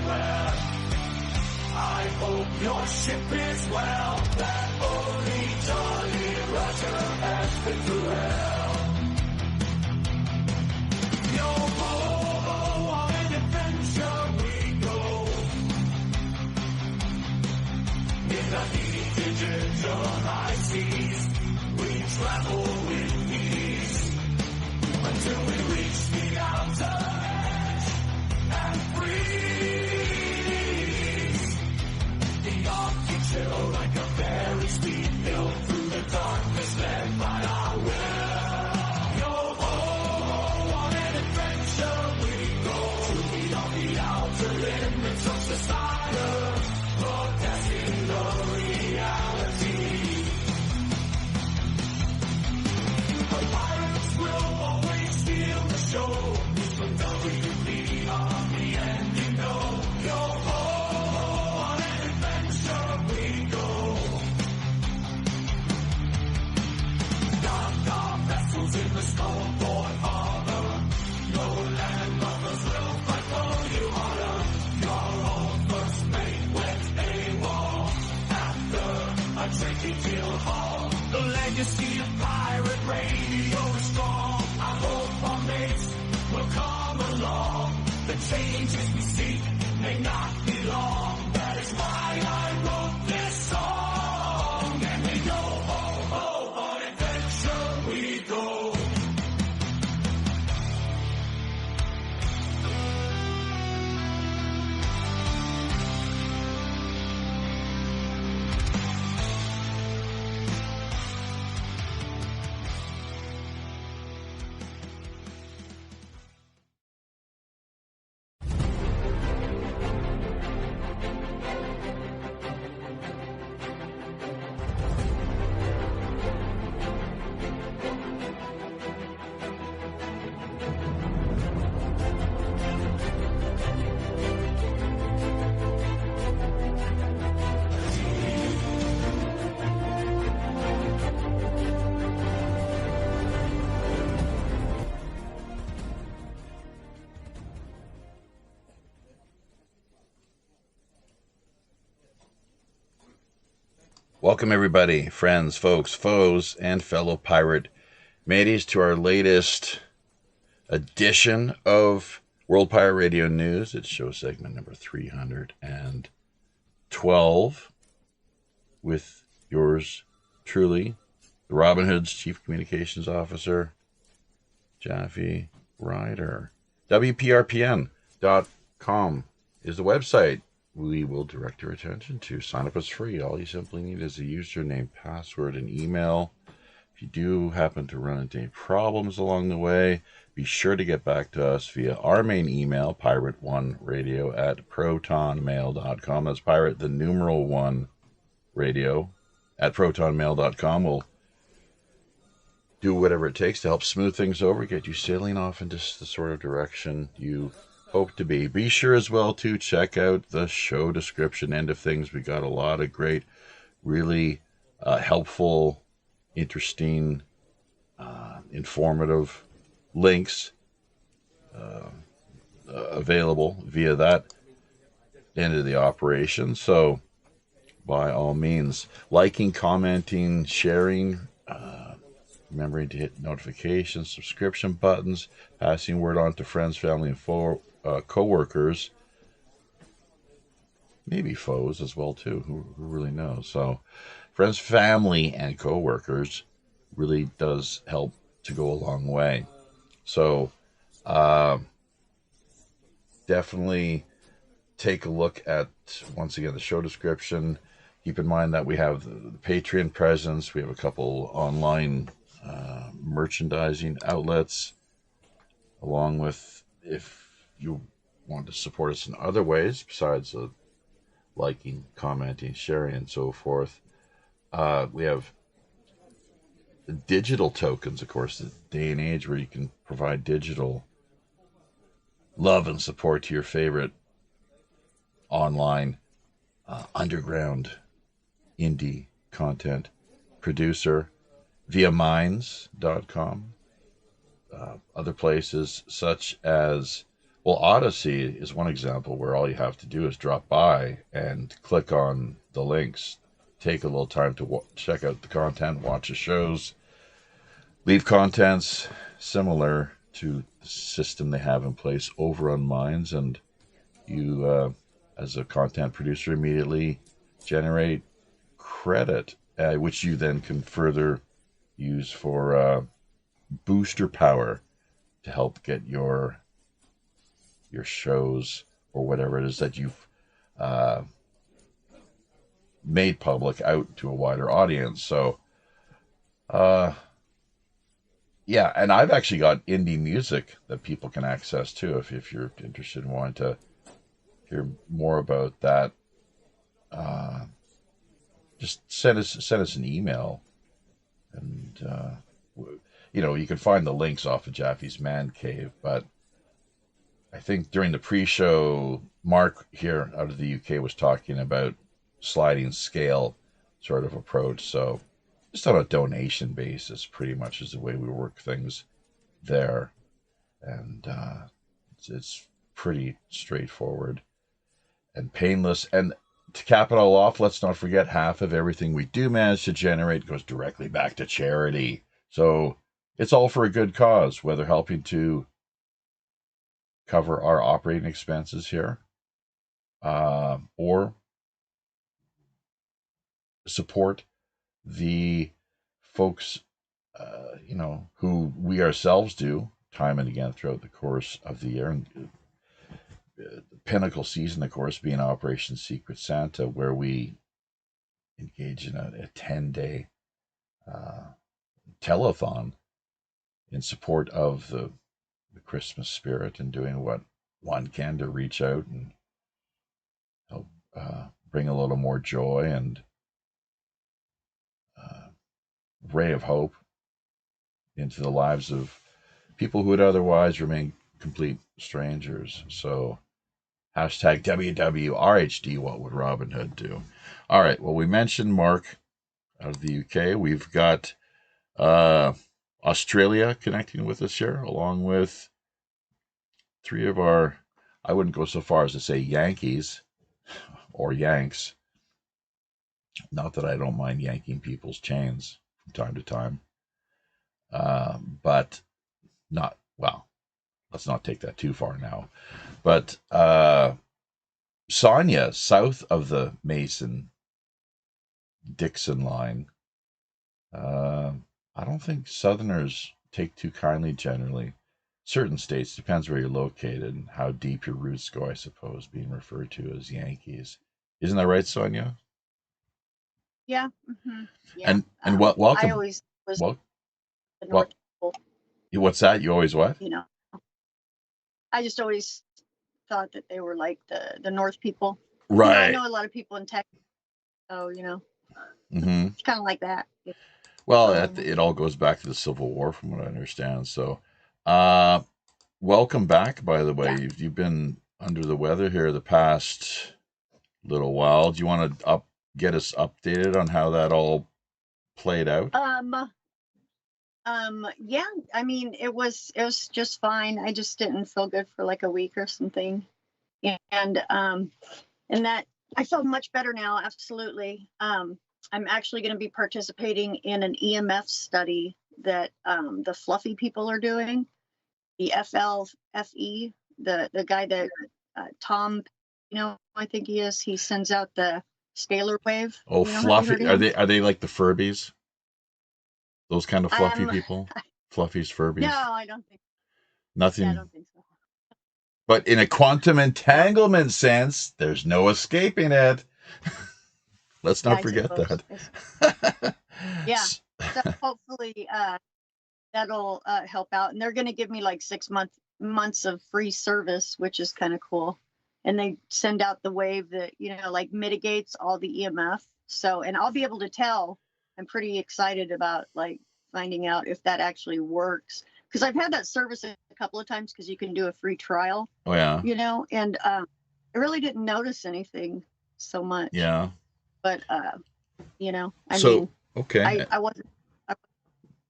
everywhere. I hope your ship is well, that only Jolly Roger has been through hell. Yo ho, on an adventure we go. In the heat digital high seas, we travel with ease, until we reach the outer edge and freeze. The Arctic chill like a very steep hill, through the darkness led by our will. Yo ho, on an adventure we go, to beyond the outer limits of society, broadcasting the reality. The pirates will always steal the show, from WPRPN, you know. Yo ho, on an adventure we go. Dock our vessels in the Skullport Harbor. No land lovers will fight for you harder. Your old first mate went AWOL after a drinking deal haul. The legacy of pirate radio is strong. I hope our mates will come along. The changes we seek may not be long. That is why I wrote this song. And we go ho ho, on adventure we go. Welcome everybody, friends, folks, foes, and fellow pirate mateys to our latest edition of World Pirate Radio News. It's show segment number 312 with yours truly, the Robin Hood's Chief Communications Officer, Jaffe Ryder. WPRPN.com is the website we will direct your attention to. Sign up is free. All you simply need is a username, password, and email. If you do happen to run into any problems along the way, be sure to get back to us via our main email, pirate1radio@protonmail.com. That's pirate, the numeral 1 radio at protonmail.com. We'll do whatever it takes to help smooth things over, get you sailing off into the sort of direction you hope to be. Be sure as well to check out the show description end of things. We got a lot of great, really helpful, interesting, informative links available via that end of the operation. So by all means, liking, commenting, sharing, remembering to hit notifications, subscription buttons, passing word on to friends, family, and co-workers, maybe foes as well too, who really knows. So friends, family, and co-workers really does help to go a long way. So definitely take a look at, once again, the show description. Keep in mind that we have the Patreon presence. We have a couple online merchandising outlets, along with, if you want to support us in other ways besides liking, commenting, sharing, and so forth, we have digital tokens, of course, the day and age where you can provide digital love and support to your favorite online underground indie content producer via minds.com. Other places such as, Well, Odyssey is one example where all you have to do is drop by and click on the links, take a little time to check out the content, watch the shows, leave contents similar to the system they have in place over on Minds, and you, as a content producer, immediately generate credit, which you then can further use for booster power to help get your shows or whatever it is that you've uh, made public out to a wider audience. So, yeah, and I've actually got indie music that people can access too. If you're interested in wanting to hear more about that, just send us an email, and you can find the links off of Jaffe's Man Cave. But I think during the pre-show, Mark here out of the UK was talking about sliding scale sort of approach. So just on a donation basis, pretty much is the way we work things there, and it's pretty straightforward and painless. And to cap it all off, let's not forget half of everything we do manage to generate goes directly back to charity. So it's all for a good cause, whether helping to cover our operating expenses here, or support the folks, who we ourselves do time and again throughout the course of the year. And the pinnacle season, of course, being Operation Secret Santa, where we engage in a 10-day telethon in support of the Christmas spirit, and doing what one can to reach out and help bring a little more joy and ray of hope into the lives of people who would otherwise remain complete strangers. So hashtag WWRHD, what would Robin Hood do? All right, well, we mentioned Mark out of the UK. We've got Australia connecting with us here, along with three of our, I wouldn't go so far as to say Yankees or Yanks. Not that I don't mind yanking people's chains from time to time. But not, well, let's not take that too far now. But Sonia, south of the Mason-Dixon line, I don't think Southerners take too kindly generally. Certain states, depends where you're located and how deep your roots go, I suppose, being referred to as Yankees. Isn't that right, Sonia? Yeah. Mm-hmm. Yeah. And welcome. I always was Well, the North people. What's that? You always what? I just always thought that they were like the North people. Right. I know a lot of people in Texas, so Mm-hmm. it's kind of like that. Well, it all goes back to the Civil War, from what I understand. So, welcome back. By the way, Yeah. you've been under the weather here the past little while. Do you want to get us updated on how that all played out? Yeah. I mean, it was just fine. I just didn't feel good for like a week or something, and that I feel much better now. Absolutely. I'm actually going to be participating in an EMF study that the Fluffy people are doing. The FLFE, the guy that Tom, I think he is. He sends out the scalar wave. Oh, Fluffy! Are they like the Furbies? Those kind of fluffy people? Fluffy's Furbies? No, I don't think. Nothing. Yeah, I don't think so. But in a quantum entanglement sense, there's no escaping it. Let's not forget that. Yeah. So hopefully that'll help out. And they're going to give me like 6 months of free service, which is kind of cool. And they send out the wave that, like mitigates all the EMF. So, and I'll be able to tell. I'm pretty excited about like finding out if that actually works. Because I've had that service a couple of times because you can do a free trial. Oh, yeah. And I really didn't notice anything so much. Yeah. But, I okay. I wasn't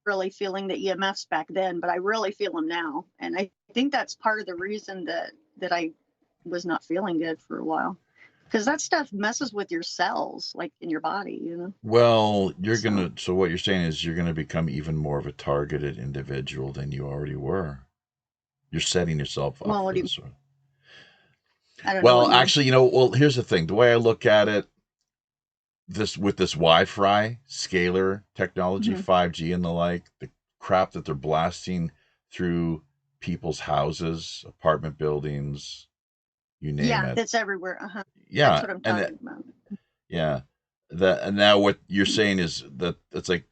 really feeling the EMFs back then, but I really feel them now. And I think that's part of the reason that that I was not feeling good for a while. Because that stuff messes with your cells, like in your body, you know? Well, so what you're saying is you're going to become even more of a targeted individual than you already were. You're setting yourself up Well, what for do you, this one. I don't know Well, what you mean. actually, well, here's the thing. The way I look at it, with this Wi-Fi scalar technology, Mhm. 5G and the like, the crap that they're blasting through people's houses, apartment buildings, you name Yeah, it. that's everywhere. That's Yeah, what I'm and talking about. yeah, and now what you're saying is that it's like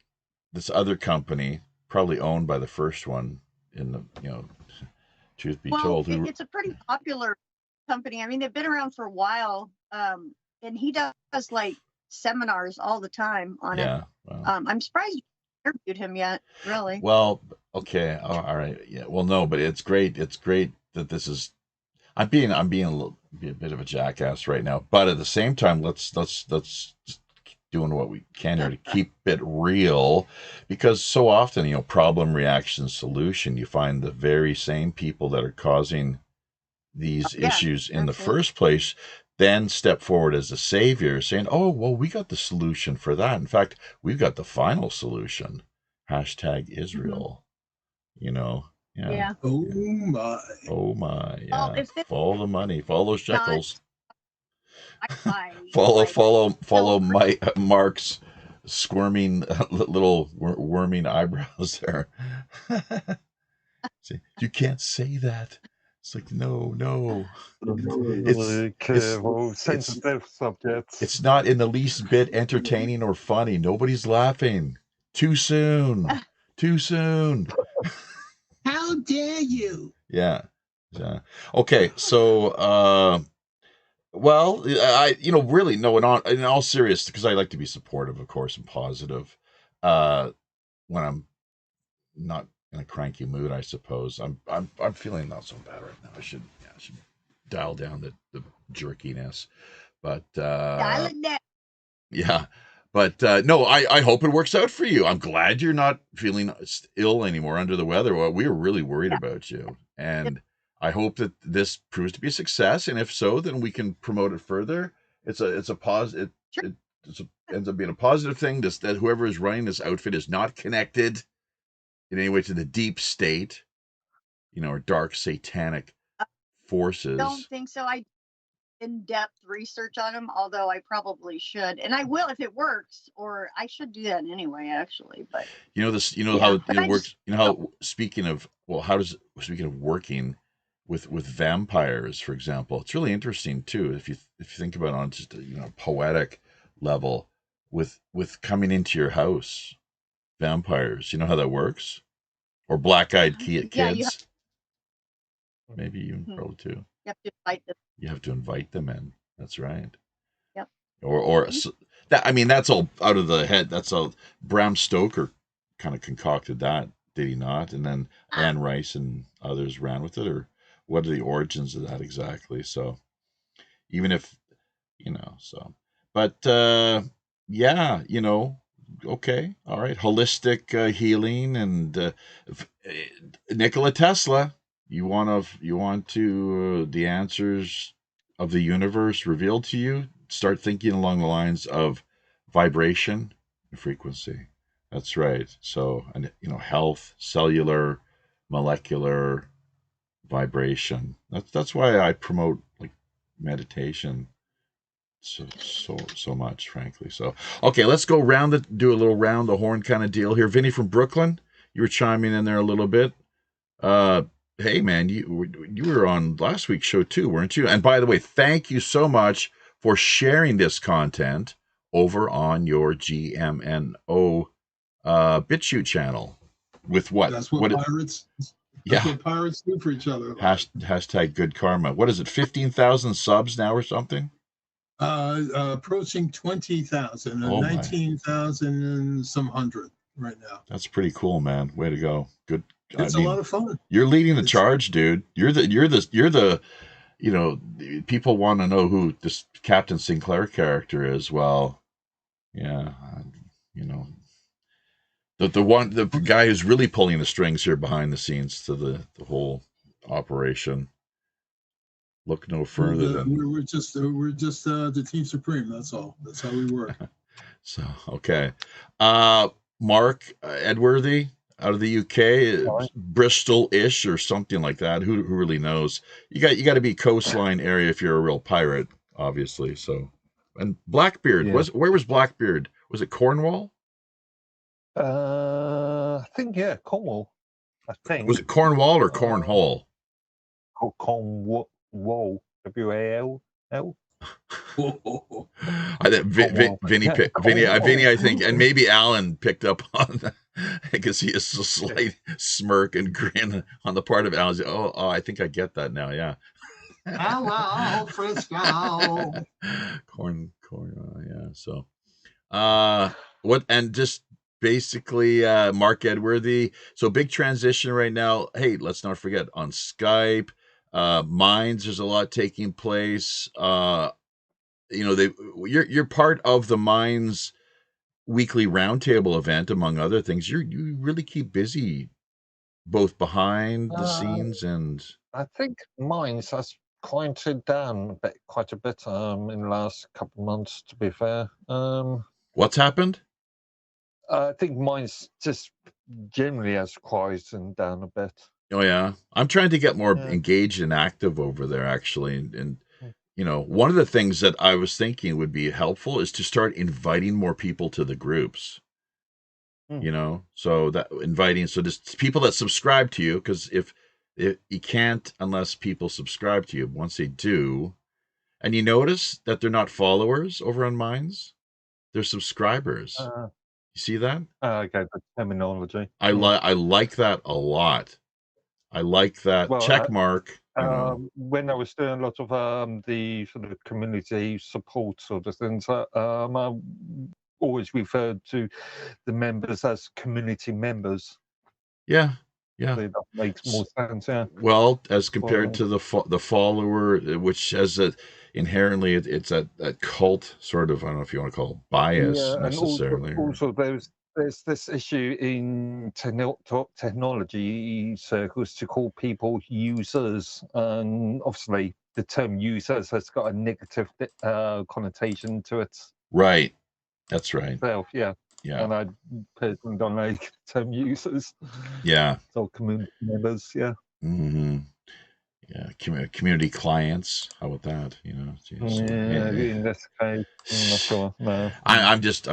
this other company, probably owned by the first one, in the truth be Well, told, who it's a pretty popular company. I mean, they've been around for a while. And he does like seminars all the time on it. yeah. Well, I'm surprised you interviewed him yet, really. well, okay, all right, yeah. Well, no, but it's great. It's great that this is. I'm being a bit of a jackass right now, but at the same time, let's just doing what we can here to keep it real, because so often, problem, reaction, solution, you find the very same people that are causing these Yeah, issues in the absolutely. first place then step forward as a savior, saying, oh, well, we got the solution for that. In fact, we've got the final solution. Hashtag Israel. Yeah. Yeah. Oh Yeah. my. Oh my, Well, yeah. if it's Follow the money, follow those not shekels. Wi-Fi, follow like follow follow silver, Mark's squirming little worming eyebrows there. See, you can't say that. It's like, no. It's it's Careful, it's sensitive subjects. it's not in the least bit entertaining or funny. Nobody's laughing. Too soon. Too soon. How dare you? Yeah. Yeah. Okay, so well, really, no, in all seriousness, because I like to be supportive, of course, and positive. When I'm not in a cranky mood, I suppose. I'm feeling not so bad right now. I should dial down the jerkiness. But dialing that. yeah. But no, I hope it works out for you. I'm glad you're not feeling ill anymore, under the weather. Well, we were really worried Yeah. about you. And I hope that this proves to be a success. And if so, then we can promote it further. It's a positive. Sure. Ends up being a positive thing. That whoever is running this outfit is not connected in any way to the deep state, or dark satanic forces. Don't think so. I in-depth research on them, although I probably should, and I will if it works, or I should do that anyway, actually. But this, yeah, how but it I works. just How speaking of working with vampires, for example, it's really interesting too. If you think about it on just a poetic level, with coming into your house, vampires. You know how that works, or black-eyed kids. yeah, you Maybe you have, probably too. you have to fight them. You have to invite them in. That's right. Yep. Or that. I mean, that's all out of the head. That's all. Bram Stoker kind of concocted that, did he not? And then Anne Rice and others ran with it. Or what are the origins of that exactly? So even if so, but yeah, okay, all right, holistic healing and Nikola Tesla. You want to the answers of the universe revealed to you. Start thinking along the lines of vibration and frequency. That's right. So, and health, cellular, molecular vibration. That's why I promote like meditation so much, frankly. So, okay, let's go do a little round the horn kind of deal here. Vinny from Brooklyn, you were chiming in there a little bit. Hey man, you were on last week's show too, weren't you? And by the way, thank you so much for sharing this content over on your GMNO BitChute channel. With what? That's what pirates. That's what pirates do for each other. Hashtag good karma. What is it? 15,000 subs now or something? Approaching 20,000, 19,000 and some hundred right now. That's pretty cool, man. Way to go. Good. It's a lot of fun. You're leading the charge, dude. You're the people want to know who this Captain Sinclair character is. Well, yeah, the guy who's really pulling the strings here behind the scenes to the whole operation. look no further than. We're just the team supreme. That's all. That's how we work. So okay, Mark Edworthy out of the UK, Bristol-ish or something like that. Who really knows? You got to be coastline area if you're a real pirate, obviously. So, and Blackbeard where was Blackbeard? Was it Cornwall? I think Cornwall. I think. Was it Cornwall or Cornhole? Cornwall. WALL. I think Vinny, I think, and maybe Alan picked up on that. I can see a slight smirk and grin on the part of Alan. Oh, I think I get that now. Yeah. Hello, Frisco. Corn. Yeah. So, what? And just basically, Mark Edworthy. So big transition right now. Hey, let's not forget on Skype, Minds. There's a lot taking place. You're part of the Minds weekly roundtable event, among other things. You really keep busy, both behind the scenes and. I think Minds has quieted down quite a bit in the last couple of months. To be fair, what's happened? I think Minds just generally has quieted down a bit. Oh yeah, I'm trying to get more engaged and active over there, actually, and. One of the things that I was thinking would be helpful is to start inviting more people to the groups. So just people that subscribe to you, because if you can't unless people subscribe to you. Once they do, and you notice that they're not followers over on Minds, they're subscribers. You see that? Okay, the terminology. I like that a lot. I like that check mark. When I was doing a lot of the sort of community support sort of things, I always referred to the members as community members. Yeah. So that makes more sense. Yeah. Well, as compared to the follower, which has inherently it's a cult sort of, I don't know if you want to call it bias necessarily. And also there's this issue in technology circles to call people users, and obviously the term users has got a negative connotation to it. Right, that's right. Yeah. And I personally don't like the term users. Yeah. So community members. Yeah. Mm-hmm. Yeah, community clients. How about that? In this case, I'm not sure. No. I'm just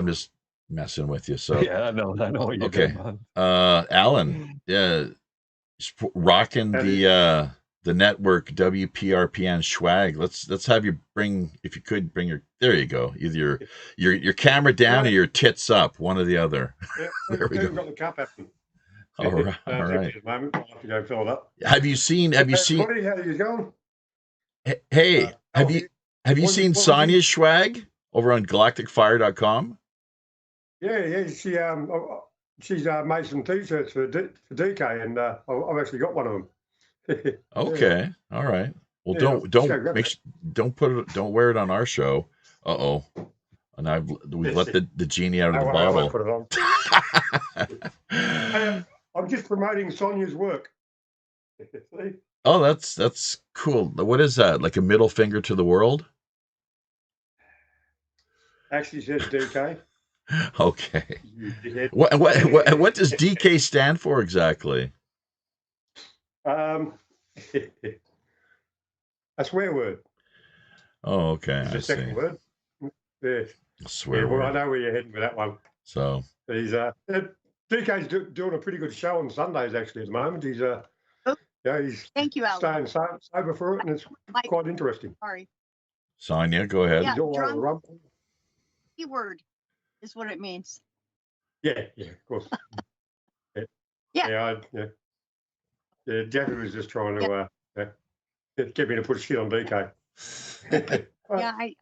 messing with you. So I know what you're okay. doing, Alan, rocking the network WPRPN swag. Let's have you if you could bring your. There you go. Either your camera down or your tits up, one or the other. Yeah, there we go. Got the cup happening. All right. At the moment, I'll have to go fill it up. Have you seen? Buddy, how you going? Hey, have you seen Sonia's swag over on galacticfire.com? Yeah. She's made some t-shirts for DK, and I've actually got one of them. Okay, all right. Well, don't wear it on our show. And we've let the genie out of the bottle. I won't put it on. I'm just promoting Sonia's work. Oh, that's cool. What is that? Like a middle finger to the world? Actually says DK. Okay. What does DK stand for exactly? A swear word. Oh, okay. It's the second word. Yeah. Swear word. Well, I know where you're heading with that one. So he's DK's doing a pretty good show on Sundays actually at the moment. He's he's thank you, Alan. Staying sober for it, and it's quite interesting. Sorry. Sonia, go ahead. Yeah, keyword is what it means. Yeah, of course. Yeah, Jeffrey was just trying to get me to put shit on DK. I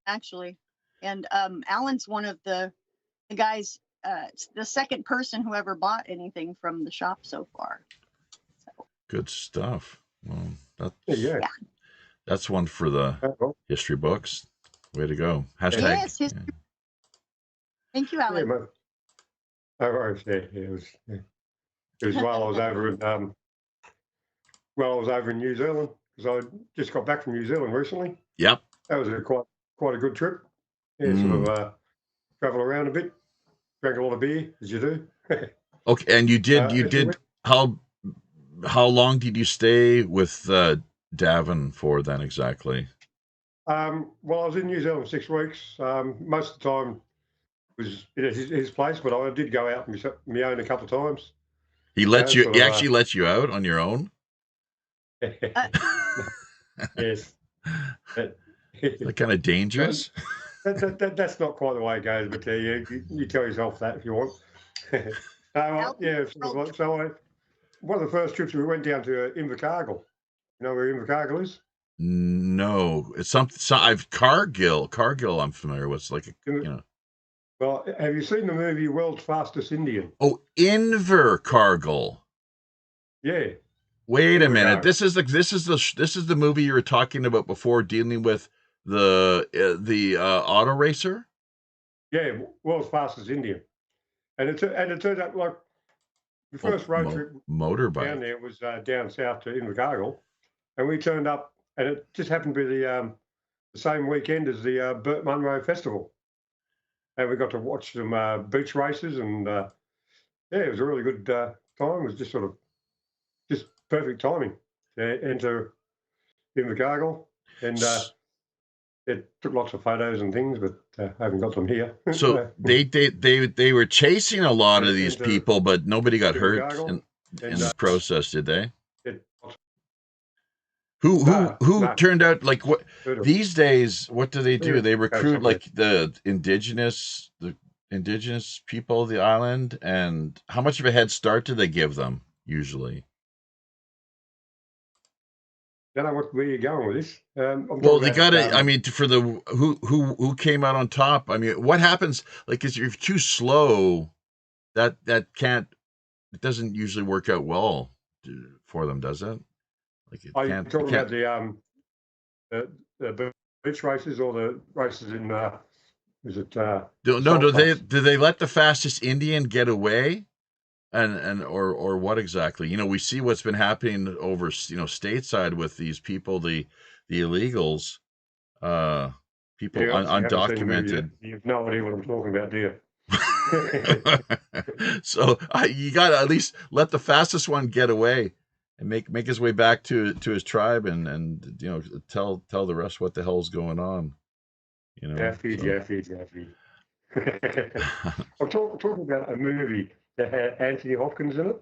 actually, and Alan's one of the guys, the second person who ever bought anything from the shop so far. So. Good stuff. Well, that's one for the history books. Way to go! Hashtag. Yes, history. Thank you, Alan. No worries. It was while I was over in New Zealand because I just got back from New Zealand recently. Yep. That was quite a good trip. Yeah, sort of travel around a bit, drank a lot of beer, as you do. Okay, and you did how long did you stay with Davin for then exactly? Well, I was in New Zealand 6 weeks. Most of the time was at his place, but I did go out on my own a couple of times. He let you. He actually let you out on your own. Yes. That kind of dangerous. That's not quite the way it goes, but you tell yourself that if you want. One of the first trips we went down to Invercargill. You know where Invercargill is? No, it's something. I've Cargill. I'm familiar with. It's like Well, have you seen the movie World's Fastest Indian? Oh, Invercargill. Yeah. Wait a minute. This is the movie you were talking about before, dealing with the auto racer. Yeah, World's Fastest Indian, and it turned out like the first road trip motorbike down there was down south to Invercargill, and we turned up, and it just happened to be the same weekend as the Burt Munro Festival, and we got to watch some beach races, and it was a really good time. It was just just perfect timing to enter Invercargill, and it took lots of photos and things, but I haven't got them here. So they were chasing a lot of these people, but nobody got hurt in the process, did they? Who turned out like what these days? What do? They recruit like the indigenous people of the island, and how much of a head start do they give them usually? I don't know where you're going with this. Well, they got it. I mean, for the who came out on top. I mean, what happens? Like, is you're too slow, that can't. It doesn't usually work out well for them, does it? Like, are you talking about the beach races or the races in? Is it? No. Do they let the fastest Indian get away? Or what exactly? You know, we see what's been happening over, stateside with these people, the illegals, people undocumented. You have no idea what I'm talking about, do you? So you got to at least let the fastest one get away and make his way back to his tribe and tell the rest what the hell's going on. Jaffy. I'm talking about a movie that had Anthony Hopkins in it.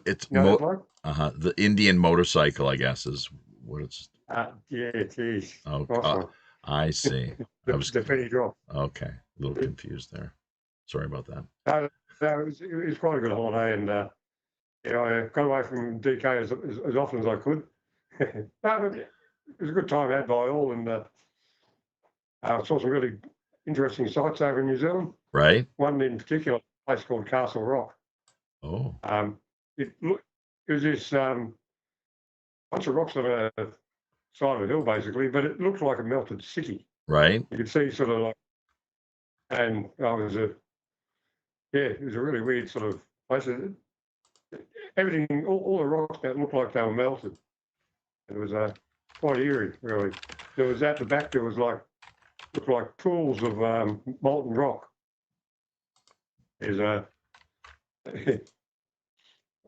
It's the Indian motorcycle, I guess, is what it's. Yeah, it is. Oh, awesome. I see. The penny drop. Okay, a little confused there. Sorry about that. It was quite a good holiday, and I got away from DK as often as I could. It was a good time had by all, and I saw some really interesting sights over in New Zealand. Right. One in particular, a place called Castle Rock. Oh. It was this bunch of rocks on a side of a hill, basically, but it looked like a melted city. Right. You could see sort of like, and it was a really weird sort of place. Everything, all the rocks that looked like they were melted. It was quite eerie, really. There was at the back. There was looked like pools of molten rock. There's I've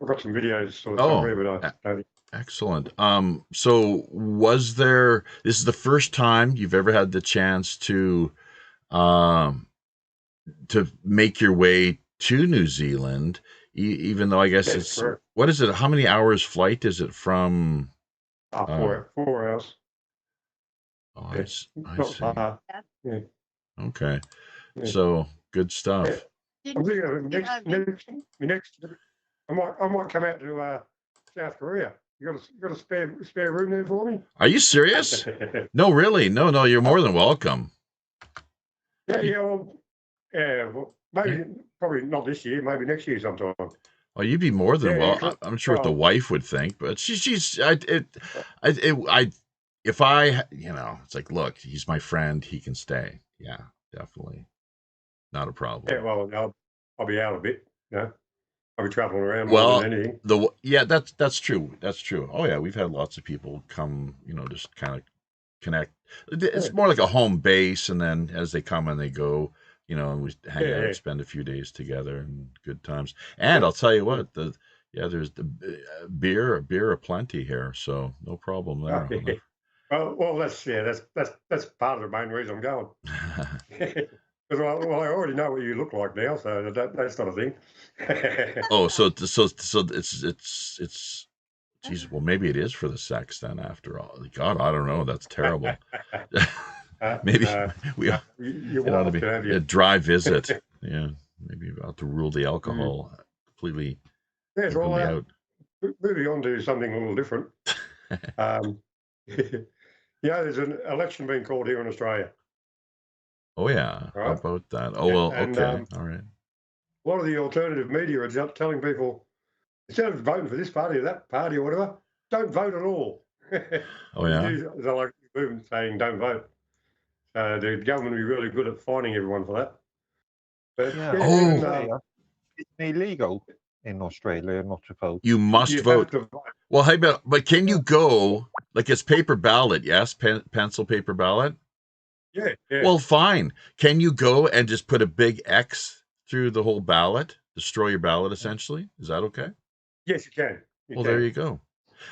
got some videos sort of somewhere, but excellent. So this is the first time you've ever had the chance to make your way to New Zealand, even though I guess it's correct. What is it? How many hours flight is it from? 4 hours. Oh, I see. Yeah. Okay. Yeah. So good stuff. Yeah. I'm thinking next. I might come out to South Korea. You got a spare room there for me? Are you serious? No, really? No. You're more than welcome. Well, maybe probably not this year. Maybe next year sometime. Oh, you'd be more than well. I'm sure what the wife would think, but it's like, look, he's my friend. He can stay. Yeah, definitely, not a problem. Yeah, well, I'll be out a bit. I'll be traveling around more than anything. That's true. That's true. Oh yeah, we've had lots of people come, just kind of connect. It's more like a home base, and then as they come and they go, and we hang out, spend a few days together, and good times. And I'll tell you what, there's the beer aplenty here, so no problem there. Well, that's part of the main reason I'm going. Because I already know what you look like now, so that's not a thing. Oh, so it's. Geez, well, maybe it is for the sex then. After all, God, I don't know. That's terrible. Maybe we ought to be a dry visit. Yeah, maybe about to rule the alcohol completely. Yes, well, out. Moving on to something a little different. There's an election being called here in Australia. Oh yeah, right? How about that? Oh well, okay, all right. A lot of the alternative media are just telling people, instead of voting for this party or that party or whatever, don't vote at all. Oh yeah. They're like movement saying don't vote. The government will be really good at fining everyone for that. But it's illegal in Australia not to vote. You must vote. Well, hey, but can you go, like it's paper ballot, yes? Pencil paper ballot? Yeah. Well, fine. Can you go and just put a big X through the whole ballot? Destroy your ballot, essentially? Is that okay? Yes, you can. There you go.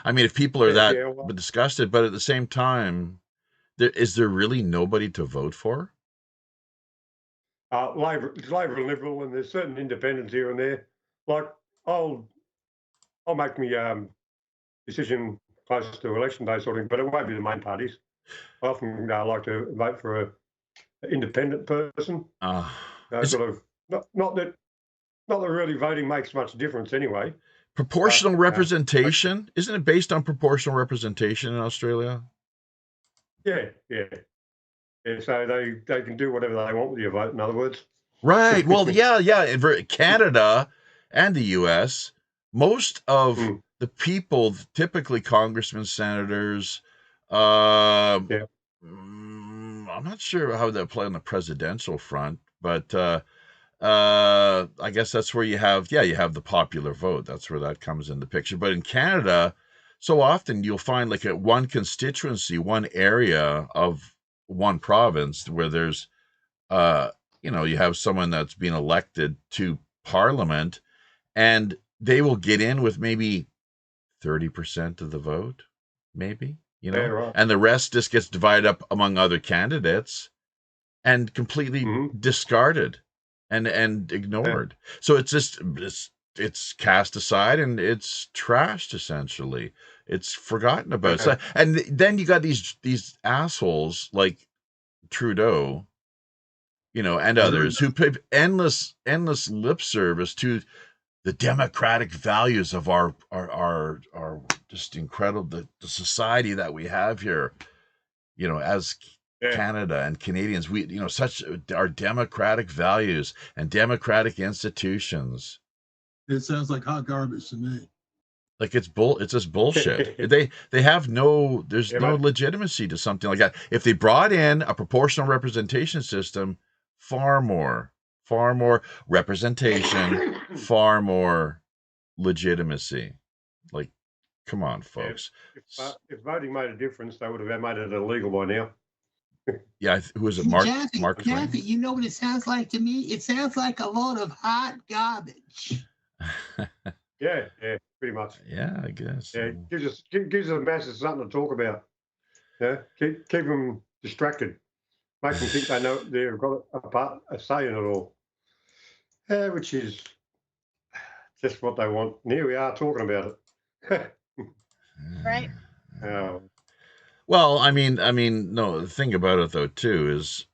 I mean, if people are that disgusted, but at the same time, is there really nobody to vote for? Labor and Liberal, and there's certain independents here and there. Like, I'll make me decision close to election day sort of thing, but it won't be the main parties. I often like to vote for an independent person. Sort of not that really voting makes much difference anyway. Proportional representation, isn't it based on proportional representation in Australia? Yeah. So they can do whatever they want with your vote. In other words, right? Well, yeah. In Canada and the U.S., most of the people, typically congressmen, senators. I'm not sure how they play on the presidential front, but I guess that's where you have the popular vote. That's where that comes in the picture. But in Canada, so often you'll find like at one constituency, one area of one province where there's, you have someone that's been elected to parliament, and they will get in with maybe 30% of the vote, maybe. Right. And the rest just gets divided up among other candidates and completely discarded and ignored. So it's just it's cast aside and it's trashed, essentially. It's forgotten about. So, and then you got these assholes like Trudeau, and others who pay endless lip service to the democratic values of our just incredible, the society that we have here, as Canada and Canadians, we, such our democratic values and democratic institutions. It sounds like hot garbage to me. Like it's just bullshit. They have there's no legitimacy to something like that. If they brought in a proportional representation system, far more representation, far more legitimacy. Like, come on, folks. If voting made a difference, they would have made it illegal by now. Yeah, who is it? Mark. Jaffe, you know what it sounds like to me? It sounds like a load of hot garbage. Yeah, pretty much. Yeah, I guess. Yeah, gives the masses something to talk about. Yeah, keep them distracted, make them think they know they've got a say in it all. Which is just what they want. And here we are talking about it. Right. Well, I mean, no. The thing about it, though, too, is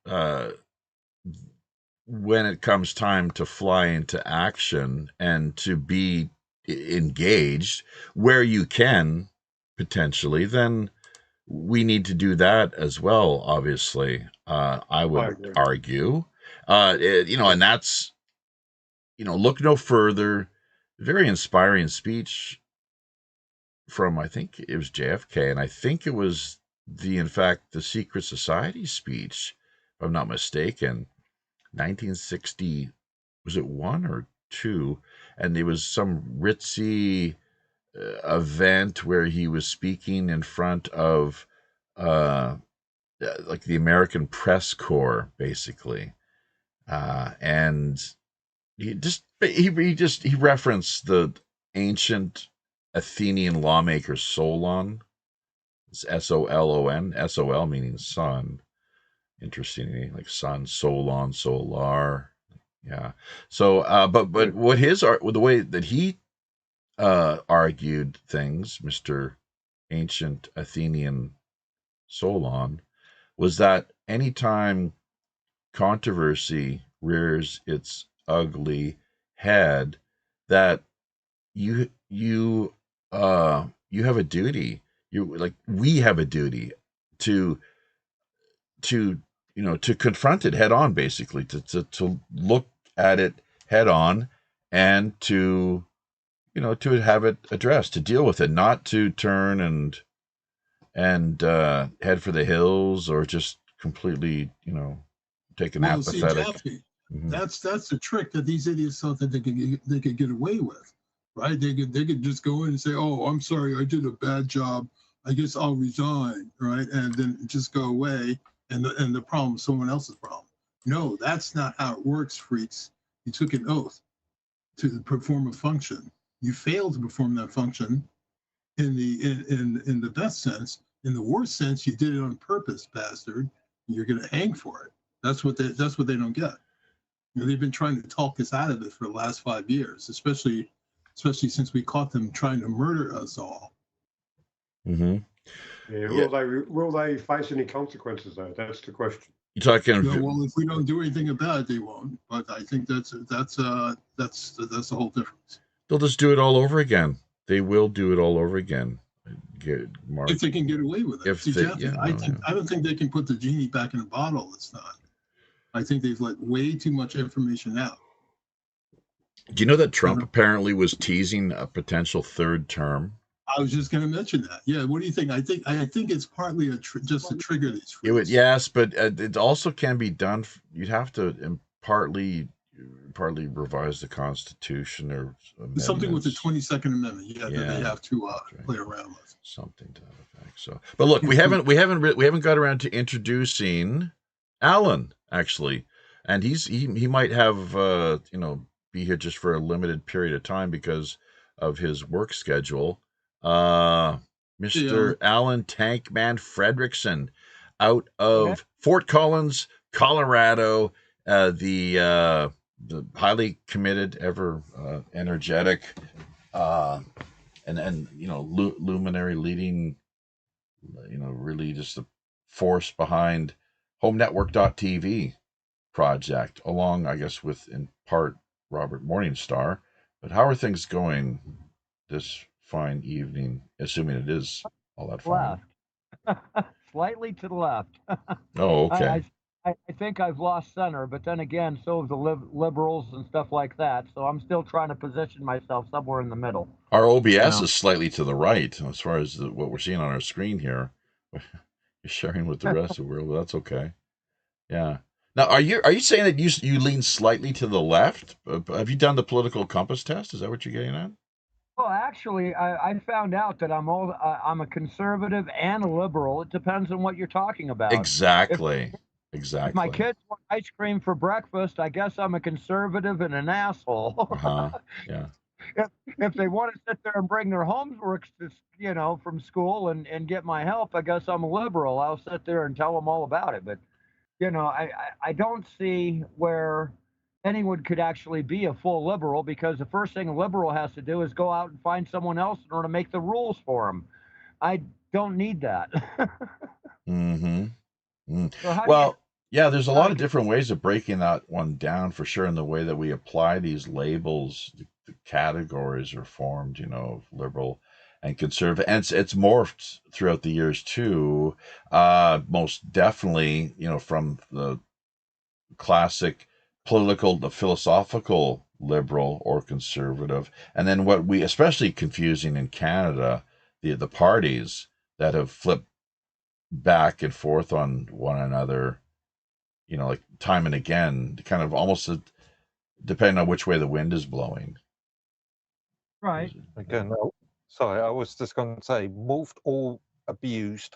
when it comes time to fly into action and to be engaged where you can potentially, then we need to do that as well. Obviously, I would argue, and that's, look no further. Very inspiring speech from, I think it was JFK, and I think it was the Secret Society speech, if I'm not mistaken, 1960, was it 1 or too, and there was some ritzy event where he was speaking in front of like the American Press Corps, basically, and he referenced the ancient Athenian lawmaker Solon. It's Solon, Sol meaning sun. Interestingly, like sun, Solon, solar. Yeah. So, but what the way that he argued things, Mr. Ancient Athenian Solon, was that anytime controversy rears its ugly head, that you have a duty. We have a duty to to confront it head on, basically, to look at it head on, and to have it addressed, to deal with it, not to turn and head for the hills, or just completely, take an apathetic. See, Jeffy, that's the trick that these idiots thought that they could get away with, right? They could just go in and say, "Oh, I'm sorry, I did a bad job. I guess I'll resign," right? And then just go away, and the problem is someone else's problem. No, that's not how it works, freaks. You took an oath to perform a function. You failed to perform that function in the best sense. In the worst sense, you did it on purpose, bastard. You're going to hang for it. That's what they don't get. They've been trying to talk us out of it for the last 5 years, especially since we caught them trying to murder us all. Yeah, will they face any consequences though? That's the question. You're talking. Well, if we don't do anything about it, they won't. But I think that's the whole difference. They'll just do it all over again. They will do it all over again. If they can get away with it. I don't think they can put the genie back in the bottle. It's not. I think they've let way too much information out. Do you know that Trump apparently was teasing a potential third term? I was just going to mention that. Yeah, what do you think? I think it's partly just to trigger these freaks. Yes, but it also can be done. You'd have to partly revise the Constitution or something with the 22nd Amendment. That they have to play around with. Something to that effect. So, but look, we haven't got around to introducing Alan, actually, and he might have be here just for a limited period of time because of his work schedule. Mr. Alan Tankman Fredrickson, out of Fort Collins, Colorado, the highly committed, ever energetic, and luminary, leading, really just the force behind HomeNetwork.tv project, along, I guess, with in part Robert Morningstar. But how are things going this fine evening, assuming it is all that fine? Left. Slightly to the left. Oh, okay. I think I've lost center, but then again, so have the liberals and stuff like that. So I'm still trying to position myself somewhere in the middle. Our OBS is slightly to the right as far as what we're seeing on our screen here. You're sharing with the rest of the world. That's okay. Yeah. Now, are you saying that you lean slightly to the left? Have you done the political compass test? Is that what you're getting at? Well, actually, I found out that I'm a conservative and a liberal. It depends on what you're talking about. Exactly. If my kids want ice cream for breakfast, I guess I'm a conservative and an asshole. Yeah. If they want to sit there and bring their homework, from school and get my help, I guess I'm a liberal. I'll sit there and tell them all about it. But, I don't see where anyone could actually be a full liberal, because the first thing a liberal has to do is go out and find someone else in order to make the rules for them. I don't need that. So there's a lot of different ways of breaking that one down, for sure, in the way that we apply these labels. The categories are formed, of liberal and conservative, and it's morphed throughout the years too. Most definitely, from the classic the philosophical liberal or conservative, and then what we especially confusing in Canada, the parties that have flipped back and forth on one another, like time and again, kind of almost depending on which way the wind is blowing. Right. Again, sorry, I was just going to say, morphed or abused.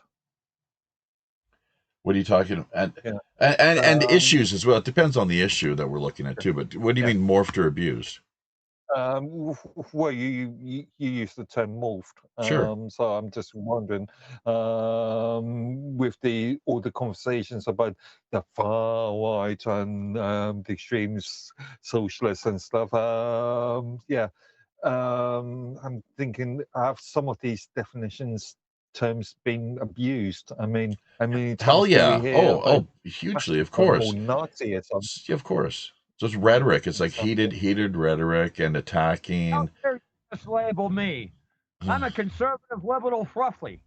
What are you talking about? Yeah. And issues as well. It depends on the issue that we're looking at too. But what do you mean morphed or abused? Well, you use the term morphed. Sure. So I'm just wondering, with all the conversations about the far right and the extreme socialists and stuff. I'm thinking, have some of these definitions terms been abused? I mean, Hell yeah! We hear Oh, hugely, of course. Nazi or something. Yeah, of course. So it's rhetoric. It's like heated rhetoric and How attacking. dare you mislabel me? I'm a conservative liberal fluffy.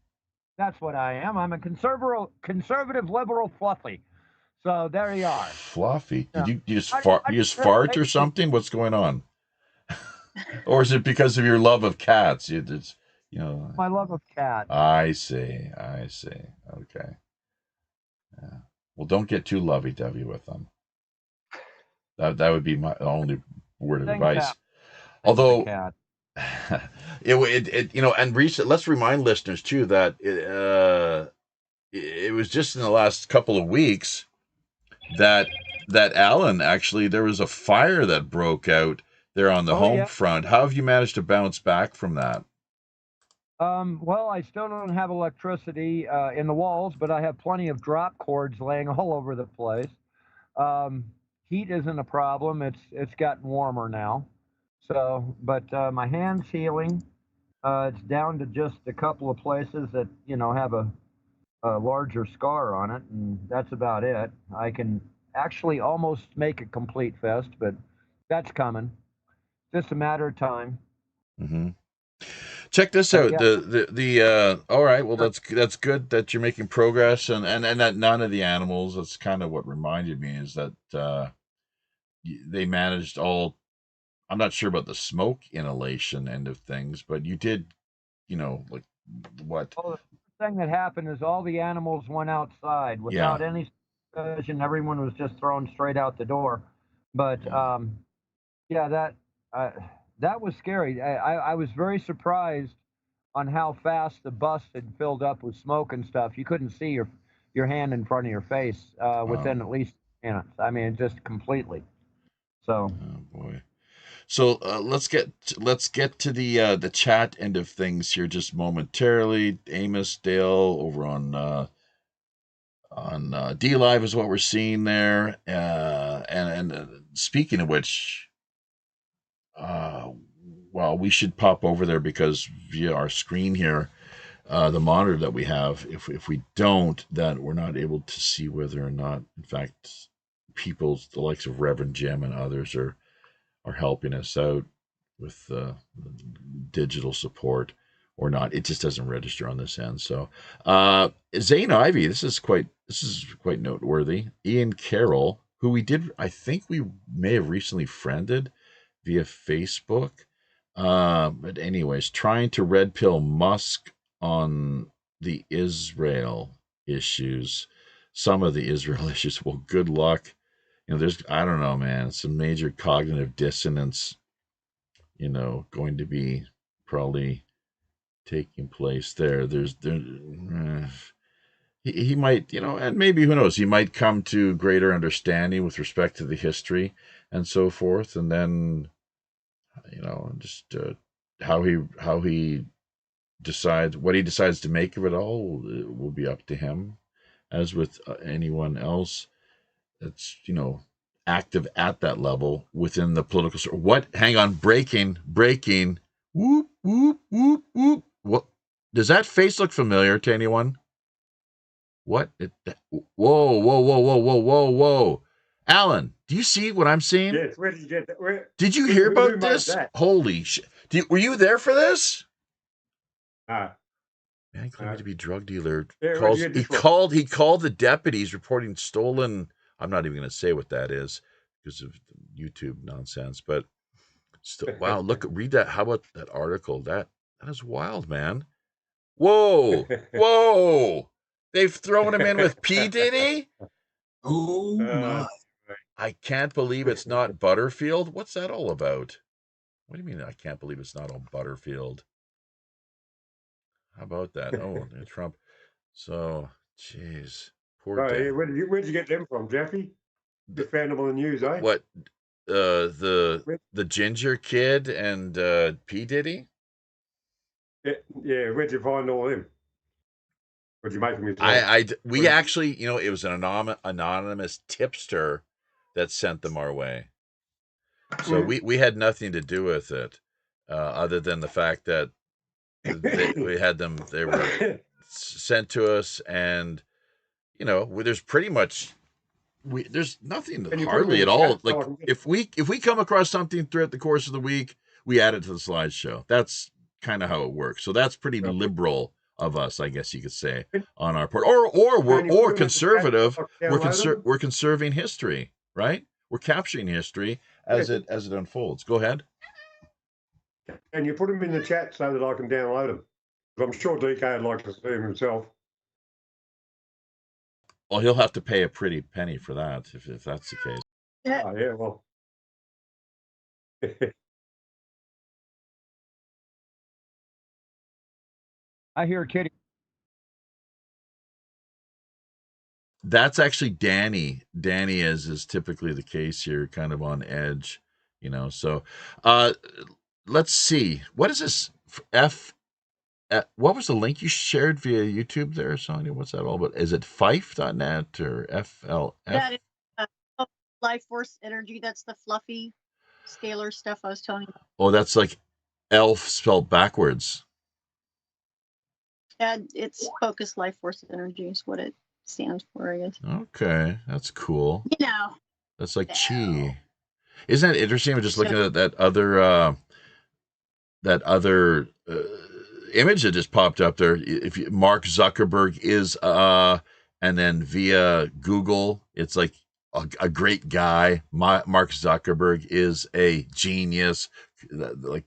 That's what I am. I'm a conservative liberal fluffy. So there you are. Fluffy. Yeah. Did you just fart? You just fart or something? What's going on? Or is it because of your love of cats? It's, you know. My love of cats. I see. Okay. Yeah. Well, don't get too lovey-dovey with them. That would be my only word of advice. Although, it you know, and let's remind listeners too that it was just in the last couple of weeks that Alan, actually, there was a fire that broke out there on the home front. How have you managed to bounce back from that? Well, I still don't have electricity in the walls, but I have plenty of drop cords laying all over the place. Heat isn't a problem. It's gotten warmer now. So, but my hand's healing. It's down to just a couple of places that, you know, have a larger scar on it, and that's about it. I can actually almost make a complete fist, but that's coming. Just a matter of time. Mm-hmm. Check this out. All right. Well, that's good that you're making progress, and that none of the animals. That's kind of what reminded me is that they managed all. I'm not sure about the smoke inhalation end of things, but you did, you know, like what? Well, the thing that happened is all the animals went outside without any supervision. Everyone was just thrown straight out the door. But that was scary. I was very surprised on how fast the bus had filled up with smoke and stuff. You couldn't see your hand in front of your face within at least minutes. I mean, just completely. So. Oh boy. So let's get to the chat end of things here just momentarily. Amos Dale over on D Live is what we're seeing there, and speaking of which, well, we should pop over there because via our screen here, the monitor that we have, if we don't, then we're not able to see whether or not, in fact, people the likes of Reverend Jim and others are helping us out with digital support or not. It just doesn't register on this end. So Zane Ivy, this is quite noteworthy. Ian Carroll, who I think we may have recently friended via Facebook. But anyways, trying to red pill Musk on the Israel issues, some of the Israel issues. Well, good luck. You know, there's, I don't know, man, some major cognitive dissonance, you know, going to be probably taking place there. He might, you know, and maybe, who knows, he might come to greater understanding with respect to the history and so forth. And then, you know, just how he decides, what he decides to make of it all will be up to him, as with anyone else that's, you know, active at that level within the political. What? Hang on, breaking. Whoop, whoop, whoop, whoop. What? Does that face look familiar to anyone? What? Whoa. Alan, do you see what I'm seeing? Yes, where did you get that? Did you hear about this? Holy shit. Were you there for this? Man claiming to be drug dealer. He called the deputies reporting stolen. I'm not even going to say what that is because of YouTube nonsense, but still, wow, read that. How about that article? That is wild, man. Whoa. They've thrown him in with P. Diddy? Oh, my. I can't believe it's not Butterfield. What's that all about? What do you mean I can't believe it's not on Butterfield? How about that? Oh, Trump. So, jeez. Poor Oh, Dan. yeah, where'd you get them from, Jeffy? You found them on the news, eh? What? The ginger kid and P. Diddy? Yeah, where'd you find all them? What'd you make them yourself? We actually, it was an anonymous tipster that sent them our way. So we had nothing to do with it, other than the fact that we had them. They were sent to us, and there's pretty much there's nothing hardly at all. Like if we come across something throughout the course of the week, we add it to the slideshow. That's kind of how it works. So that's pretty liberal of us, I guess you could say, on our part. Or we're conservative. We're conserving history, right? We're capturing history as it unfolds. Go ahead. And you put them in the chat so that I can download them. I'm sure DK would like to see them himself. Well, he'll have to pay a pretty penny for that if that's the case. Yeah. Oh, yeah, well. I hear Kitty. That's actually Danny. Danny is typically the case here, kind of on edge, So, let's see. What is this? What was the link you shared via YouTube there, Sonia? What's that all about? Is it fife.net or FLF? That is life force energy. That's the fluffy scalar stuff I was telling you. Oh, that's like elf spelled backwards. Yeah, it's focused life force energy is what it stands for, I guess. Okay, that's cool. That's like chi. Isn't that interesting? I'm just looking at that other image that just popped up there. If Mark Zuckerberg is and then via Google, it's like a great guy. Mark Zuckerberg is a genius, like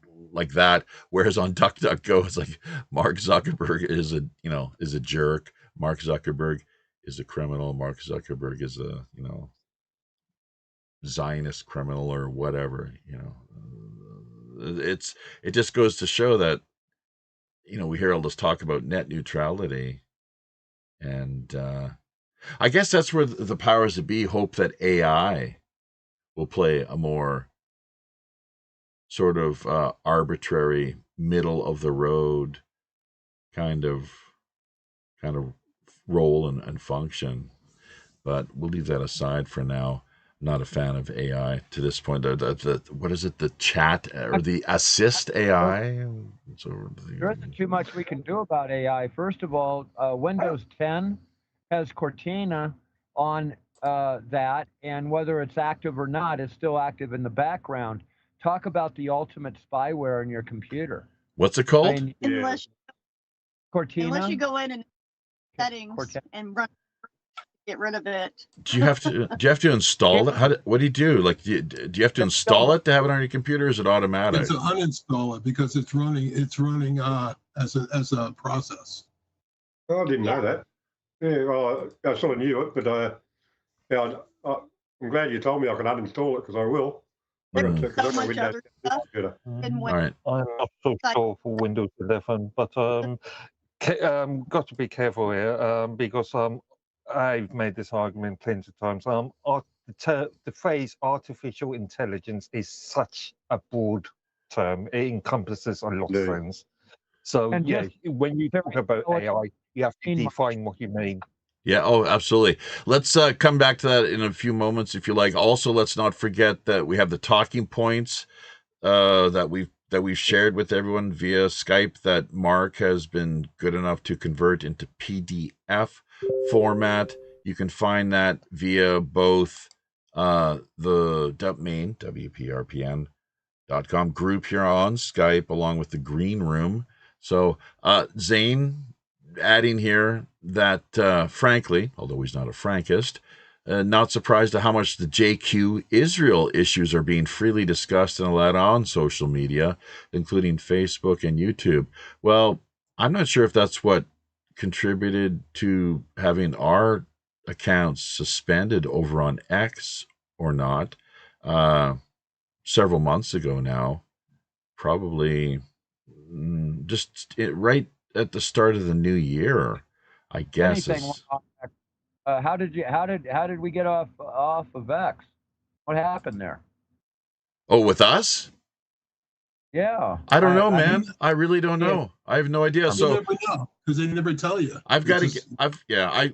that. Whereas on DuckDuckGo, it's like Mark Zuckerberg is a jerk. Mark Zuckerberg is a criminal. Mark Zuckerberg is a Zionist criminal or whatever. It just goes to show that we hear all this talk about net neutrality, and I guess that's where the powers that be hope that AI will play a more sort of arbitrary, middle of the road kind of role and function. But we'll leave that aside for now. I'm not a fan of AI to this point. What is it? The chat or the assist AI? There isn't too much we can do about AI. First of all, Windows 10 has Cortina on that, and whether it's active or not, it's still active in the background. Talk about the ultimate spyware in your computer. What's it called? Unless Cortina. Unless you go in and settings and run, get rid of it. Do you have to install it? What do you do? Like, do you have to install it to have it on your computer? Or is it automatic? It's to uninstall it because it's running as a process. Oh, I didn't know that. Yeah, well, I sort of knew it, but I'm glad you told me I can uninstall it because I will. There's so much other stuff. All right. I'm not so sure for Windows 11, but got to be careful here because I've made this argument plenty of times. The phrase artificial intelligence is such a broad term. It encompasses a lot of things. So, when you talk about AI, you have to define what you mean. Yeah, oh, absolutely. Let's come back to that in a few moments, if you like. Also, let's not forget that we have the talking points that we've shared with everyone via Skype that Mark has been good enough to convert into PDF format. You can find that via both the main WPRPN.com group here on Skype, along with the Green Room. So, Zane adding here that, frankly, although he's not a Frankist, not surprised at how much the JQ Israel issues are being freely discussed and allowed on social media, including Facebook and YouTube. Well, I'm not sure if that's what contributed to having our accounts suspended over on X or not. Several months ago now, probably right at the start of the new year, I guess. Anything went off. How did we get off of X? What happened there? Oh, with us? Yeah, I don't know, I man. mean, I really don't know. I have no idea. You So never know because they never tell you.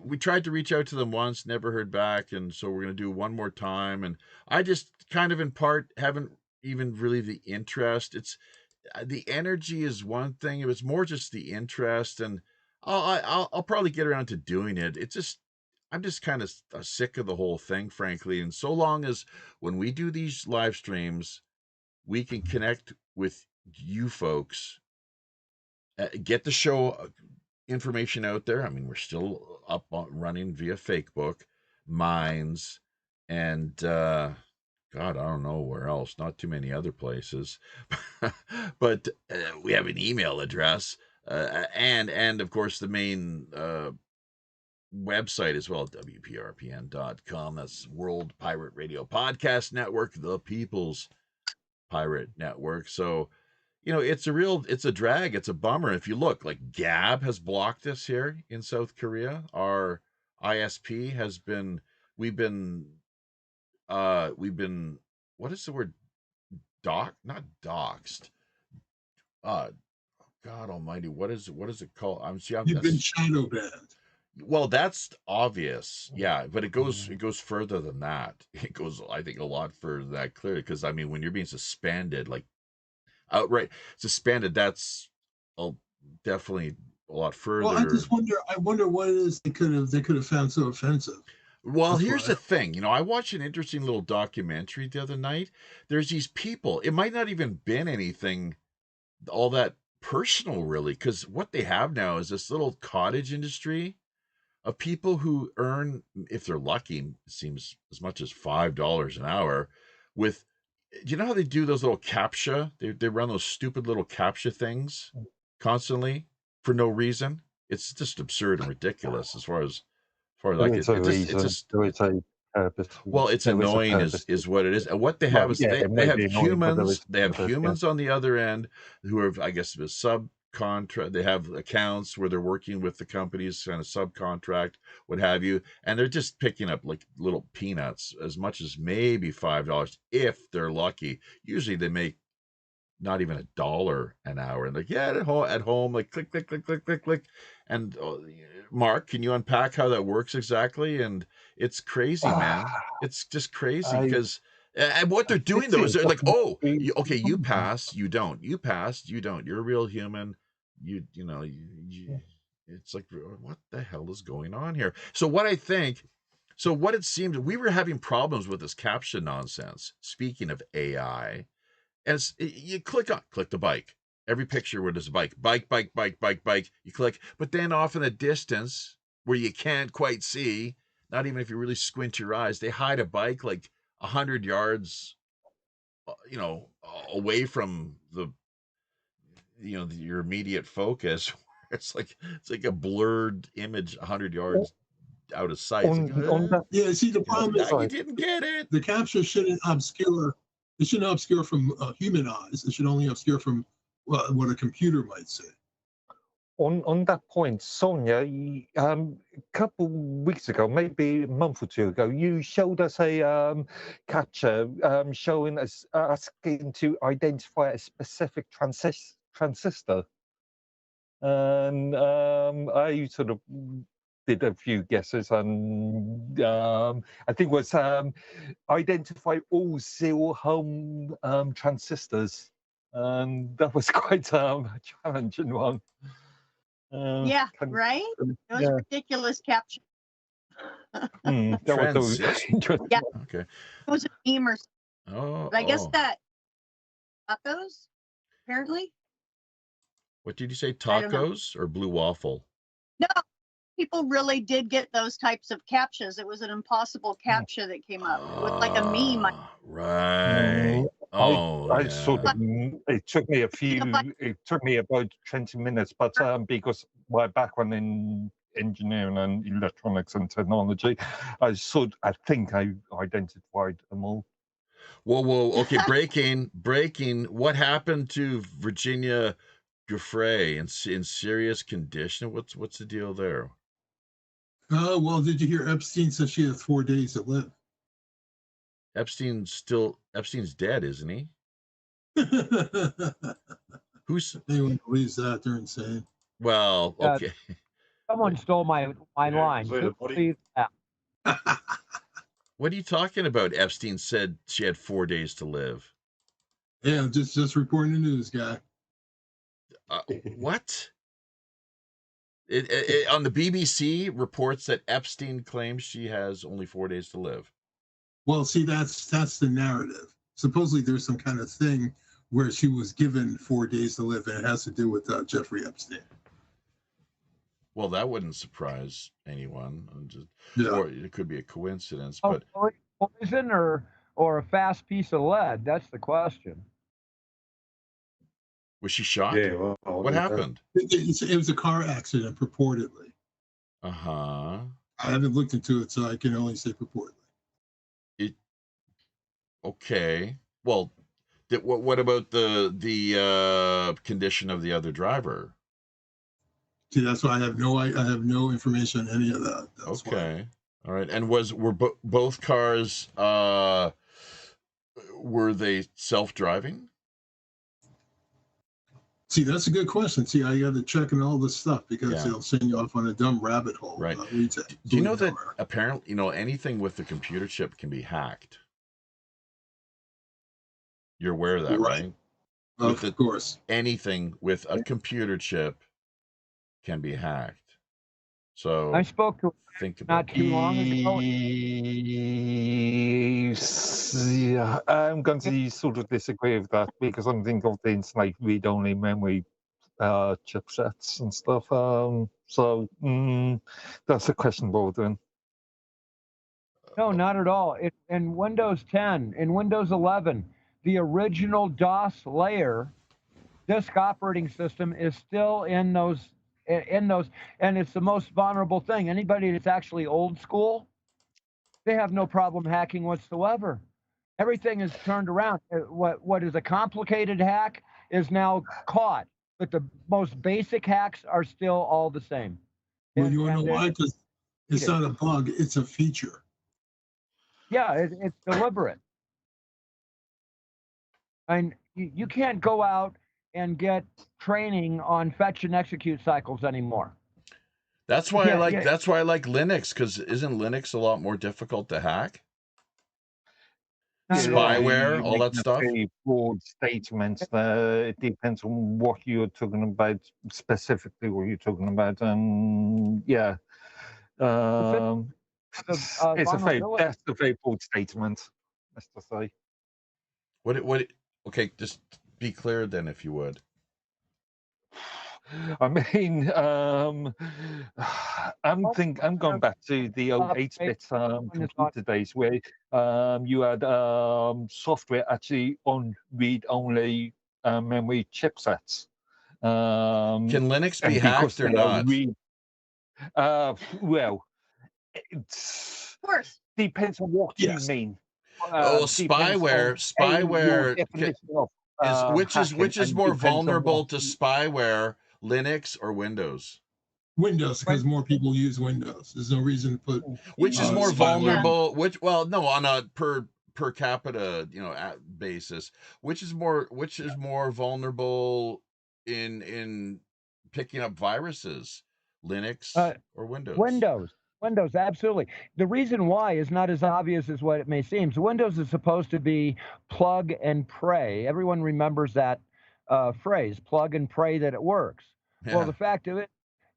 we tried to reach out to them once, never heard back, and so we're gonna do one more time. And I just kind of in part haven't even really the interest. It's the energy is one thing. It was more just the interest, and I'll probably get around to doing it. It's just I'm just kind of sick of the whole thing, frankly. And so long as when we do these live streams, we can connect with you folks, get the show information out there. I mean, we're still up running via Fakebook, Minds, and God, I don't know where else. Not too many other places, but we have an email address, and of course the main website as well, WPRPN.com. That's World Pirate Radio Podcast Network, the People's Pirate Network. So, it's a drag. It's a bummer. If you look, like Gab has blocked us here in South Korea. Our ISP has been, we've been, what is the word? Not doxed. God almighty, what is it called? You've been shadow banned. Well, that's obvious. Yeah, but it goes further than that. It goes, I think, a lot further than that, clearly, because I mean, when you're being suspended, like outright suspended, that's definitely a lot further. Well, I wonder what it is they could have found so offensive. Well, here's the thing. I watched an interesting little documentary the other night. There's these people. It might not even been anything all that personal, really, because what they have now is this little cottage industry of people who earn, if they're lucky, it seems as much as $5 an hour. With, you know how they do those little CAPTCHA? They run those stupid little CAPTCHA things constantly for no reason. It's just absurd and ridiculous as far as like it's just well, it's annoying is what it is. And what they have is they have humans. They have humans on the other end who are, I guess, subcontract. They have accounts where they're working with the companies, kind of subcontract, what have you, and they're just picking up like little peanuts, as much as maybe $5 if they're lucky. Usually they make not even $1 an hour, and like, at home, like click click click click click click. And Mark, can you unpack how that works exactly? And it's crazy, man. It's just crazy because and what they're doing though is they're like, okay, you pass, you don't, you pass, you don't, you're a real human, you it's like, what the hell is going on here? So what it seems, we were having problems with this CAPTCHA nonsense. Speaking of AI, and you click the bike. Every picture where there's a bike, you click, but then off in the distance where you can't quite see, not even if you really squint your eyes, they hide a bike like 100 yards, away from your immediate focus. It's like a blurred image 100 yards out of sight. Yeah, see, the problem is you didn't get it. The CAPTCHA shouldn't obscure. It shouldn't obscure from human eyes. It should only obscure from what a computer might say. On that point, Sonia, a couple weeks ago, maybe a month or two ago, you showed us a CAPTCHA showing us asking to identify a specific transistor, and I sort of did a few guesses, and I think it was identify all Seoul home transistors, and that was quite a challenging one. Yeah, right? It was ridiculous CAPTCHA. That was interesting. Yeah. Okay. It was a meme or something. Oh. But I guess that tacos, apparently. What did you say? Tacos or blue waffle? No, people really did get those types of CAPTCHAs. It was an impossible CAPTCHA that came up with like a meme. Right. I sort of, it took me about 20 minutes, but because my background in engineering and electronics and technology. I think I identified them all. Whoa. Okay, breaking. What happened to Virginia Giuffre in serious condition? What's the deal there? Well, did you hear Epstein said she had 4 days to live? Epstein's dead, isn't he? Who's Anyone believes that, they're insane. well, okay. Someone stole my line. Who believes that? What are you talking about? Epstein said she had 4 days to live. Yeah, just reporting the news, guy. What? On the BBC reports that Epstein claims she has only 4 days to live. Well, see, that's the narrative. Supposedly, there's some kind of thing where she was given 4 days to live, and it has to do with Jeffrey Epstein. Well, that wouldn't surprise anyone. Yeah. Or it could be a coincidence. But poison or a fast piece of lead? That's the question. Was she shot? Yeah. Well, what happened? It was a car accident, purportedly. I haven't looked into it, so I can only say purportedly. Okay. Well, what about the condition of the other driver? See, that's why I have no information on any of that. That's okay. Why. All right. And were both cars were they self-driving? See, that's a good question. See, I got to check in all this stuff because it'll send you off on a dumb rabbit hole. Right. Do you know that apparently, anything with the computer chip can be hacked? You're aware of that, right? Of course. Anything with a computer chip can be hacked. So I spoke to not too long ago. Yeah, I'm going to sort of disagree with that because I'm thinking of things like read-only memory chipsets and stuff. So that's a questionable then. No, not at all. In Windows 10, in Windows 11, the original DOS layer disk operating system is still in those, and it's the most vulnerable thing. Anybody that's actually old school, they have no problem hacking whatsoever. Everything is turned around. What is a complicated hack is now caught, but the most basic hacks are still all the same. Well, you want to know why? Because it's not a bug; it's a feature. Yeah, it's deliberate. And you can't go out and get training on fetch and execute cycles anymore. That's why that's why I like Linux, because isn't Linux a lot more difficult to hack? Spyware, all that stuff. Very broad statements. It depends on what you're talking about, specifically what you're talking about, and yeah, that's a very broad statement, as to say. What? Okay, just be clear then, if you would. I mean, I'm going back to the old 8-bit computer days where you had software actually on read-only memory chipsets. Can Linux be hacked or not? Well, it depends on what you mean. Spyware which is more vulnerable to spyware, Linux or Windows? Windows, because more people use Windows. There's no reason to put. Which is more vulnerable? On a per capita basis, which is more vulnerable in picking up viruses, Linux or Windows? Windows, absolutely. The reason why is not as obvious as what it may seem. So Windows is supposed to be plug and pray. Everyone remembers that phrase, plug and pray that it works. Yeah. Well, the fact of it,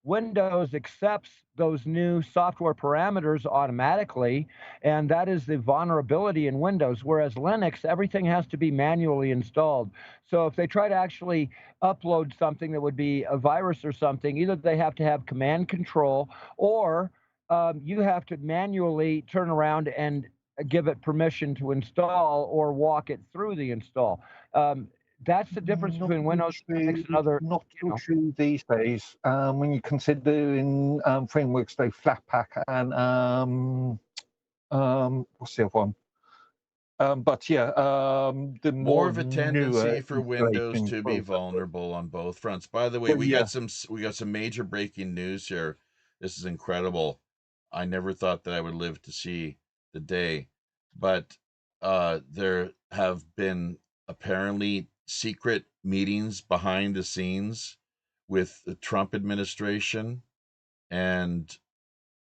Windows accepts those new software parameters automatically, and that is the vulnerability in Windows, whereas Linux, everything has to be manually installed. So if they try to actually upload something that would be a virus or something, either they have to have command control or you have to manually turn around and give it permission to install or walk it through the install. That's the difference Not between so Windows, Linux, and other. not You so know, true these days. When you consider in frameworks like Flatpak and what's the other one? But yeah, the More more of a newer tendency for Windows installation to be processes. vulnerable on both fronts. By the way, Well, we yeah, got some major breaking news here. This is incredible. I never thought that I would live to see the day, but there have been apparently secret meetings behind the scenes with the Trump administration and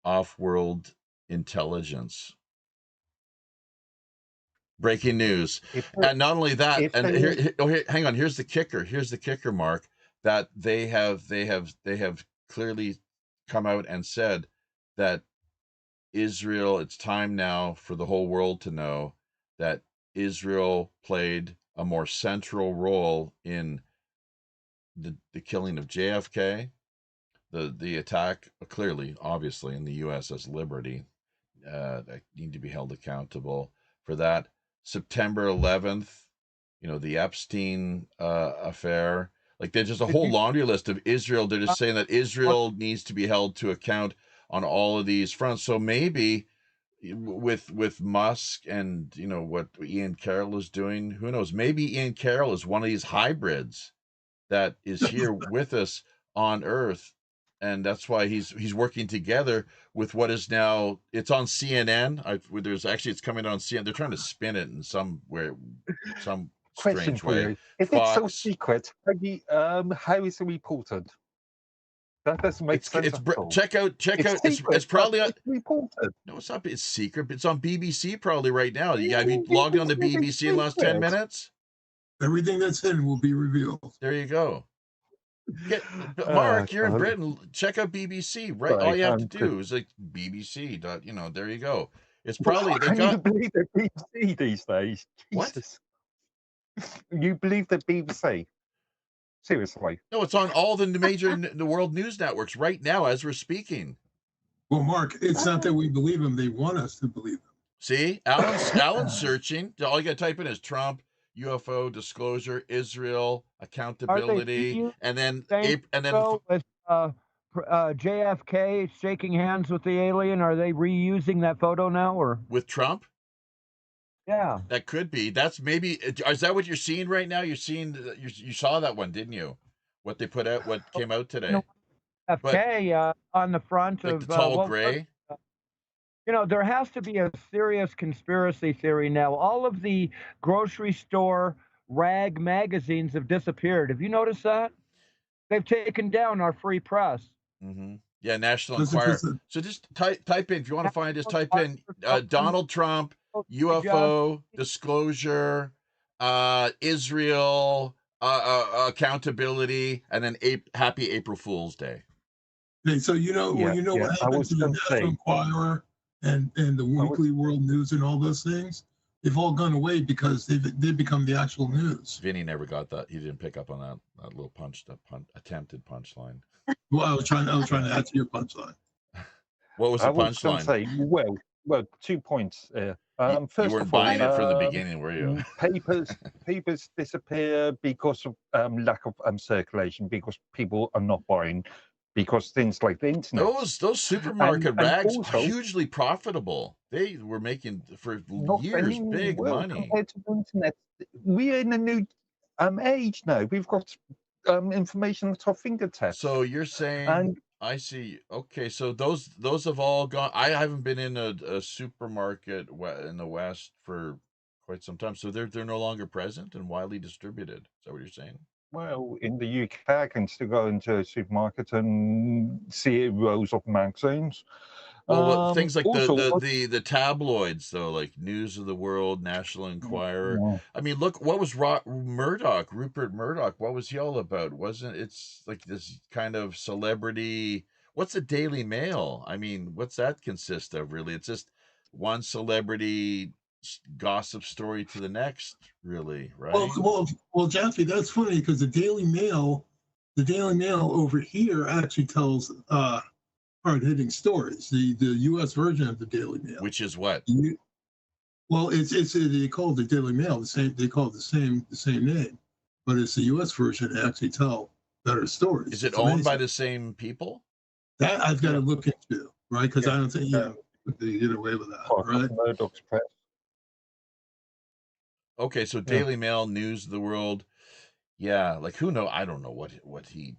off-world intelligence. Breaking news. if And not only that, if and they here, hang on, here's the kicker, Mark, that they have clearly come out and said that Israel, it's time now for the whole world to know that Israel played a more central role in the killing of JFK, the attack, clearly, obviously, in the USS Liberty, that need to be held accountable for that. September 11th, the Epstein affair. Like, there's just a did whole you laundry list of Israel. They're just saying that Israel needs to be held to account on all of these fronts. So maybe with Musk and what Ian Carroll is doing, who knows? Maybe Ian Carroll is one of these hybrids that is here with us on Earth, and that's why he's working together with what is now, it's on CNN. It's coming on CNN. They're trying to spin it in some question strange for way. you: if it's so Fox. secret, how is it reported? That doesn't make sense at all. Check out. It's secret, It's probably but it's reported. no, it's not. It's secret. It's on BBC probably right now. Have you It's logged on to BBC in the last 10 secret. minutes? Everything that's hidden will be revealed. There you go. Mark, you're in God. Britain. Check out BBC. Right, all Sorry, you have to do is like BBC. There you go. It's Well, probably they can you got believe the BBC these days? what? Jesus. You believe the BBC? Seriously? No, it's on all the major the world news networks right now as we're speaking. Well, Mark, it's not that we believe them; they want us to believe them. See, Alan's searching. All you got to type in is Trump, UFO disclosure, Israel, accountability, and then with JFK shaking hands with the alien? Are they reusing that photo now, or with Trump? yeah? That could be. That's maybe. Is that what you're seeing right now? You're seeing. You saw that one, didn't you? What they put out. What came out today? JFK on the front like of the tall gray. There has to be a serious conspiracy theory now. All of the grocery store rag magazines have disappeared. Have you noticed that? They've taken down our free press. Mm-hmm. Yeah, National Enquirer. So just type in, if you want to find this, type in Donald Trump, UFO disclosure, Israel, accountability, and then Happy April Fool's Day. Okay, so what happened to the National Enquirer and the Weekly World News and all those things? They've all gone away because they've become the actual news. Vinny never got that. He didn't pick up on that little attempted punchline. Well, I was trying to add to your punchline. What was the punchline? Well, 2 points. First you weren't buying it from the beginning, were you? Papers disappear because of lack of circulation, because people are not buying, because things like the internet. Those supermarket rags are hugely profitable. They were making for years big money. Compared to the internet, we're in a new age now. We've got information at our fingertips. So you're saying, I see. Okay, so those have all gone. I haven't been in a supermarket in the West for quite some time. So they're no longer present and widely distributed. Is that what you're saying? Well, in the UK, I can still go into a supermarket and see rows of magazines. Well, things like the tabloids, though, like News of the World, National Enquirer. Yeah. I mean, look, what was Rupert Murdoch? What was he all about? It's like this kind of celebrity? What's the Daily Mail? I mean, what's that consist of, really? It's just one celebrity gossip story to the next, really, right? Well, Jeffy, that's funny because the Daily Mail over here actually tells hard-hitting stories. The U.S. version of the Daily Mail, which is what? Well, it's they call it the Daily Mail. They call it the same name. but it's the U.S. version that actually tell better stories. Is it It's owned by amazing. the same people? That I've got to look into, right? Because Yeah. I don't think they get away with that, Part right? of Murdoch's press. Okay, so Daily Mail, News of the World. Yeah, like who know? I don't know what he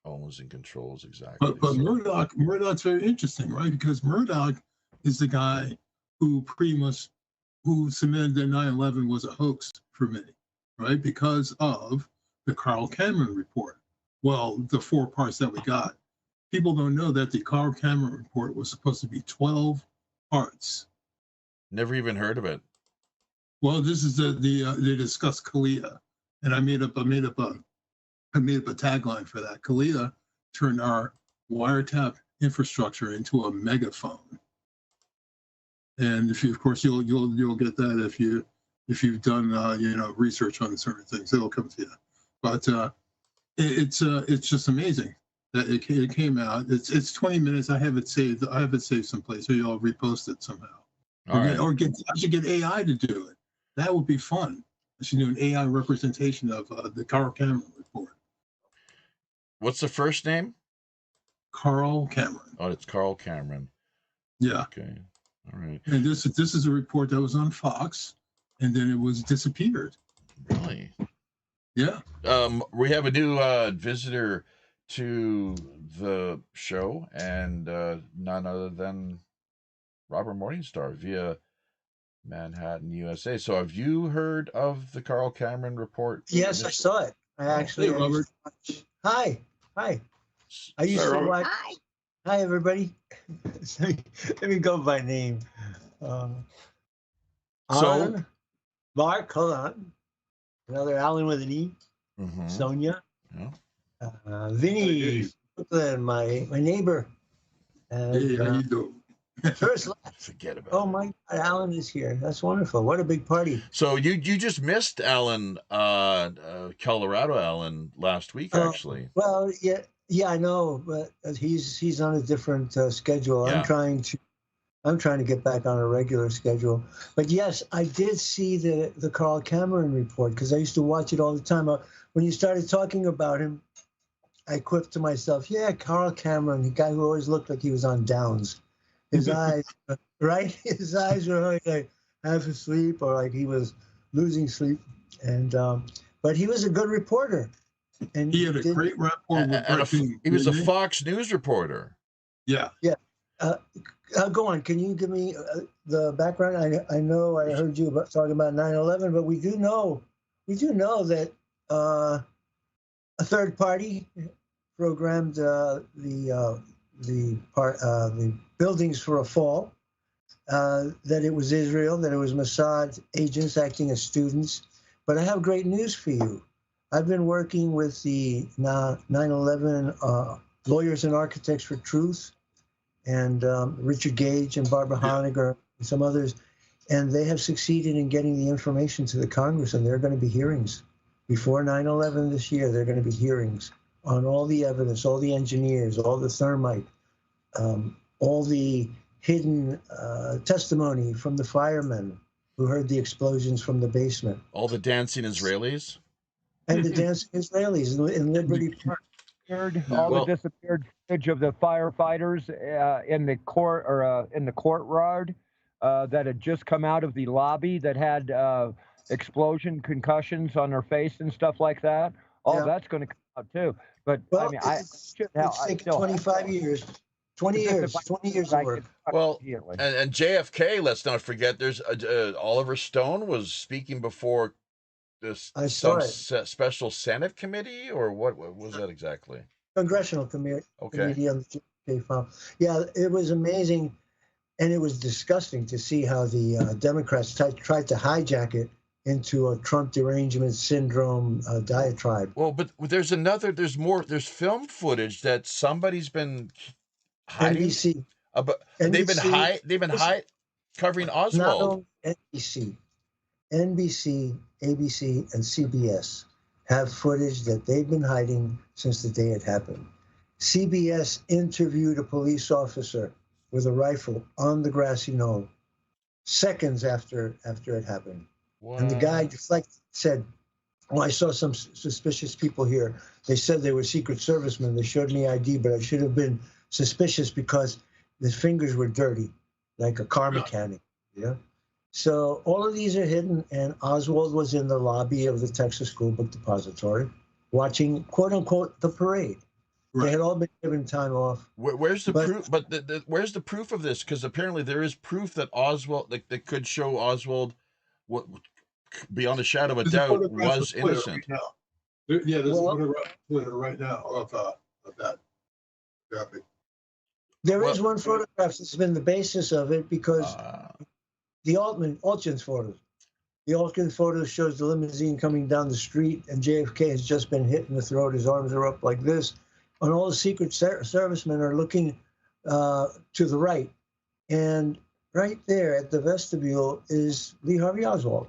owns and controls exactly. But so. Murdoch's very interesting, right? Because Murdoch is the guy who pretty much who cemented that 9/11 was a hoax for me, right? Because of the Carl Cameron report. Well, the 4 parts that we got. People don't know that the Carl Cameron report was supposed to be 12 parts. Never even heard of it. Well, this is they discussed Kalia, and I made up a tagline for that. Kalia turned our wiretap infrastructure into a megaphone. And if you, of course, you'll get that if you've done research on certain things, it'll come to you. But it's just amazing that it came out. It's 20 minutes. I have it saved someplace, so you'll repost it somehow. I should get AI to do it. That would be fun. I should do an AI representation of the Carl Cameron report. What's the first name? Carl Cameron. Oh, it's Carl Cameron. Yeah. Okay. All right. And this is a report that was on Fox, and then it was disappeared. Really? Yeah. We have a new visitor to the show, and none other than Robert Morningstar via Manhattan, USA. So have you heard of the Carl Cameron report? Yes, I saw it. I actually. Hey, Robert. Hi. I used to watch. Hi, everybody. Let me go by name. Alan, Mark, hold on. Another Alan with an E. Mhm. Sonia. Yeah. Vinny, Brooklyn, my neighbor. And, Hey, how you doing? first, Forget about oh it. my God, Alan is here. That's wonderful. What a big party. So you just missed Alan, Colorado Alan last week, Oh, actually. Well, yeah, I know, but he's on a different schedule. Yeah. I'm trying to get back on a regular schedule. But yes, I did see the Carl Cameron report because I used to watch it all the time. When you started talking about him, I quipped to myself, yeah, Carl Cameron, the guy who always looked like he was on downs. His eyes, right? His eyes were like half asleep or like he was losing sleep. And but he was a good reporter. And He had a great rapport with Brett King, he was a didn't he? Fox News reporter. Yeah. Go on. Can you give me the background? I know I heard you talking about 9/11, but we do know that a third party programmed the buildings for a fall. That it was Israel, that it was Mossad agents acting as students. But I have great news for you. I've been working with the 9/11 Lawyers and Architects for Truth, and Richard Gage and Barbara Honegger and some others, and they have succeeded in getting the information to the Congress, and there are going to be hearings. Before 9/11 this year, there are going to be hearings on all the evidence, all the engineers, all the thermite, all the hidden testimony from the firemen who heard the explosions from the basement. All the dancing Israelis? And the dancing Israelis in Liberty Park. The disappeared footage of the firefighters in the court or in the courtyard that had just come out of the lobby that had explosion concussions on their face and stuff like that. All that's going to come out too. But Well, I mean, it's taken 25 years. 20 years of work. Well, and JFK, let's not forget, there's Oliver Stone was speaking before this special Senate committee, or what was that exactly? Congressional committee on the JFK file. Yeah, it was amazing, and it was disgusting to see how the Democrats tried to hijack it into a Trump derangement syndrome diatribe. Well, but there's film footage that somebody's been hiding. NBC. They've been covering Oswald. Not only NBC, ABC, and CBS have footage that they've been hiding since the day it happened. CBS interviewed a police officer with a rifle on the grassy knoll seconds after it happened. Wow. And the guy said, Well, I saw some suspicious people here. They said they were Secret Servicemen. They showed me ID, but I should have been suspicious because the fingers were dirty, like a car mechanic. Yeah. So all of these are hidden, and Oswald was in the lobby of the Texas School Book Depository watching, quote unquote, the parade. Right. They had all been given time off. Where's the proof? But where's the proof of this? Because apparently there is proof that Oswald, that could show Oswald, what beyond a shadow of a doubt, was innocent. Right now. Yeah, there's a photograph right now of that graphic. There is one photograph that's been the basis of it because the Altgens photos. The Altgens photo shows the limousine coming down the street, and JFK has just been hit in the throat. His arms are up like this. And all the Secret Servicemen are looking to the right. And right there at the vestibule is Lee Harvey Oswald.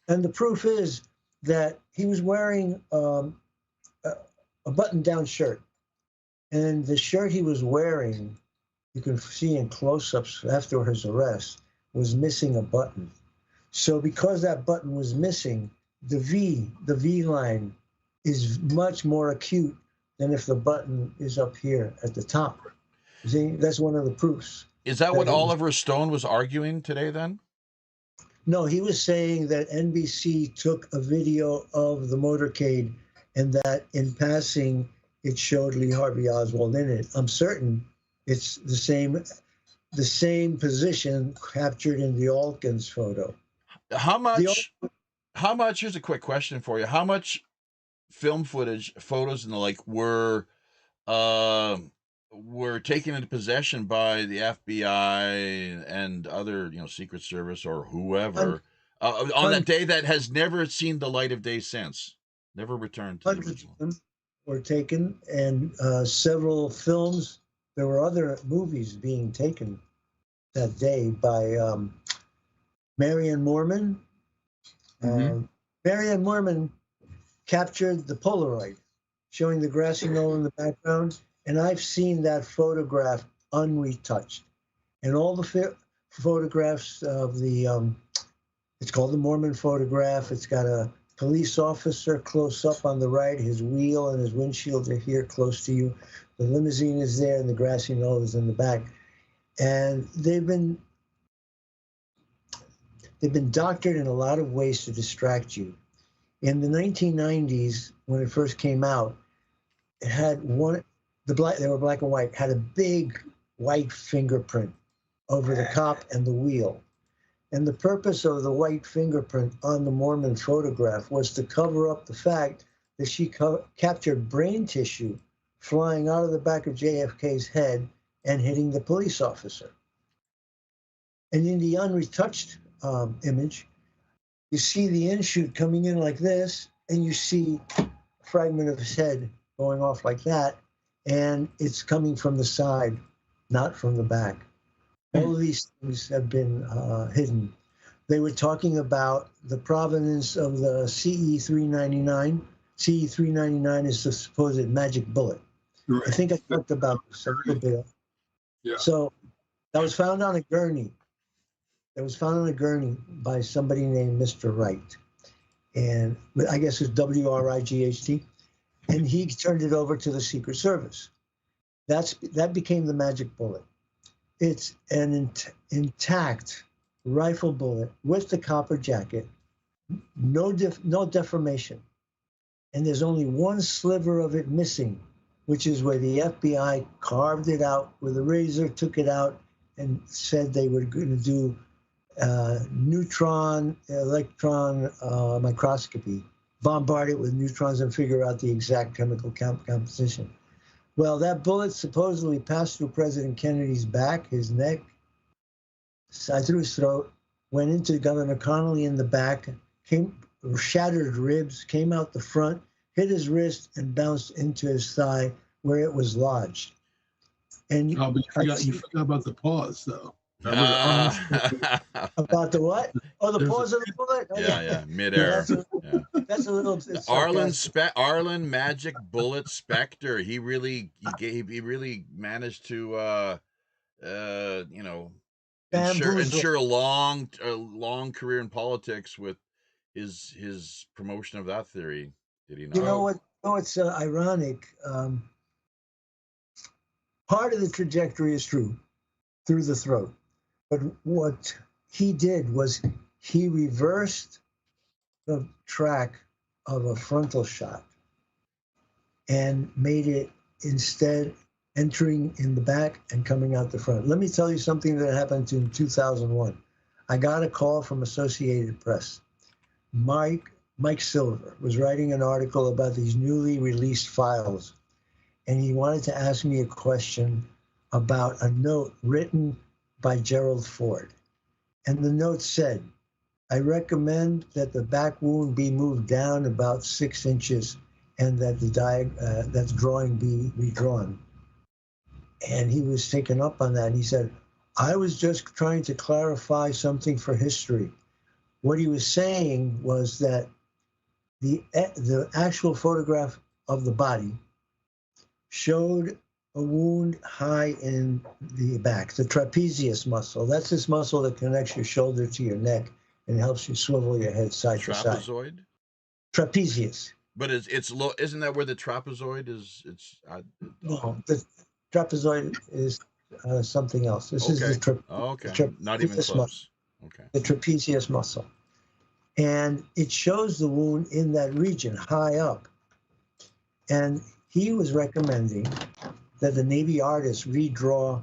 And the proof is that he was wearing a button-down shirt. And the shirt he was wearing, you can see in close-ups after his arrest, was missing a button. So because that button was missing, the V line is much more acute than if the button is up here at the top. See, that's one of the proofs. Is that what Oliver Stone was arguing today then? No, he was saying that NBC took a video of the motorcade and that in passing, it showed Lee Harvey Oswald in it. I'm certain it's the same position captured in the Altgens photo. How much, here's a quick question for you. How much film footage, photos and the like were taken into possession by the FBI and other, Secret Service or whoever on that day that has never seen the light of day since? Never returned to the original. Were taken, and several films. There were other movies being taken that day by Marianne Moorman. Marianne Moorman captured the Polaroid, showing the grassy knoll in the background, and I've seen that photograph unretouched. And all the photographs of the, it's called the Moorman photograph. It's got a police officer close up on the right. His wheel and his windshield are here close to you. The limousine is there, and the grassy knoll is in the back. And they've been doctored in a lot of ways to distract you. In the 1990s, when it first came out, it had they were black and white, had a big white fingerprint over the cop and the wheel. And the purpose of the white fingerprint on the Moorman photograph was to cover up the fact that she captured brain tissue flying out of the back of JFK's head and hitting the police officer. And in the unretouched image, you see the in-shoot coming in like this, and you see a fragment of his head going off like that, and it's coming from the side, not from the back. All of these things have been hidden. They were talking about the provenance of the CE-399. CE-399 is the supposed magic bullet. Right. I think I talked about this a little bit. Yeah. So that was found on a gurney. It was found on a gurney by somebody named Mr. Wright. And I guess it's W-R-I-G-H-T. And he turned it over to the Secret Service. That became the magic bullet. It's an intact rifle bullet with the copper jacket, no deformation. And there's only one sliver of it missing, which is where the FBI carved it out with a razor, took it out, and said they were going to do neutron, electron microscopy, bombard it with neutrons and figure out the exact chemical composition. Well, that bullet supposedly passed through President Kennedy's back, his neck, side through his throat, went into Governor Connolly in the back, shattered ribs, came out the front, hit his wrist, and bounced into his thigh where it was lodged. And but you forgot about the pause, though. About the what? Oh, the pause of the bullet? Oh, yeah, midair. That's a little. Arlen Magic Bullet Spectre. He really managed to ensure a long career in politics with his promotion of that theory? Did he not? You know what? Oh, it's ironic. Part of the trajectory is true, through the throat. But what he did was he reversed the track of a frontal shot and made it instead entering in the back and coming out the front. Let me tell you something that happened in 2001. I got a call from Associated Press. Mike Silver was writing an article about these newly released files, and he wanted to ask me a question about a note written by Gerald Ford. And the note said, I recommend that the back wound be moved down about 6 inches and that that drawing be redrawn. And he was taken up on that. And he said, I was just trying to clarify something for history. What he was saying was that the actual photograph of the body showed a wound high in the back, the trapezius muscle. That's this muscle that connects your shoulder to your neck and helps you swivel your head side to side. Trapezoid? Trapezius. But it's low. Isn't that where the trapezoid is? No, the trapezoid is something else. This is the not even close. Muscle. Okay. The trapezius muscle. And it shows the wound in that region, high up. And he was recommending that the Navy artists redraw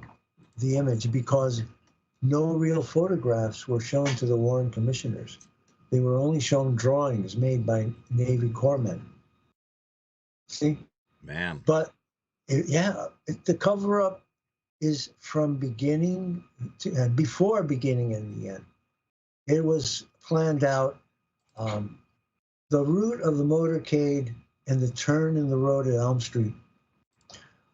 the image because no real photographs were shown to the Warren Commissioners. They were only shown drawings made by Navy corpsmen. See? Man. But, the cover-up is from beginning to before beginning and the end. It was planned out. The route of the motorcade and the turn in the road at Elm Street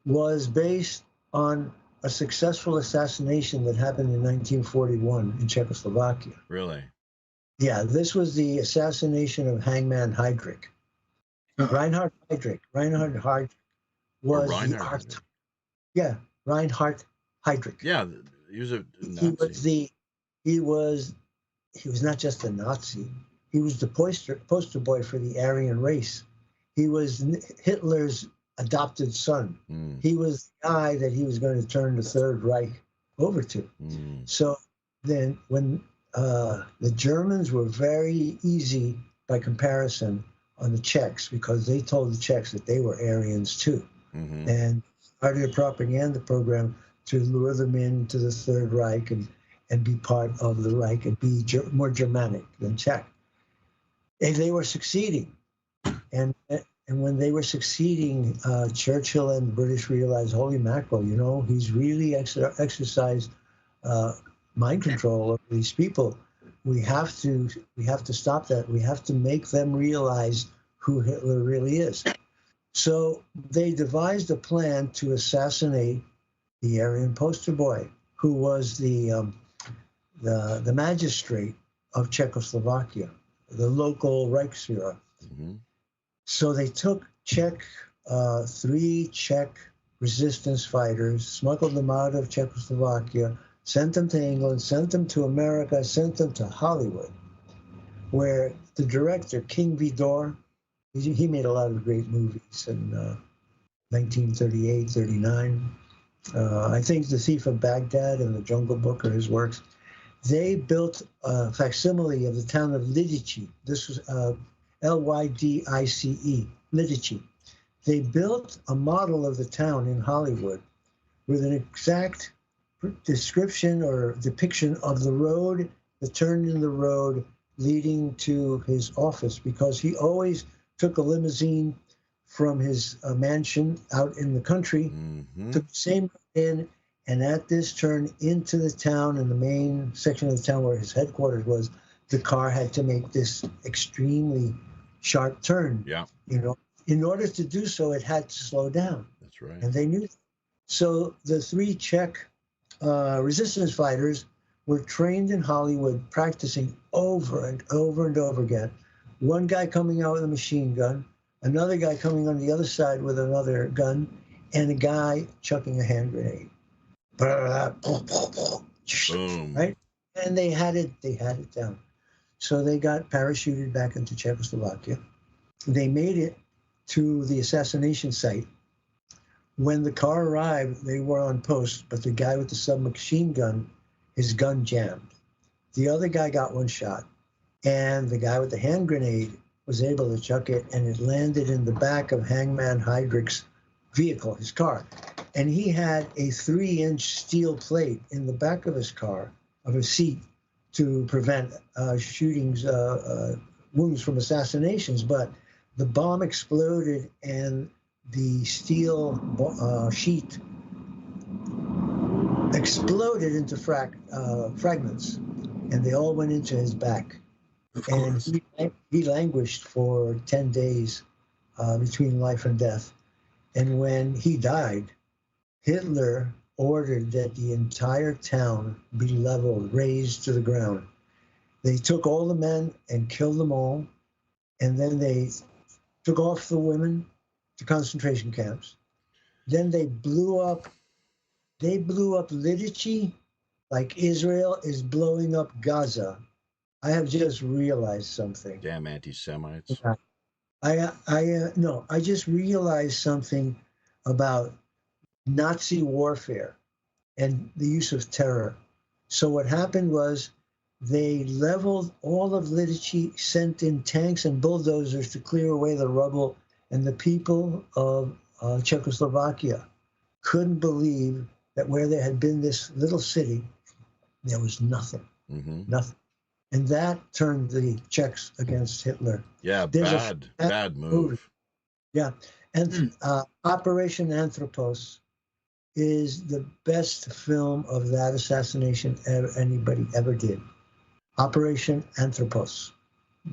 was based on a successful assassination that happened in 1941 in Czechoslovakia. Really? Yeah, this was the assassination of Hangman Heydrich. Reinhard Heydrich. Reinhard Heydrich was Reinhard Heydrich. Yeah, he was a Nazi. He was not just a Nazi. He was the poster boy for the Aryan race. He was Hitler's adopted son. He was the guy that he was going to turn the Third Reich over to. So then when the Germans were very easy by comparison on the Czechs because they told the Czechs that they were Aryans too. And started a propaganda program to lure them into the Third Reich and be part of the Reich and be more Germanic than Czech. And they were succeeding. And when they were succeeding, Churchill and the British realized, holy mackerel, he's really exercised mind control over these people. We have to stop that. We have to make them realize who Hitler really is. So they devised a plan to assassinate the Aryan poster boy, who was the magistrate of Czechoslovakia, the local Reichsführer. So they took 3 Czech resistance fighters, smuggled them out of Czechoslovakia, sent them to England, sent them to America, sent them to Hollywood, where the director, King Vidor, he made a lot of great movies in 1938, 39. I think The Thief of Baghdad and The Jungle Book are his works. They built a facsimile of the town of Lidice. This was Lydice, Lidice. They built a model of the town in Hollywood with an exact description or depiction of the road, the turn in the road leading to his office, because he always took a limousine from his mansion out in the country, took the same in, and at this turn into the town, in the main section of the town where his headquarters was, the car had to make this extremely sharp turn. Yeah. In order to do so, it had to slow down. That's right. And they knew that. So the 3 Czech resistance fighters were trained in Hollywood, practicing over and over and over again. One guy coming out with a machine gun, another guy coming on the other side with another gun, and a guy chucking a hand grenade. Boom. Right? And they had it down. So they got parachuted back into Czechoslovakia. They made it to the assassination site. When the car arrived, they were on post, but the guy with the submachine gun, his gun jammed. The other guy got one shot, and the guy with the hand grenade was able to chuck it, and it landed in the back of Hangman Heydrich's vehicle, his car. And he had a 3-inch steel plate in the back of his car, of his seat, to prevent shootings, wounds from assassinations. But the bomb exploded, and the steel sheet exploded into fragments, and they all went into his back. And he languished for 10 days between life and death. And when he died, Hitler ordered that the entire town be leveled, razed to the ground. They took all the men and killed them all, and then they took off the women to concentration camps. Then they blew up Lidice like Israel is blowing up Gaza. I have just realized something. Damn anti-Semites. I just realized something about Nazi warfare and the use of terror. So what happened was they leveled all of Lidice, sent in tanks and bulldozers to clear away the rubble, and the people of Czechoslovakia couldn't believe that where there had been this little city, there was nothing, nothing. And that turned the Czechs against Hitler. Yeah, bad move. Yeah, and Operation Anthropos is the best film of that assassination anybody ever did. Operation Anthropos.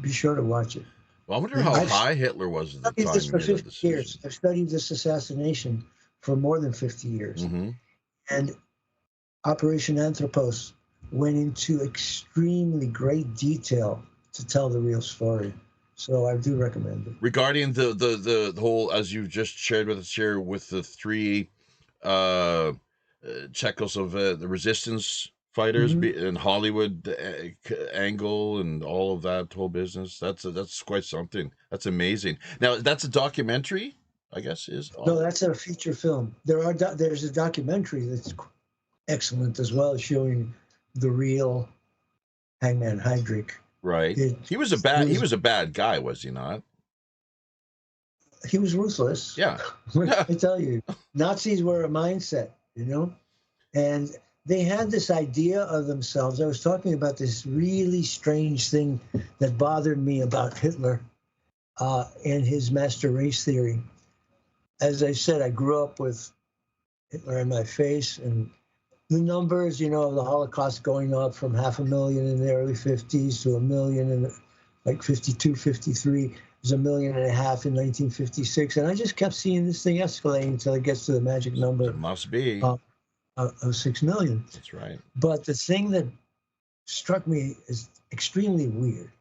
Be sure to watch it. Well, I wonder how high Hitler was at the time. I've studied this for 50 years. I've studied this assassination for more than 50 years. And Operation Anthropos went into extremely great detail to tell the real story. So I do recommend it. Regarding the whole, as you've just shared with us here, with the 3 Czechos of the resistance fighters in Hollywood angle and all of that whole business, that's quite something. That's amazing. Now that's a documentary, I guess, is no, that's a feature film. There's a documentary that's excellent as well, showing the real Hangman Heydrich. Right. He was a bad guy, was he not? He was ruthless. Yeah. I tell you, Nazis were a mindset, you know, and they had this idea of themselves. I was talking about this really strange thing that bothered me about Hitler and his master race theory. As I said, I grew up with Hitler in my face, and the numbers, you know, of the Holocaust going up from 500,000 in the early 50s to 1 million in like 52, 53. It was 1.5 million in 1956. And I just kept seeing this thing escalating until it gets to the magic number. It must be. Of 6 million. That's right. But the thing that struck me is extremely weird.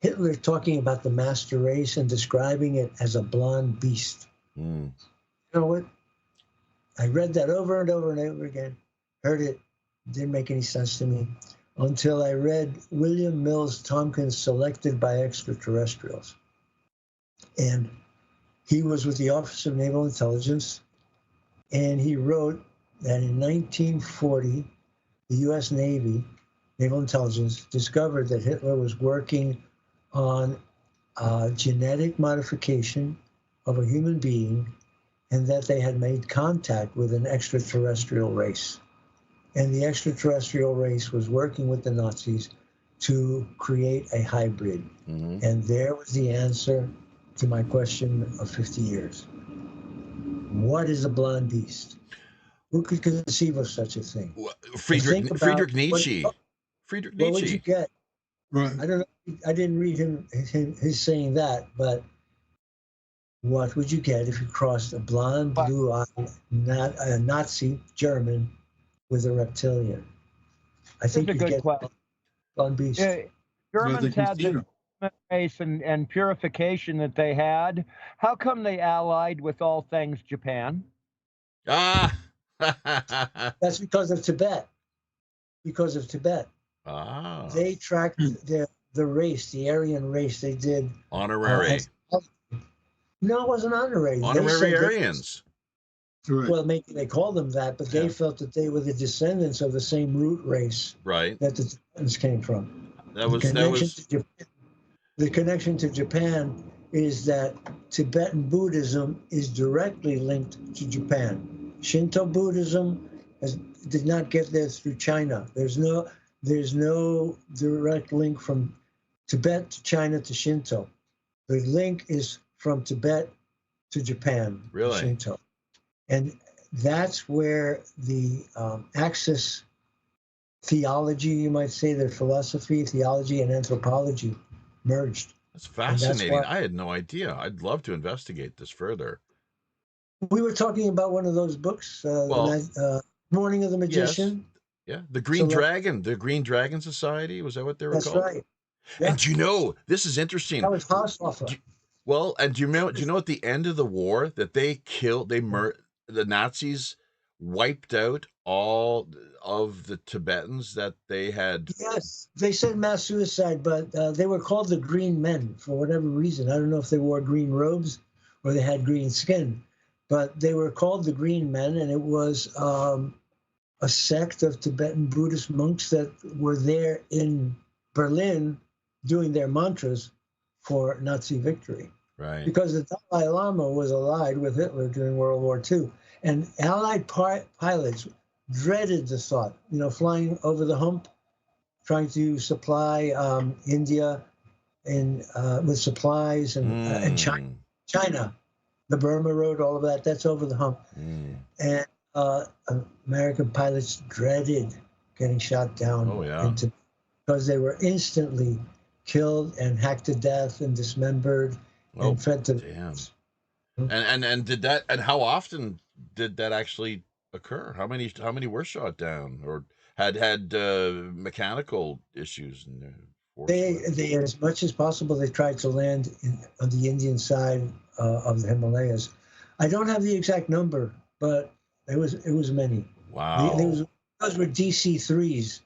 Hitler talking about the master race and describing it as a blonde beast. You know what? I read that over and over and over again. Heard it, didn't make any sense to me until I read William Mills Tompkins' Selected by Extraterrestrials. And he was with the Office of Naval Intelligence, and he wrote that in 1940, the U.S. Navy, Naval Intelligence, discovered that Hitler was working on genetic modification of a human being, and that they had made contact with an extraterrestrial race. And the extraterrestrial race was working with the Nazis to create a hybrid. And there was the answer to my question of 50 years. What is a blonde beast? Who could conceive of such a thing? Friedrich Nietzsche. What would you get? Right. I don't know. I didn't read his saying that, but what would you get if you crossed a blonde, blue-eyed, a Nazi German with a reptilian? I think you get blonde beast. Yeah, Germans had this race and purification that they had. How come they allied with all things Japan? That's because of Tibet. Because of Tibet. They tracked the race, the Aryan race. They did Honorary. No, it wasn't honorary. Honorary Aryans. Right. Well, maybe they called them that, but they felt that they were the descendants of the same root race Right. that the Tibetans came from. The connection to Japan is that Tibetan Buddhism is directly linked to Japan. Shinto Buddhism did not get there through China. There's no direct link from Tibet to China to Shinto. The link is from Tibet to Japan. Really? Shinto. And that's where the Axis theology, you might say, their philosophy, theology, and anthropology merged. That's fascinating. I had no idea. I'd love to investigate this further. We were talking about one of those books, Morning of the Magician. Yes. Yeah, the Green Dragon Society, was that what they were called? That's right. Yeah. And do you know, this is interesting. That was Haushofer. Well, and do you know at the end of the war that the Nazis wiped out all of the Tibetans that they had? Yes, they said mass suicide, but they were called the Green Men for whatever reason. I don't know if they wore green robes or they had green skin, but they were called the Green Men, and it was a sect of Tibetan Buddhist monks that were there in Berlin doing their mantras for Nazi victory. Right. Because the Dalai Lama was allied with Hitler during World War II. And Allied pilots dreaded the thought, flying over the hump, trying to supply India with supplies and China, the Burma Road, all of that, that's over the hump. And American pilots dreaded getting shot down because they were instantly killed and hacked to death and dismembered and fed to and did that, and how often did that actually occur? How many were shot down or had mechanical issues in their they as much as possible they tried to land on the Indian side of the Himalayas. I don't have the exact number, but it was many. Wow. Those were DC-3s,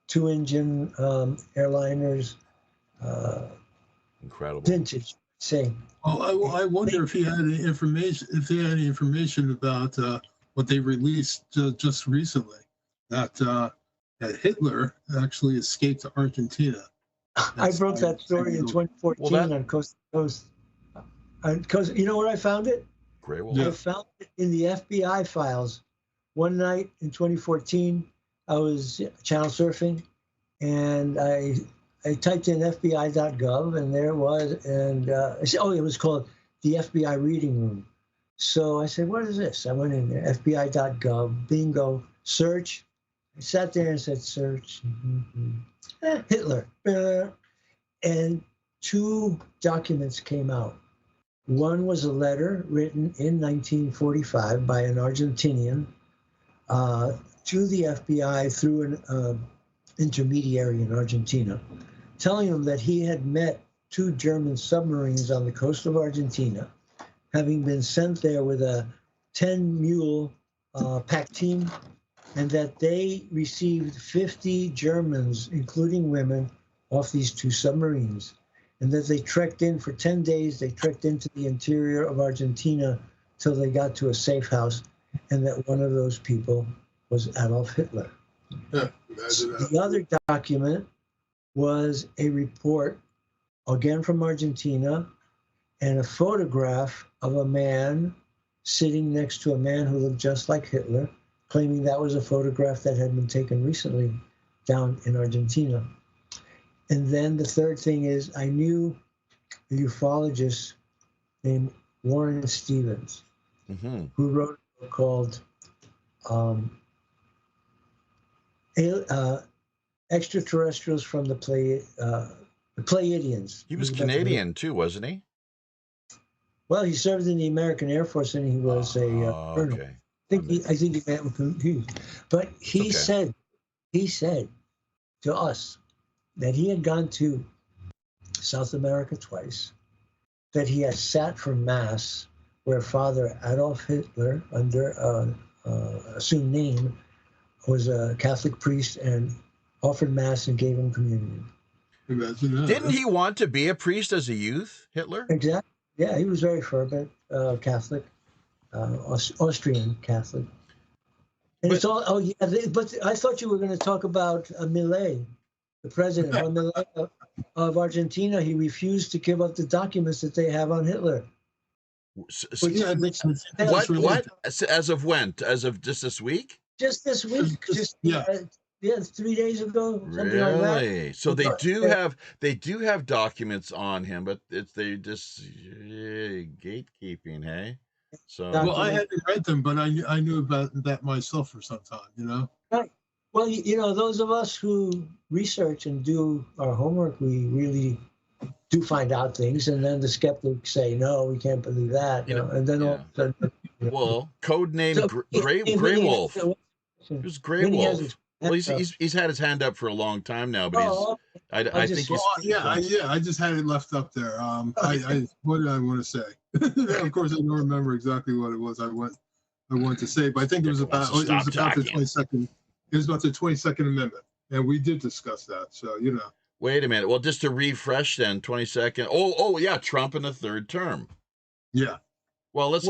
2-engine airliners. Incredible. Vintage, say. Oh, I wonder if he had any information. If they had any information about what they released just recently, that Hitler actually escaped to Argentina. I broke that story in 2014 on Coast to Coast. Because you know where I found it? Great. Well, I found it in the FBI files. One night in 2014, I was channel surfing, and I typed in FBI.gov, and there it was, and I said, it was called the FBI Reading Room. So I said, what is this? I went in there, FBI.gov, bingo, search. I sat there and said, search, Hitler. And 2 documents came out. One was a letter written in 1945 by an Argentinian to the FBI through an intermediary in Argentina, telling him that he had met 2 German submarines on the coast of Argentina, having been sent there with a 10-mule pack team, and that they received 50 Germans, including women, off these 2 submarines, and that they trekked in for 10 days. They trekked into the interior of Argentina till they got to a safe house, and that one of those people was Adolf Hitler. Yeah, the other document was a report, again from Argentina, and a photograph of a man sitting next to a man who looked just like Hitler, claiming that was a photograph that had been taken recently down in Argentina. And then the third thing is I knew a ufologist named Warren Stevens, who wrote a book called Extraterrestrials from the Pleiadians. He was Canadian too, wasn't he? Well, he served in the American Air Force, and he was a colonel. Okay. I think he met with him, but he said to us that he had gone to South America twice, that he had sat for Mass where Father Adolf Hitler, under assumed name, was a Catholic priest and offered Mass and gave him communion. Imagine that. Didn't he want to be a priest as a youth, Hitler? Exactly. Yeah, he was very fervent Catholic, Austrian Catholic. And it's all. Oh yeah, but I thought you were going to talk about Milei, the president Milei of Argentina. He refused to give up the documents that they have on Hitler. What? As of when? As of just this week? Just this week. Yeah, 3 days ago. Something like that. Really? So they do have documents on him, but they just gatekeeping, hey? So well, I hadn't read them, but I knew about that myself for some time, you know. Right. Well, you know, those of us who research and do our homework, we really do find out things, and then the skeptics say, "No, we can't believe that," you know. And then all of a sudden, well, code name Grey Wolf. Who's Grey Wolf? Well, he's had his hand up for a long time now, but I think he's. I just had it left up there. What did I want to say? Of course, I don't remember exactly what it was I want to say, but I think it was about the 22nd. It was about the 22nd Amendment, and we did discuss that. So you know. Wait a minute. Well, just to refresh, then 22nd. Oh yeah, Trump in the third term. Yeah. Well, let's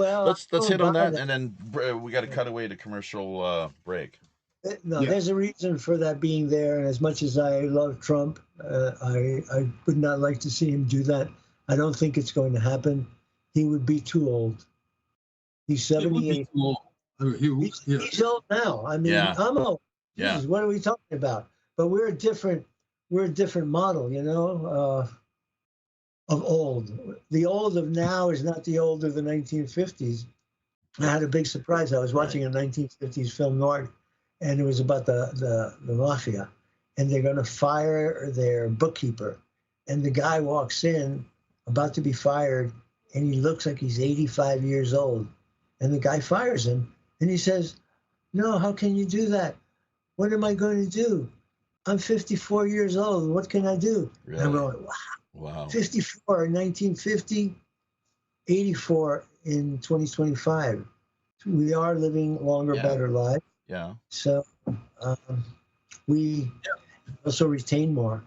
hit on that, and then we got to cut away to commercial break. No, there's a reason for that being there. And as much as I love Trump, I would not like to see him do that. I don't think it's going to happen. He would be too old. He's 78. He's old now. I mean, I'm old. Yeah. Jesus, what are we talking about? But we're a different model, you know, of old. The old of now is not the old of the 1950s. I had a big surprise. I was watching a 1950s film noir, and it was about the mafia, and they're going to fire their bookkeeper, and the guy walks in about to be fired, and he looks like he's 85 years old, and the guy fires him, and he says, "No, how can you do that? What am I going to do? I'm 54 years old. What can I do?" Really? And I'm going, wow. 54 in 1950, 84 in 2025. We are living longer, better lives. Yeah. So we also retain more.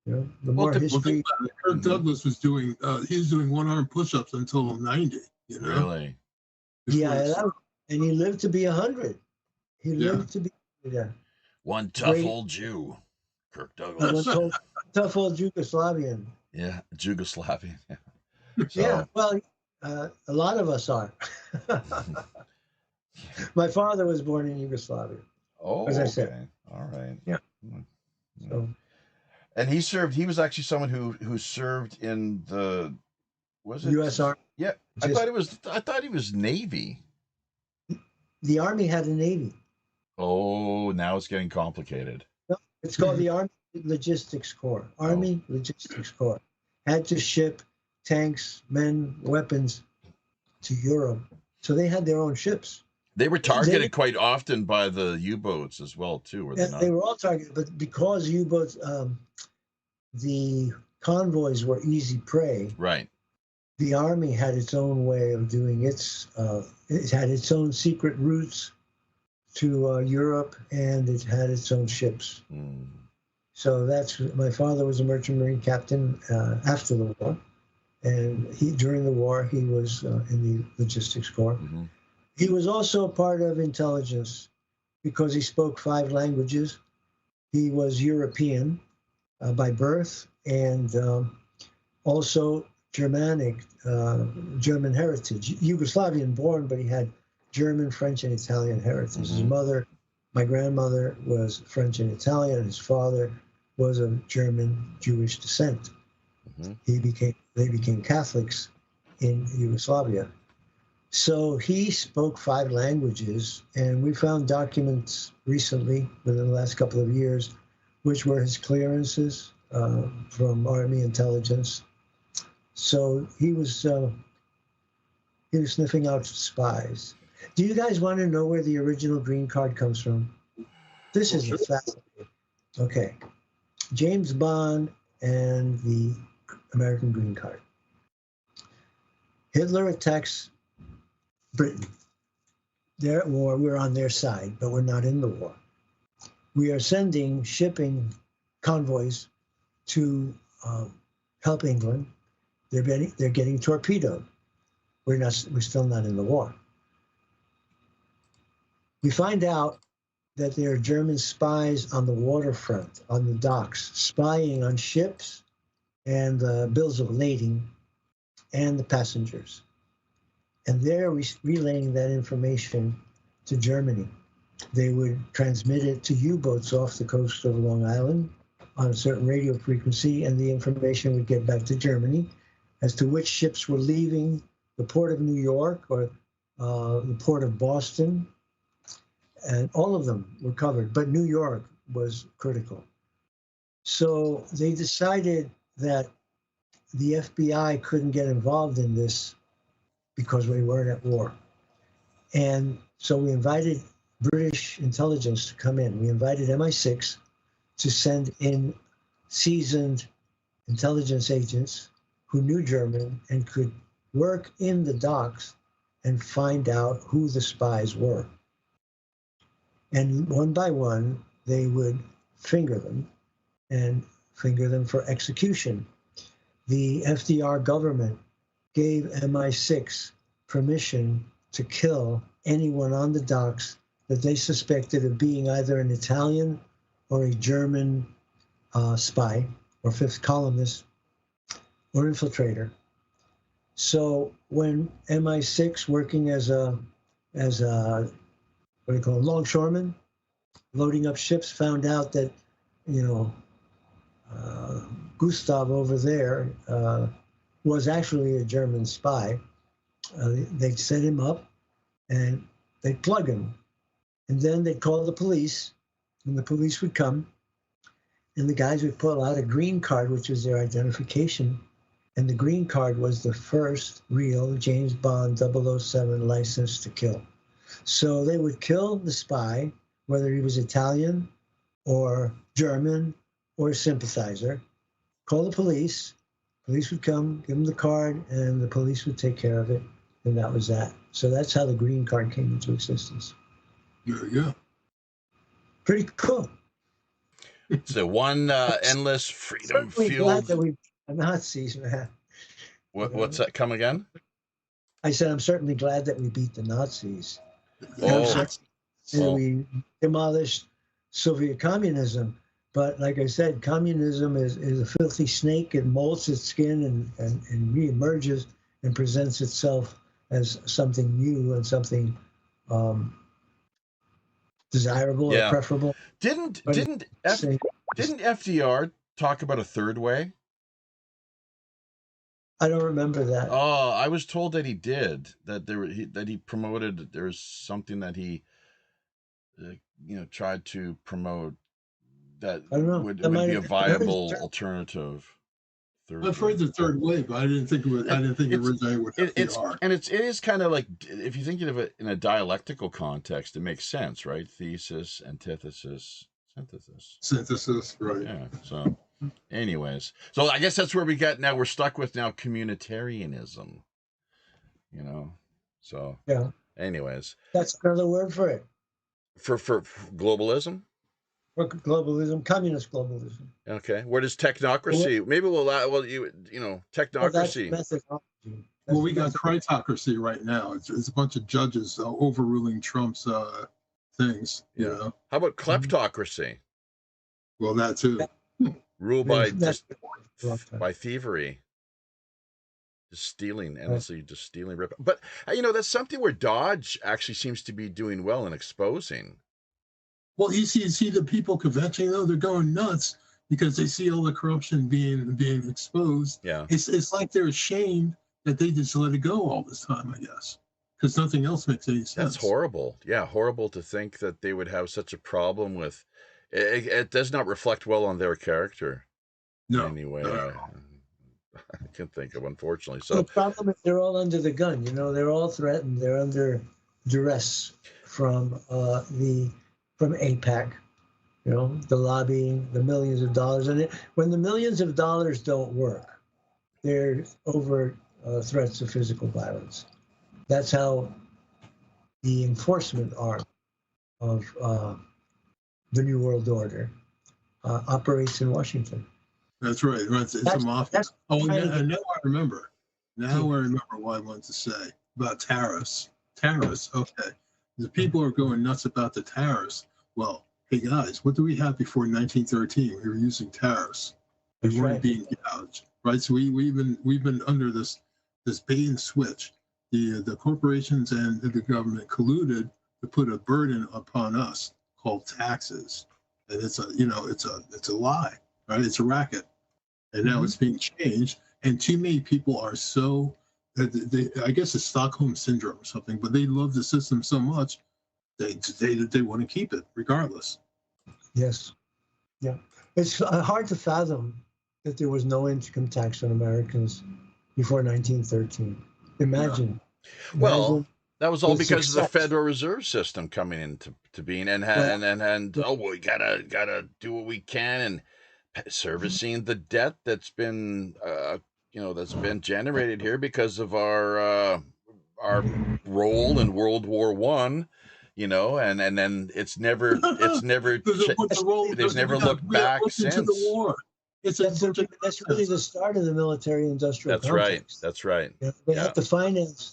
You know, the more history. Kirk Douglas was doing. He was doing one-arm push-ups until 90. You know. Really. Yeah, and he lived to be 100. He lived to be. Yeah. One tough old Jew, Kirk Douglas. Tough old Yugoslavian. Yeah, Yugoslavian. So. Yeah, well, a lot of us are. My father was born in Yugoslavia. Oh, as I said. All right. Yeah. So. And he was actually someone who served in the, was it? U.S. Army. Yeah, I thought he was Navy. The Army had a Navy. Oh, now it's getting complicated. No, it's called the Army Logistics Corps. Army Logistics Corps had to ship tanks, men, weapons to Europe. So they had their own ships. They were targeted quite often by the U-boats as well, too, were they not? They were all targeted, but because U-boats, the convoys were easy prey. Right. The Army had its own way of doing its. It had its own secret routes to Europe, and it had its own ships. Mm. So my father was a merchant marine captain after the war, and during the war he was in the logistics corps. Mm-hmm. He was also a part of intelligence because he spoke 5 languages. He was European by birth and also Germanic, German heritage, Yugoslavian born, but he had German, French, and Italian heritage. Mm-hmm. His mother, my grandmother, was French and Italian. His father was of German Jewish descent. Mm-hmm. They became Catholics in Yugoslavia. So he spoke 5 languages, and we found documents recently, within the last couple of years, which were his clearances from Army intelligence. So he was sniffing out spies. Do you guys want to know where the original green card comes from? This is fascinating. Okay. James Bond and the American green card. Hitler attacks Britain. They're at war. We're on their side, but we're not in the war. We are sending shipping convoys to help England. They're getting torpedoed. We're still not in the war. We find out that there are German spies on the waterfront, on the docks, spying on ships and the bills of lading and the passengers. And they're relaying that information to Germany. They would transmit it to U-boats off the coast of Long Island on a certain radio frequency, and the information would get back to Germany as to which ships were leaving the port of New York or the port of Boston. And all of them were covered, but New York was critical. So they decided that the FBI couldn't get involved in this because we weren't at war. And so we invited British intelligence to come in. We invited MI6 to send in seasoned intelligence agents who knew German and could work in the docks and find out who the spies were. And one by one, they would finger them and finger them for execution. The FDR government gave MI6 permission to kill anyone on the docks that they suspected of being either an Italian or a German spy or fifth columnist or infiltrator. So when MI6, working as a what do you call it, longshoreman, loading up ships, found out that, Gustav over there was actually a German spy. They'd set him up and they'd plug him. And then they'd call the police, and the police would come, and the guys would pull out a green card, which was their identification. And the green card was the first real James Bond 007 license to kill. So they would kill the spy, whether he was Italian or German or a sympathizer, call the police would come, give them the card, and the police would take care of it, and that was that. So that's how the green card came into existence. Yeah. Pretty cool. So one endless freedom Certainly glad fueled. that we beat the Nazis, man. What's that? Come again? I said I'm certainly glad that we beat the Nazis. Oh. And we demolished Soviet communism. But like I said, communism is a filthy snake. It molts its skin and reemerges and presents itself as something new and something desirable or preferable. Didn't FDR talk about a third way? I don't remember that. Oh, I was told that he did. That that he promoted. There was something that he, tried to promote that would be a viable alternative. I've heard the third way, but I didn't think it was. I didn't think it originated with FDR. It is kind of like, if you think of it in a dialectical context, it makes sense, right? Thesis, antithesis, synthesis. Synthesis, right? Yeah. So, anyways, so I guess that's where we got now. We're stuck with now communitarianism. So yeah. Anyways, that's another word for it. For globalism. For globalism, communist globalism. Okay, where does technocracy? Maybe technocracy. Methodology. Well, we got critocracy right now. It's a bunch of judges overruling Trump's things. How about kleptocracy? Well, that too. Ruled by by thievery, just stealing, endlessly just stealing. But that's something where Dodge actually seems to be doing well in exposing. Well, you see the people kvetching, though, they're going nuts because they see all the corruption being exposed. Yeah. It's like they're ashamed that they just let it go all this time, I guess, because nothing else makes any sense. That's horrible. Yeah, horrible to think that they would have such a problem with it. It does not reflect well on their character. No. Anyway, no. I can think of, unfortunately. So the problem is they're all under the gun. They're all threatened. They're under duress from APAC, the lobbying, the millions of dollars. And when the millions of dollars don't work, they're overt threats of physical violence. That's how the enforcement arm of the New World Order operates in Washington. That's right. It's a mafia. That's Oh, trying to and now I remember. Now I remember what I wanted to say about tariffs. Tariffs, okay. The people are going nuts about the tariffs. Well, hey guys, what do we have before 1913? We were using tariffs. We That's weren't right. being gouged, right? So we've been under this bait and switch. The corporations and the government colluded to put a burden upon us called taxes, and it's a lie, right? It's a racket, and now it's being changed. And too many people are so, I guess it's Stockholm syndrome or something, but they love the system so much they want to keep it regardless. Yes. Yeah. It's hard to fathom that there was no income tax on Americans before 1913. Imagine. Well, that was all the because of the success. Federal Reserve System coming into being, and we gotta do what we can, and servicing the debt that's been that's been generated here because of our role in World War One, and then they've never looked back since. The war. That's really the start of the military-industrial complex. That's right. Yeah, they had to finance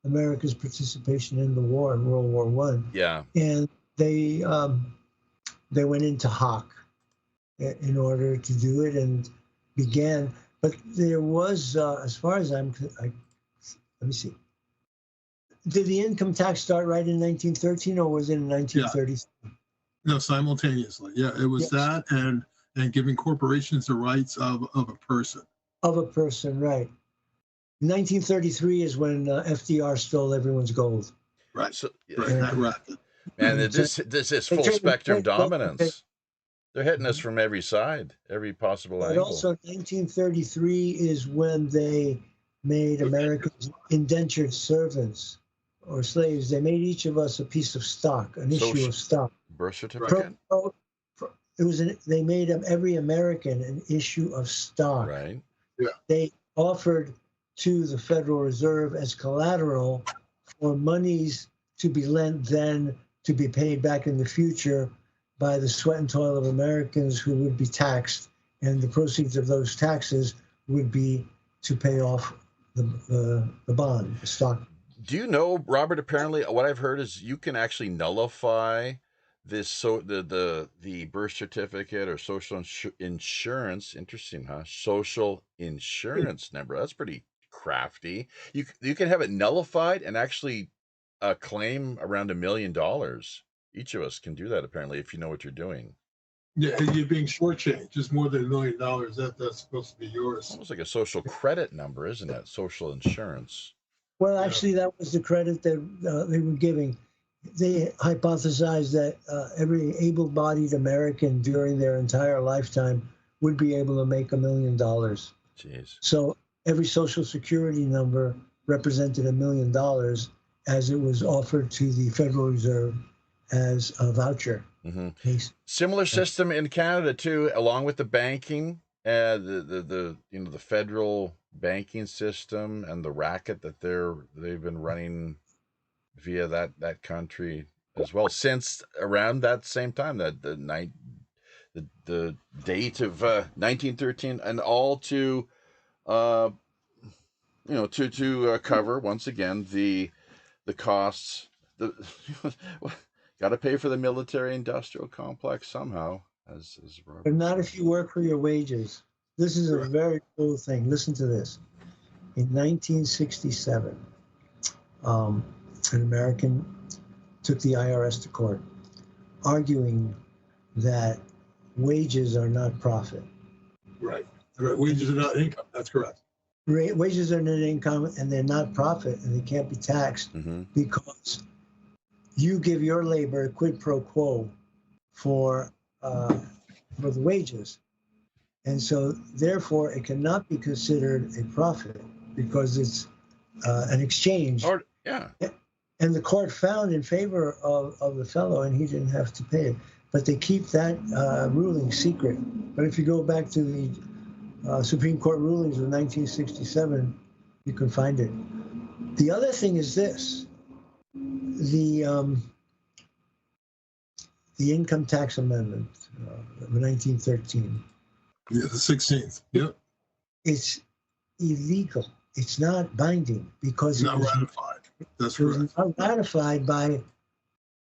America's participation in the war in World War One. Yeah. And they went into hock in order to do it and began. But there was, as far as let me see. Did the income tax start right in 1913, or was it in 1930? Yeah. No, simultaneously. Yeah, it was that and giving corporations the rights of a person. Of a person, right. 1933 is when FDR stole everyone's gold. Right. So, right. And this is full spectrum dominance. They're hitting us from every side, every possible But angle. also 1933 is when they made Americans indentured servants or slaves. They made each of us a piece of stock, an issue of stock. Birth certificate? They made every American an issue of stock. Right. Yeah. They offered to the Federal Reserve as collateral for monies to be lent then to be paid back in the future by the sweat and toil of Americans who would be taxed, and the proceeds of those taxes would be to pay off the bond, the stock. Do you know, Robert, apparently what I've heard is you can actually nullify the birth certificate or social insurance. Interesting, huh? Social insurance number. That's pretty crafty. You can have it nullified and actually claim around $1 million. Each of us can do that apparently if you know what you're doing. Yeah, and you're being shortchanged. Just more than $1 million. That's supposed to be yours. Almost like a social credit number, isn't it? Social insurance. Well, actually, that was the credit that they were giving. They hypothesized that every able-bodied American during their entire lifetime would be able to make $1 million. Jeez. So every Social Security number represented $1 million as it was offered to the Federal Reserve as a voucher. Mm-hmm. Similar system in Canada too, along with the banking, the federal banking system and the racket that they've been running via that country as well since around that same time, that the date of 1913, and all to cover once again the costs. Got to pay for the military-industrial complex somehow, as Robert But not if you work for your wages. This is a very cool thing. Listen to this. In 1967, an American took the IRS to court, arguing that wages are not profit. Right. Wages are not income. That's correct. Wages are not income, and they're not profit, and they can't be taxed because you give your labor a quid pro quo for the wages. And so therefore it cannot be considered a profit because it's an exchange. And the court found in favor of the fellow, and he didn't have to pay it. But they keep that ruling secret. But if you go back to the Supreme Court rulings of 1967, you can find it. The other thing is this. The income tax amendment of 1913 Yeah, the 16th. Yep. It's illegal. It's not binding because Not ratified. That's it was correct. not ratified by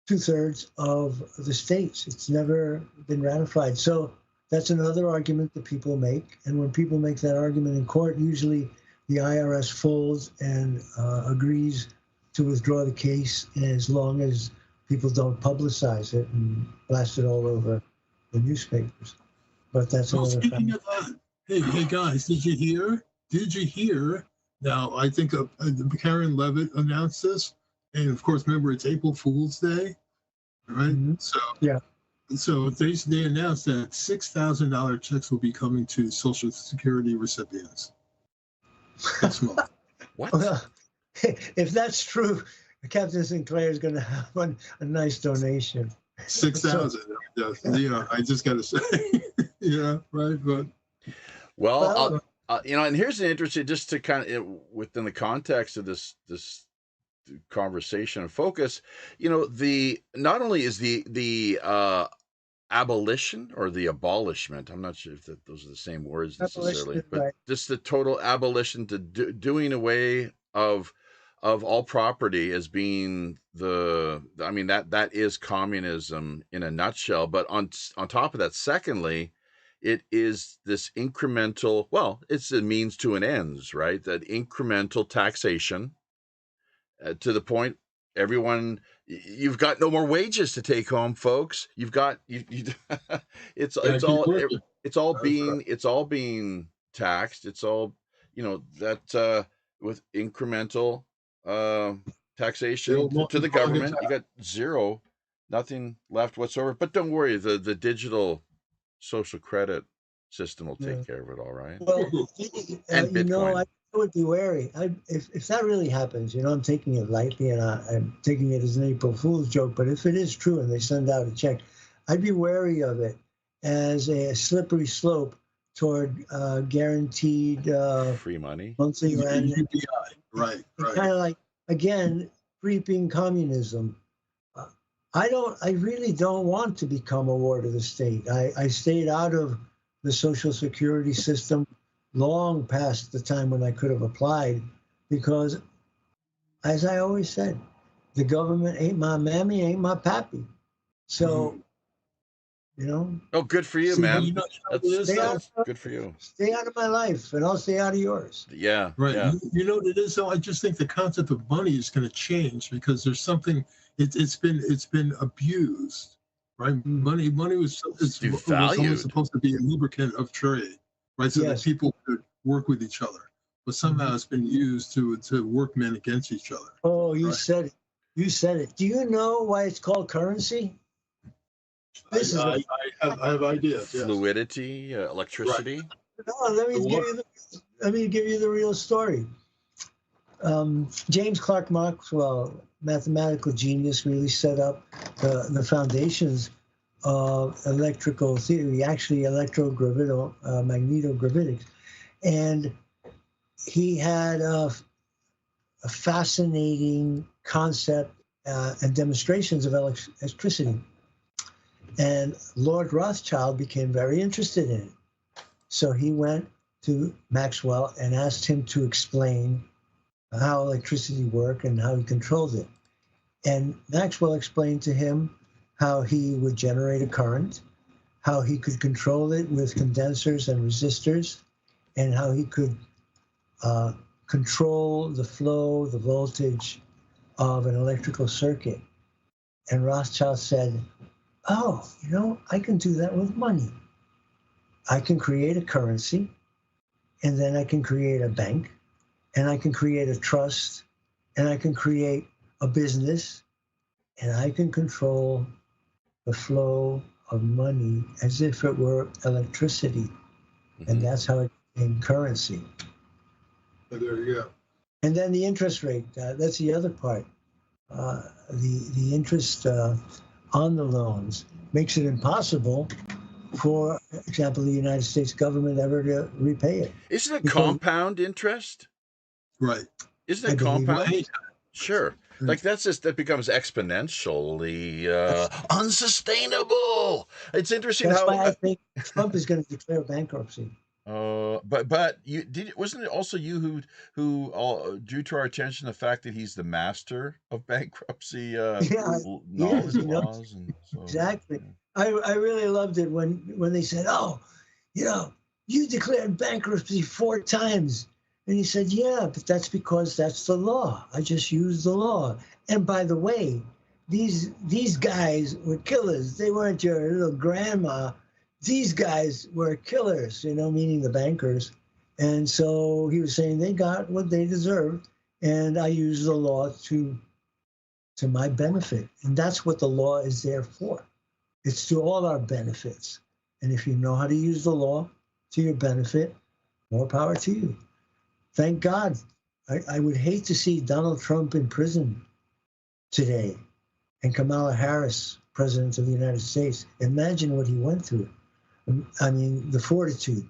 2/3 of the states. It's never been ratified. So that's another argument that people make. And when people make that argument in court, usually the IRS folds and agrees to withdraw the case as long as people don't publicize it and blast it all over the newspapers. But that's Well, another speaking fact. of that, hey guys, did you hear? Did you hear? Now, I think Karen Levitt announced this. And of course, remember, it's April Fool's Day, right? Mhm. So, Yeah. So they announced that $6,000 checks will be coming to Social Security recipients this month. What? Well, if that's true, Captain Sinclair is going to have a nice donation. 6,000. Yeah, I just got to say, yeah, right. But Well, and here's the interesting, just to kind of within the context of this conversation and focus, the not only is the abolition or the abolishment, I'm not sure if those are the same words necessarily, but right. just the total abolition to doing away of all property as being that is communism in a nutshell. But on top of that, secondly, it is this incremental, it's a means to an ends, right? That incremental taxation to the point everyone, you've got no more wages to take home, folks. You've got it's all being taxed. It's all that with incremental taxation to the government. You got zero, nothing left whatsoever. But don't worry, the digital social credit system will take care of it all, right? Well, and Bitcoin. I would be wary. If that really happens, I'm taking it lightly and I'm taking it as an April Fool's joke. But if it is true and they send out a check, I'd be wary of it as a slippery slope toward guaranteed free money, monthly rent. UBI, right. Kind of like, again, creeping communism. I really don't want to become a ward of the state. I stayed out of the Social Security system long past the time when I could have applied because, as I always said, the government ain't my mammy, ain't my pappy. So, Oh, good for you, man. That's good for you. Stay out of my life, and I'll stay out of yours. Yeah. Right. Yeah. You know what it is, though? I just think the concept of money is going to change because there's something. It's been abused, right? Money was always supposed to be a lubricant of trade, right? So that people could work with each other, but somehow it's been used to work men against each other. Oh, you said it. You said it. Do you know why it's called currency? I have ideas. Yes. Fluidity, electricity. Right. No, let me give you the real story. James Clerk Maxwell, mathematical genius, really set up the foundations of electrical theory, actually magnetogravitics. And he had a fascinating concept and demonstrations of electricity. And Lord Rothschild became very interested in it. So he went to Maxwell and asked him to explain how electricity worked and how he controlled it. And Maxwell explained to him how he would generate a current, how he could control it with condensers and resistors, and how he could control the flow, the voltage of an electrical circuit. And Rothschild said, oh, I can do that with money. I can create a currency, and then I can create a bank, and I can create a trust, and I can create a business, and I can control the flow of money as if it were electricity. And that's how it became currency. There you go. And then the interest rate, that's the other part. The interest on the loans makes it impossible for example, the United States government ever to repay it. Isn't it compound interest? Right. Isn't it compound? Right. Sure. Like that becomes exponentially unsustainable. It's interesting That's how. why I think Trump is going to declare bankruptcy. But wasn't it also you who drew to our attention the fact that he's the master of bankruptcy Yeah, knowledge you know, laws and so exactly. yeah. I really loved it when they said, "Oh, you know, you declared bankruptcy 4 times," and he said, "Yeah, but that's because that's the law. I just used the law. And by the way, these guys were killers. They weren't your little grandma. These guys were killers, you know, meaning the bankers." And so he was saying they got what they deserved, and I used the law to my benefit. And that's what the law is there for. It's to all our benefits. And if you know how to use the law to your benefit, more power to you. Thank God. I would hate to see Donald Trump in prison today and Kamala Harris, President of the United States. Imagine what he went through. I mean, the fortitude,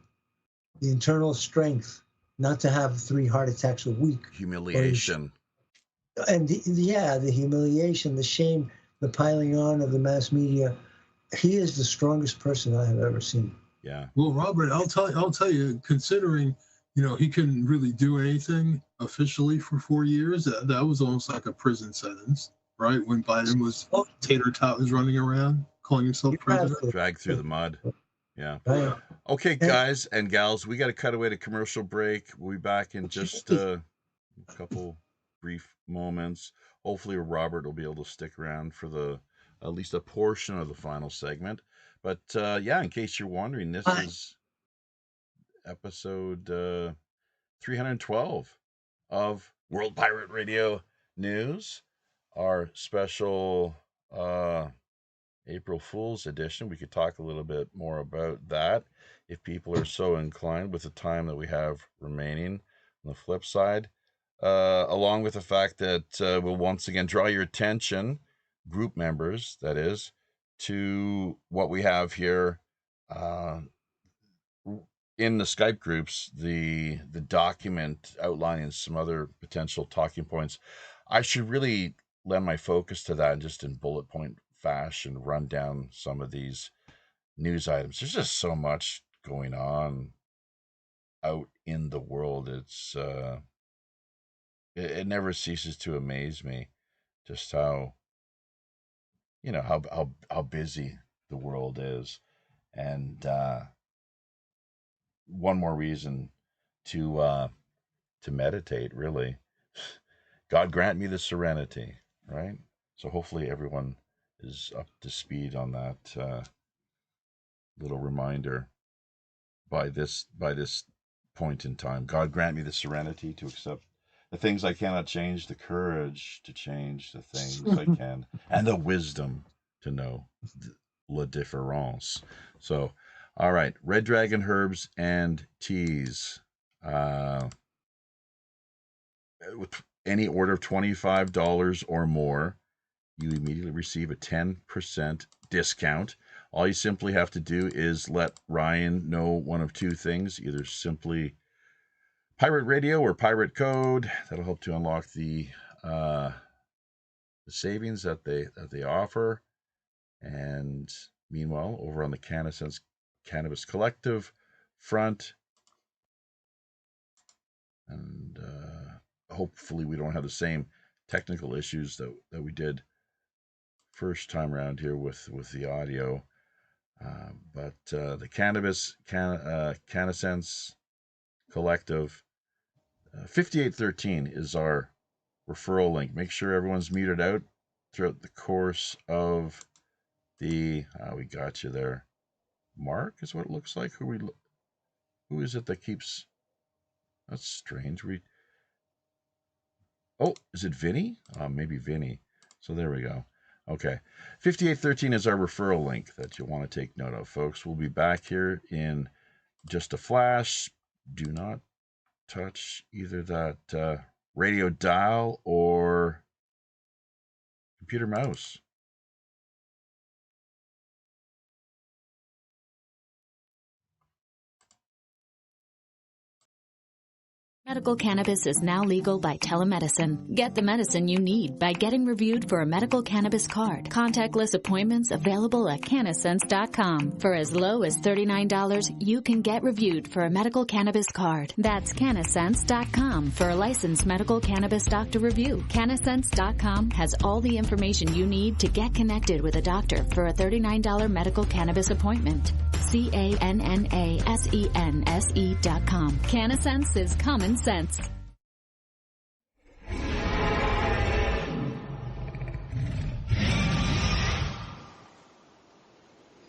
the internal strength not to have 3 heart attacks a week. Humiliation. And the humiliation, the shame, the piling on of the mass media. He is the strongest person I have ever seen. Yeah. Well, Robert, I'll tell you, considering, you know, he couldn't really do anything officially for 4 years, that was almost like a prison sentence, right? When Biden was tater tot was running around calling himself president. Dragged through the mud. Yeah. Right. Okay, guys and gals, we got to cut away to commercial break. We'll be back in just a couple brief moments. Hopefully, Robert will be able to stick around for at least a portion of the final segment. But yeah, in case you're wondering, this is episode 312 of World Pirate Radio News, our special April Fool's edition. We could talk a little bit more about that if people are so inclined with the time that we have remaining. On the flip side, along with the fact that we'll once again draw your attention, group members, that is, to what we have here in the Skype groups, the document outlining some other potential talking points. I should really lend my focus to that and just in bullet point fashion run down some of these news items. There's just so much going on out in the world. It's it never ceases to amaze me just how how busy the world is, and one more reason to meditate, really. God grant me the serenity, right? So hopefully everyone is up to speed on that little reminder by this point in time. God grant me the serenity to accept the things I cannot change, the courage to change the things I can, and the wisdom to know la différence. So, all right, Red Dragon herbs and teas. With any order of $25 or more, you immediately receive a 10% discount. All you simply have to do is let Ryan know one of 2 things, either simply Pirate Radio or Pirate Code. That'll help to unlock the savings that they offer. And meanwhile, over on the CannaSense Cannabis Collective front, and hopefully we don't have the same technical issues that we did first time around here with the audio. But the CannaSense Collective 5813 is our referral link. Make sure everyone's muted out throughout the course of the. We got you there. Mark is what it looks like. Who is it that keeps? That's strange. Is it Vinny? Maybe Vinny. So there we go. Okay. 5813 is our referral link that you'll want to take note of, folks. We'll be back here in just a flash. Do not touch either that radio dial or computer mouse. Medical cannabis is now legal by telemedicine. Get the medicine you need by getting reviewed for a medical cannabis card. Contactless appointments available at Cannasense.com. For as low as $39, you can get reviewed for a medical cannabis card. That's Cannasense.com for a licensed medical cannabis doctor review. Cannasense.com has all the information you need to get connected with a doctor for a $39 medical cannabis appointment. CANNASENSE.com. Cannasense is common sense.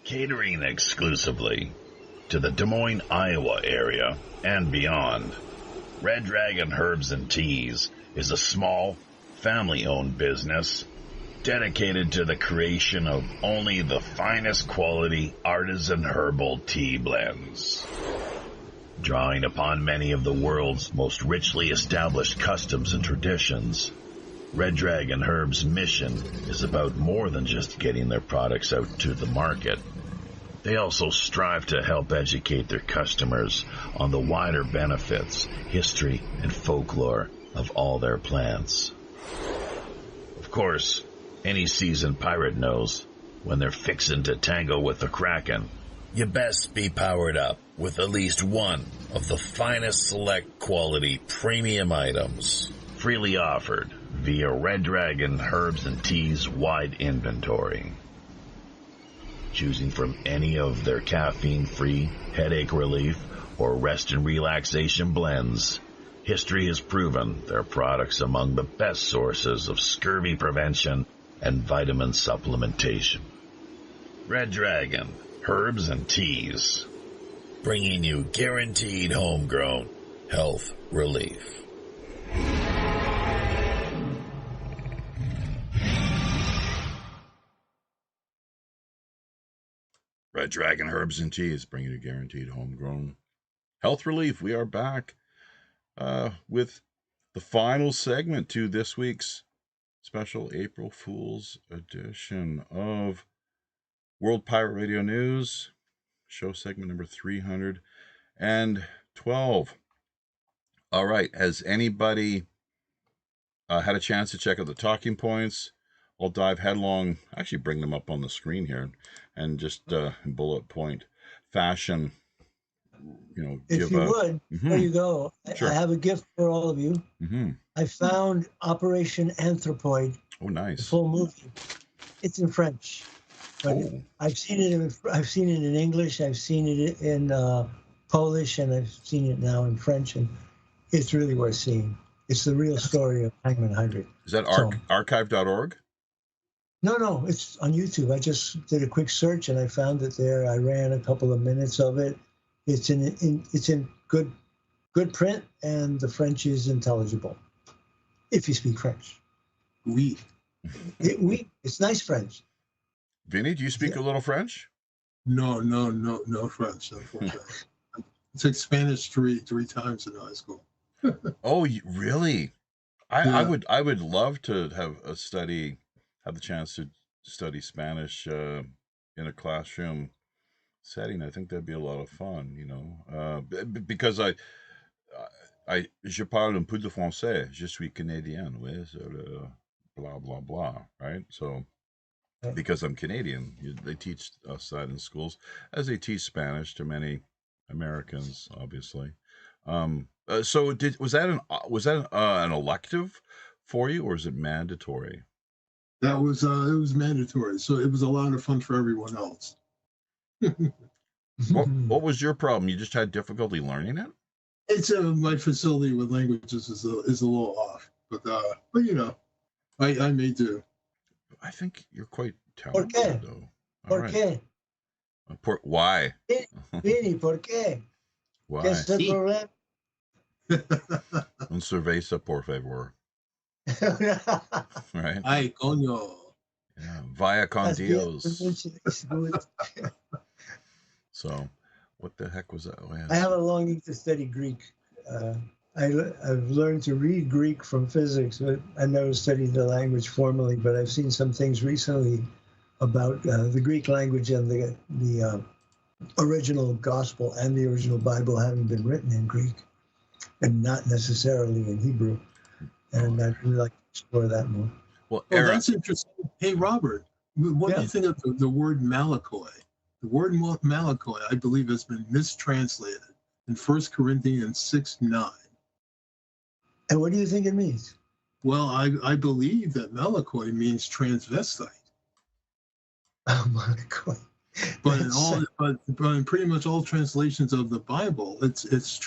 Catering exclusively to the Des Moines, Iowa area and beyond, Red Dragon Herbs and Teas is a small, family-owned business dedicated to the creation of only the finest quality artisan herbal tea blends. Drawing upon many of the world's most richly established customs and traditions, Red Dragon Herb's mission is about more than just getting their products out to the market. They also strive to help educate their customers on the wider benefits, history, and folklore of all their plants. Of course, any seasoned pirate knows when they're fixin' to tango with the Kraken, you best be powered up with at least one of the finest select quality premium items freely offered via Red Dragon Herbs and Teas wide inventory. Choosing from any of their caffeine-free headache relief or rest and relaxation blends, history has proven their products among the best sources of scurvy prevention and vitamin supplementation. Red Dragon Herbs and Teas, bringing you guaranteed homegrown health relief. Red Dragon Herbs and Teas, bringing you guaranteed homegrown health relief. We are back with the final segment to this week's special April Fool's edition of World Pirate Radio News, show segment number 312. All right, has anybody had a chance to check out the talking points? I'll dive headlong, actually bring them up on the screen here, and just bullet point fashion, If you would, there you go. Sure. I have a gift for all of you. I found Operation Anthropoid. Oh, nice. The full movie. It's in French, but I've seen it in English. I've seen it in Polish, and I've seen it now in French, and it's really worth seeing. It's the real story of Hangman Hydra. Is that archive.org? No, it's on YouTube. I just did a quick search and I found it there. I ran a couple of minutes of it. It's in good print, and the French is intelligible if you speak French. Oui. It's nice French. Vinny, do you speak a little French? No French, unfortunately. I took Spanish three times in high school. Oh, really? I would love to have the chance to study Spanish in a classroom setting. I think that'd be a lot of fun, because je parle un peu de français. Je suis canadien, oui, blah blah blah, right? So, because I'm Canadian, they teach us that in schools, as they teach Spanish to many Americans, obviously. So was that an elective for you, or is it mandatory? That was it was mandatory, so it was a lot of fun for everyone else. What was your problem? You just had difficulty learning it? It's my facility with languages is a little off, but I may do. I think you're quite talented, though. ¿Por qué? Why? Vinny, ¿por qué? Why? ¿Qué es el problema? Un cerveza, por favor. Right? Ay, coño. Yeah. Vaya con Dios. So, what the heck was that? Oh, yeah. I have a longing to study Greek. I've learned to read Greek from physics, but I never studied the language formally. But I've seen some things recently about the Greek language and the original gospel and the original Bible having been written in Greek. and not necessarily in Hebrew. And I'd really like to explore that more. Well, Oh, that's interesting. Hey, Robert, what do Yeah. you think of the word Malakoi? The word Malakoi, I believe, has been mistranslated in 1 Corinthians 6:9. And what do you think it means? Well, I believe that Malakoi means transvestite. Oh my God. But in pretty much all translations of the Bible, it says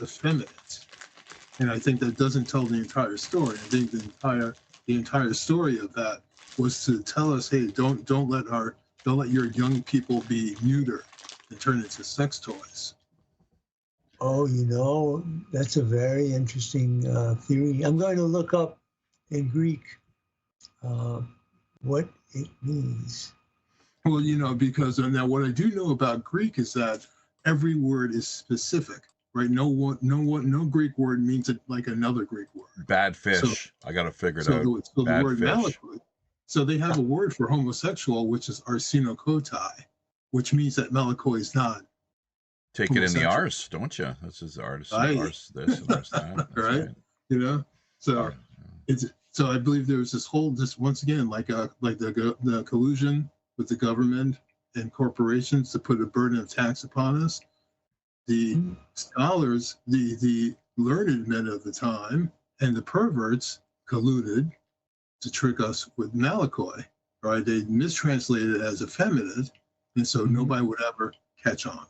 effeminate, and I think that doesn't tell the entire story. I think the entire story of that was to tell us, hey, don't let your young people be neuter and turn into sex toys. Oh, that's a very interesting theory. I'm going to look up in Greek what it means. Well, because now what I do know about Greek is that every word is specific, right? No Greek word means it like another Greek word. Bad fish. I got to figure it out. So Bad the word fish. Malakoi. So they have a word for homosexual, which is arsenokotai, which means that Malakoi is not. Take it in the arse, don't you? This is arse, arse this and arse that. Right? Right. So I believe there was this once again like the collusion with the government and corporations to put a burden of tax upon us. The scholars, the learned men of the time, and the perverts colluded to trick us with Malakoi. Right? They mistranslated it as effeminate, and so nobody would ever catch on.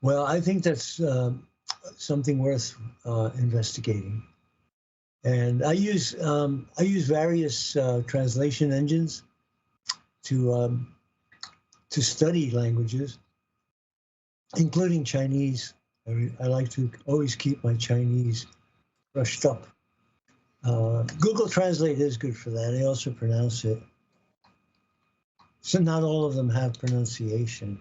Well, I think that's something worth investigating. And I use various translation engines to study languages, including Chinese. I like to always keep my Chinese brushed up. Google Translate is good for that. They also pronounce it. So not all of them have pronunciation.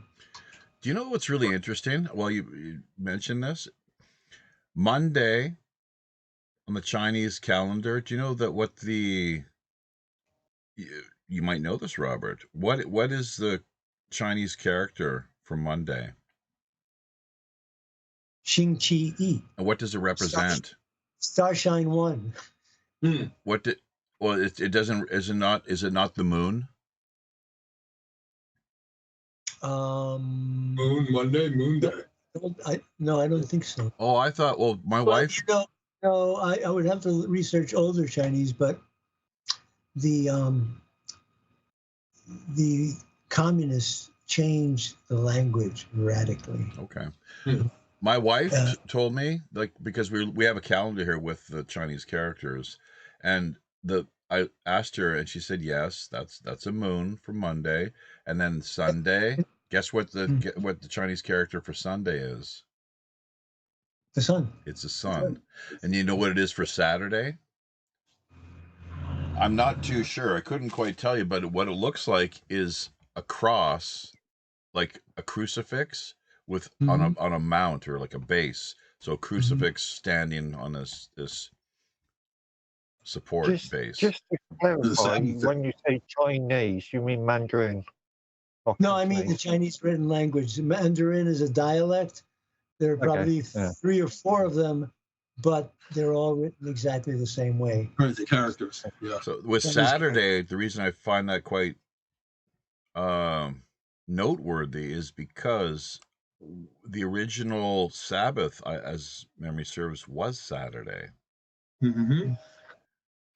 Do you know what's really interesting? Well, you mentioned this. Monday on the Chinese calendar, do you know that what you might know this, Robert. What is the Chinese character for Monday? Xing Qi Yi. And what does it represent? Starshine 1. It doesn't, is it not the moon? Moon Monday, Moon Day. I don't think so. Oh, I thought, my wife. No, I would have to research older Chinese, but the communists changed the language radically. Okay. My wife told me, because we have a calendar here with the Chinese characters, and I asked her, and she said yes, that's a moon for Monday, and then Sunday. Guess what the Chinese character for Sunday is? The sun. It's a sun. And you know what it is for Saturday? I'm not too sure. I couldn't quite tell you, but what it looks like is a cross, like a crucifix with on a mount or like a base. So a crucifix standing on this support base. Just to clarify, when you say Chinese, you mean Mandarin? No, I mean the Chinese written language. Mandarin is a dialect. There are probably 3 or 4 of them, but they're all written exactly the same way. Right, the characters. Yeah. So with Saturday, the reason I find that quite noteworthy is because the original Sabbath, as memory serves, was Saturday. Mm-hmm.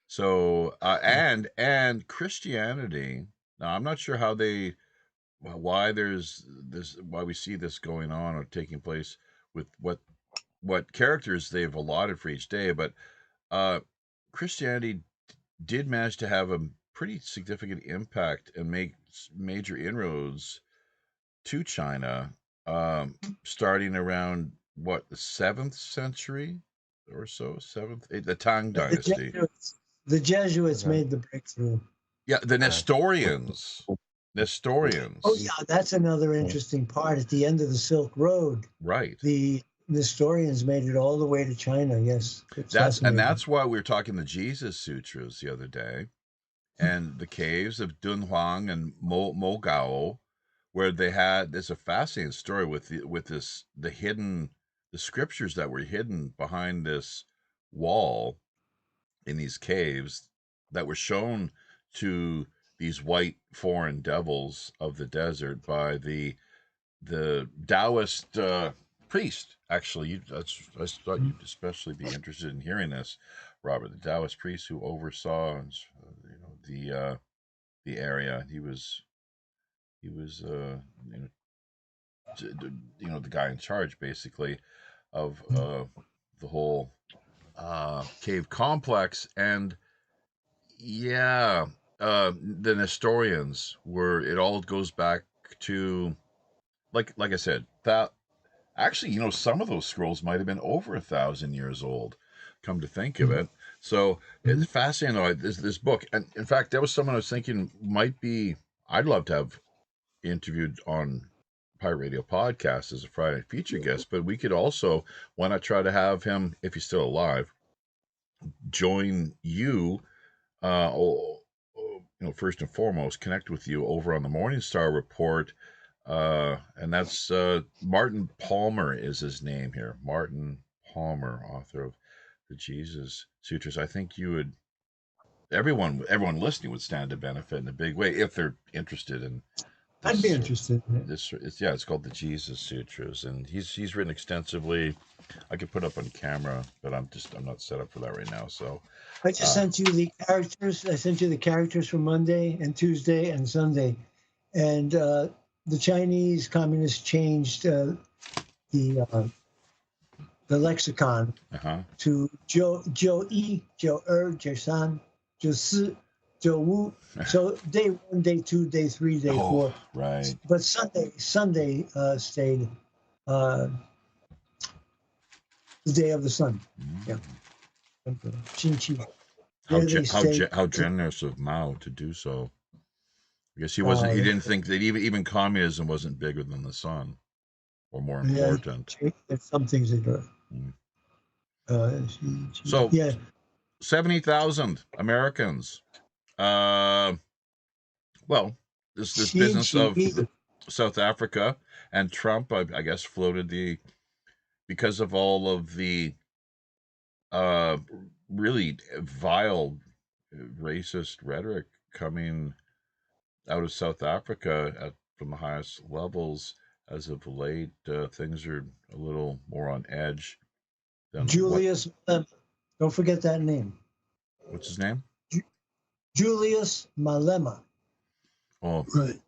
So and Christianity. Now I'm not sure why there's this, why we see this going on or taking place with what characters they've allotted for each day, but Christianity did manage to have a pretty significant impact and make major inroads to China, starting around the 7th century or so, the Tang Dynasty. The Jesuits made the breakthrough. Yeah, the Nestorians. Oh yeah, that's another interesting part. At the end of the Silk Road, right? The Nestorians made it all the way to China. Yes, that's why we were talking the Jesus Sutras the other day, and the caves of Dunhuang and Mogao, where there's a fascinating story with the scriptures that were hidden behind this wall in these caves that were shown to these white foreign devils of the desert by the Taoist priest. Actually, I thought you'd especially be interested in hearing this, Robert. The Taoist priest who oversaw, the area. He was the guy in charge, basically, of the whole cave complex. And yeah, the Nestorians it all goes back to, like I said, that actually, some of those scrolls might have been over 1,000 years old, come to think of it. So it's fascinating, though, this book. And in fact, that was someone I was thinking I'd love to have interviewed on Pirate Radio Podcast as a Friday feature guest, but we could also, why not try to have him, if he's still alive, join you, first and foremost, connect with you over on the Morning Star Report. And that's Martin Palmer is his name here. Martin Palmer, author of the Jesus Sutras. I think everyone listening would stand to benefit in a big way if they're interested in this. I'd be interested in it. It's called the Jesus Sutras, and he's written extensively. I could put up on camera, but I'm not set up for that right now. So I just sent you the characters. I sent you the characters for Monday and Tuesday and Sunday, and the Chinese communists changed the lexicon to Jiu-yi, Jiu-er, Jiu-san, Jiu-si, Jiu-wu. So day 1, day 2, day 3, day 4. Right. But Sunday stayed the day of the sun. Yeah. How generous of Mao to do so. I guess he wasn't. He didn't think that even communism wasn't bigger than the sun, or more important. There's some things that are. So yeah, 70,000 Americans. Well, this business of South Africa and Trump, I guess, floated because of all of the really vile, racist rhetoric coming out of South Africa from the highest levels. As of late, things are a little more on edge. Julius, don't forget that name. What's his name? Julius Malema. Oh, right.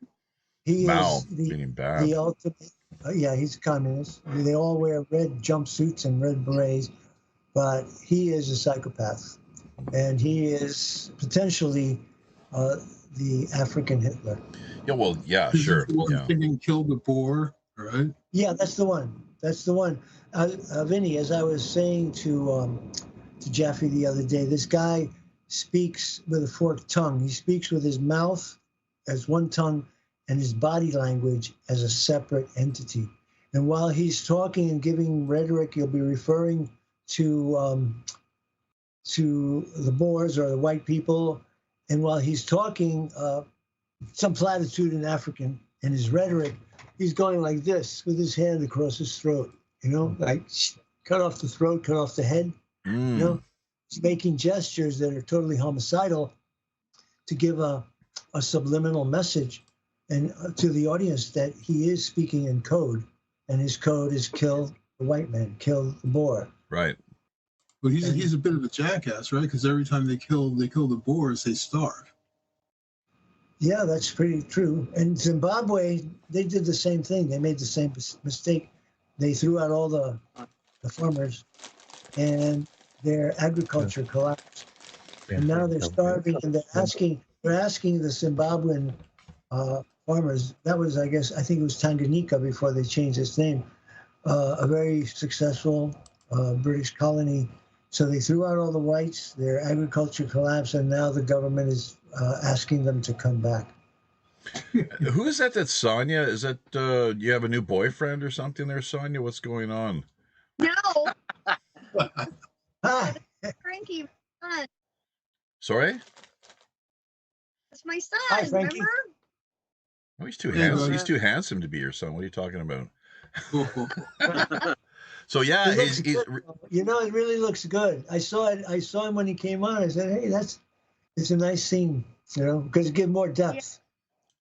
He Mao, is meaning bad. the ultimate. Yeah, he's a communist. I mean, they all wear red jumpsuits and red berets, but he is a psychopath, and he is potentially the African Hitler. Yeah, well, yeah, sure. Yeah. Thinking kill the Boer, right? Yeah, that's the one. That's the one. Vinny, as I was saying to Jaffe the other day, this guy speaks with a forked tongue. He speaks with his mouth as one tongue and his body language as a separate entity. And while he's talking and giving rhetoric, he'll be referring to the Boers or the white people. And while he's talking some platitude in African and his rhetoric, he's going like this with his hand across his throat, like cut off the throat, cut off the head. He's making gestures that are totally homicidal to give a subliminal message and to the audience that he is speaking in code, and his code is kill the white man, kill the Boer. Right. But he's a bit of a jackass, right? Because every time they kill the Boers, they starve. Yeah, that's pretty true. And Zimbabwe, they did the same thing. They made the same mistake. They threw out all the farmers, and their agriculture collapsed. And now they're starving, and they're asking the Zimbabwean farmers. That was, I think it was Tanganyika before they changed its name. A very successful British colony. So they threw out all the whites. Their agriculture collapsed, and now the government is asking them to come back. Who is that? That's Sonia? Is that you have a new boyfriend or something there, Sonia? What's going on? No. Hi. Frankie, son. Sorry? That's my son. Hi, Frankie. Remember? Oh, he's too Hey, handsome. buddy. He's too handsome to be your son. What are you talking about? Oh, So yeah, It looks he's good. You know, it really looks good. I saw it. I saw him when he came on. I said, "Hey, it's a nice scene," you know, because it gives more depth.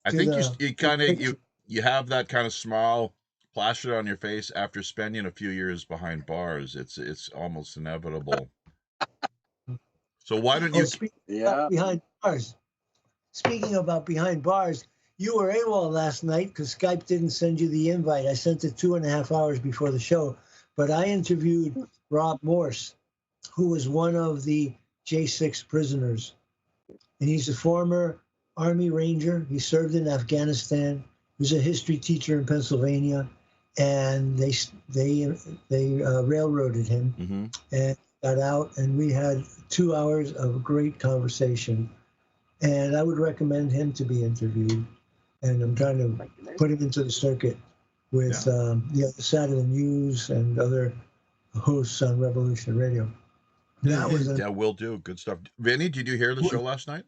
I to think the- you kind of you have that kind of smile plastered on your face after spending a few years behind bars. It's almost inevitable. So why don't you? Speaking about behind bars. Speaking about behind bars, you were AWOL last night because Skype didn't send you the invite. I sent it 2.5 hours before the show, but I interviewed Rob Morse, who was one of the J6 prisoners, and he's a former Army Ranger. He served in Afghanistan. He was a history teacher in Pennsylvania, and they railroaded him and got out, and we had 2 hours of great conversation. And I would recommend him to be interviewed. And I'm trying to put him into the circuit with the other side of the news and other hosts on Revolution Radio. That was Yeah, will do. Good stuff. Vinny, did you hear the show last night?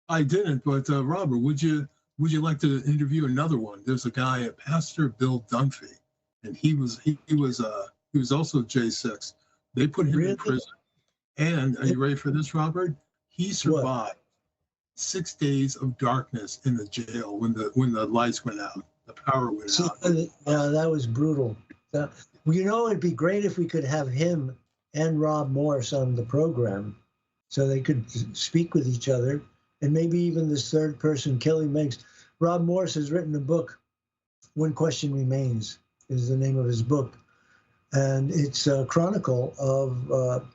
I didn't, but Robert, would you like to interview another one? There's a guy, Pastor Bill Dunphy, and he was also J6. They put him in prison, and are you ready for this, Robert? He survived 6 days of darkness in the jail when the lights went out, the power went out. Yeah, that was brutal. You know, it'd be great if we could have him and Rob Morse on the program so they could speak with each other, and maybe even this third person, Kelly Meggs. Rob Morse has written a book, One Question Remains is the name of his book, and it's a chronicle of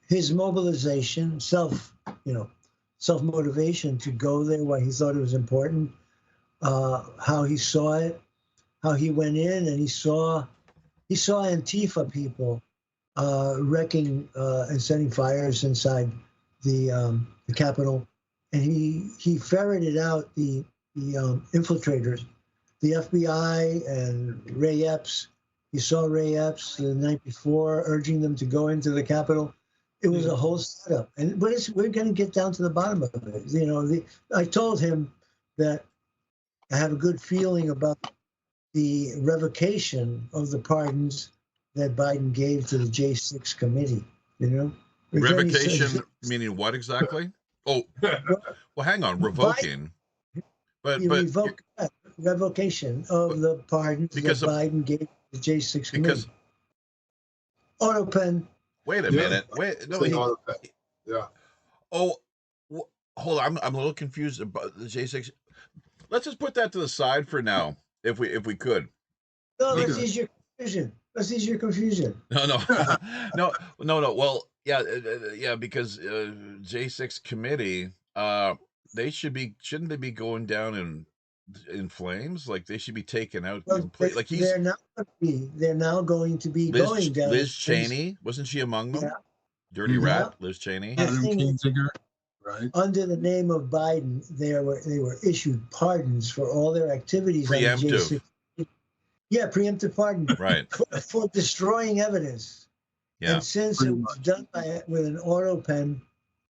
his mobilization, self-motivation to go there, why he thought it was important, how he saw it, how he went in and he saw Antifa people wrecking and setting fires inside the Capitol, and he ferreted out the infiltrators, the FBI and Ray Epps. He saw Ray Epps the night before urging them to go into the Capitol. It was a whole setup, but we're going to get down to the bottom of it. You know, I told him that I have a good feeling about the revocation of the pardons that Biden gave to the J6 committee. You know, Revocation meaning what exactly? Oh, well, hang on, revoking. Revocation of the pardons that Biden gave to the J6 committee. Autopen. Wait a minute. Wait, no. Oh, hold on. I'm a little confused about the J6. Let's just put that to the side for now, if we could. No, let's ease your confusion. No. Well, yeah, because J6 committee, shouldn't they be going down in flames? Like they should be taken out completely. Like they're now going to be going down. Liz Cheney, wasn't she among them? Yeah. Dirty rat, Liz Cheney. Right. Under the name of Biden, they were issued pardons for all their activities. Preemptive. Yeah, preemptive pardon. Right. for destroying evidence. Yeah. And since it was done with an auto pen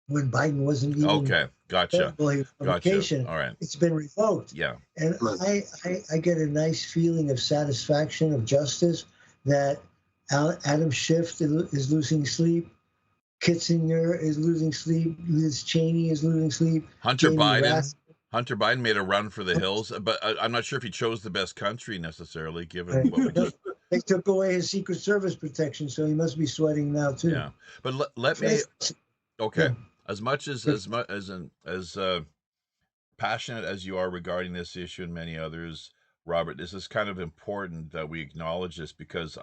when Biden wasn't even gotcha. All right. It's been revoked. Yeah. And I get a nice feeling of satisfaction, of justice, that Adam Schiff is losing sleep. Kitzinger is losing sleep. Liz Cheney is losing sleep. Hunter Biden made a run for the hills, but I'm not sure if he chose the best country necessarily, given what we just... They took away his Secret Service protection, so he must be sweating now too. Yeah, but let me. Okay, Yeah. as passionate as you are regarding this issue and many others, Robert, this is kind of important that we acknowledge this because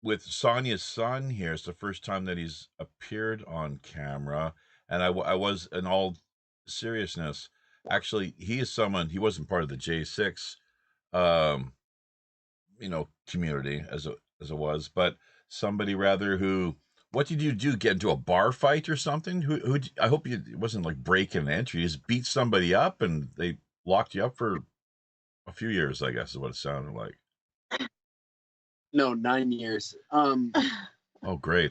with Sonia's son here, it's the first time that he's appeared on camera, and I was, in all seriousness, actually, he is someone, he wasn't part of the J6 community as it was, but somebody rather who, what did you do, get into a bar fight or something? Who I hope it wasn't like breaking an entry, you just beat somebody up and they locked you up for a few years, I guess is what it sounded like. No, 9 years. Oh, great.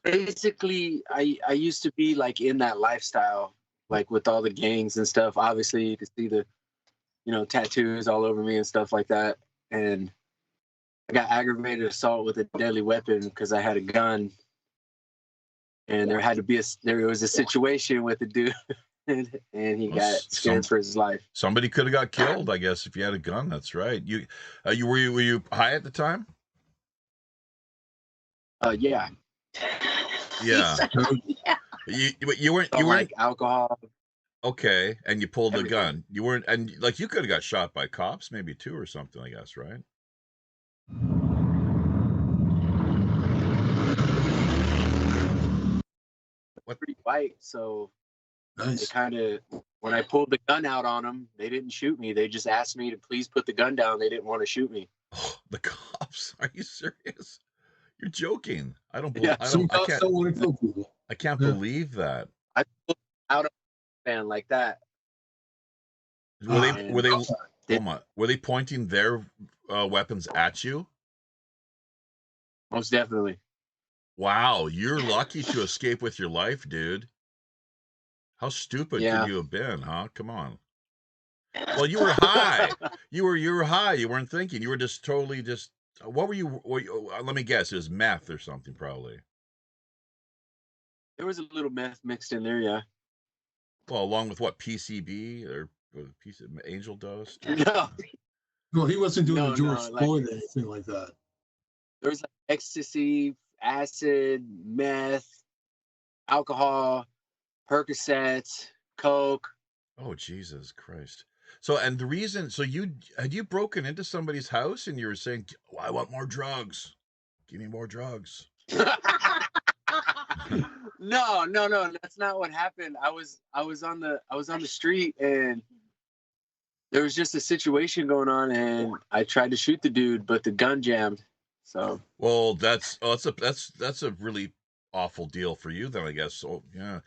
Basically, I used to be like in that lifestyle, like with all the gangs and stuff. Obviously, you could see the, you know, tattoos all over me and stuff like that. And I got aggravated assault with a deadly weapon because I had a gun. And there had to be there was a situation with the dude, and he got scared for his life. Somebody could have got killed, I guess, if you had a gun. That's right. Were you high at the time? Yeah. Yeah. You weren't like alcohol. Okay, and you pulled the gun. You weren't, and like you could have got shot by cops, maybe too, or something. I guess, right? Pretty white, so Nice. they kind of, when I pulled the gun out on them, they didn't shoot me. They just asked me to please put the gun down. They didn't want to shoot me. Oh, the cops? Are you serious? You're joking. I don't Yeah. believe. Some cops don't want to kill people. I can't Yeah. believe that. I pulled out of a fan like that. Were they They- were they pointing their weapons at you? Most definitely. Wow, you're lucky to escape with your life, dude. How stupid Yeah. could you have been, huh? Come on. Well, you were high. You were high. You weren't thinking. You were just totally just. What were you? Let me guess. It was meth or something, probably. There was a little meth mixed in there, yeah. Well, along with what, PCB or piece of angel dust? No, Well, he wasn't doing No, the George no, like- Floyd or anything like that. there was like ecstasy, acid, meth, alcohol, Percocet, Coke. Oh, Jesus Christ. So, and the reason, so had you broken into somebody's house and you were saying, well, I want more drugs. Give me more drugs. No, that's not what happened. I was on the street and there was just a situation going on and I tried to shoot the dude, but the gun jammed. So Well, that's a really awful deal for you then, I guess. So, yeah,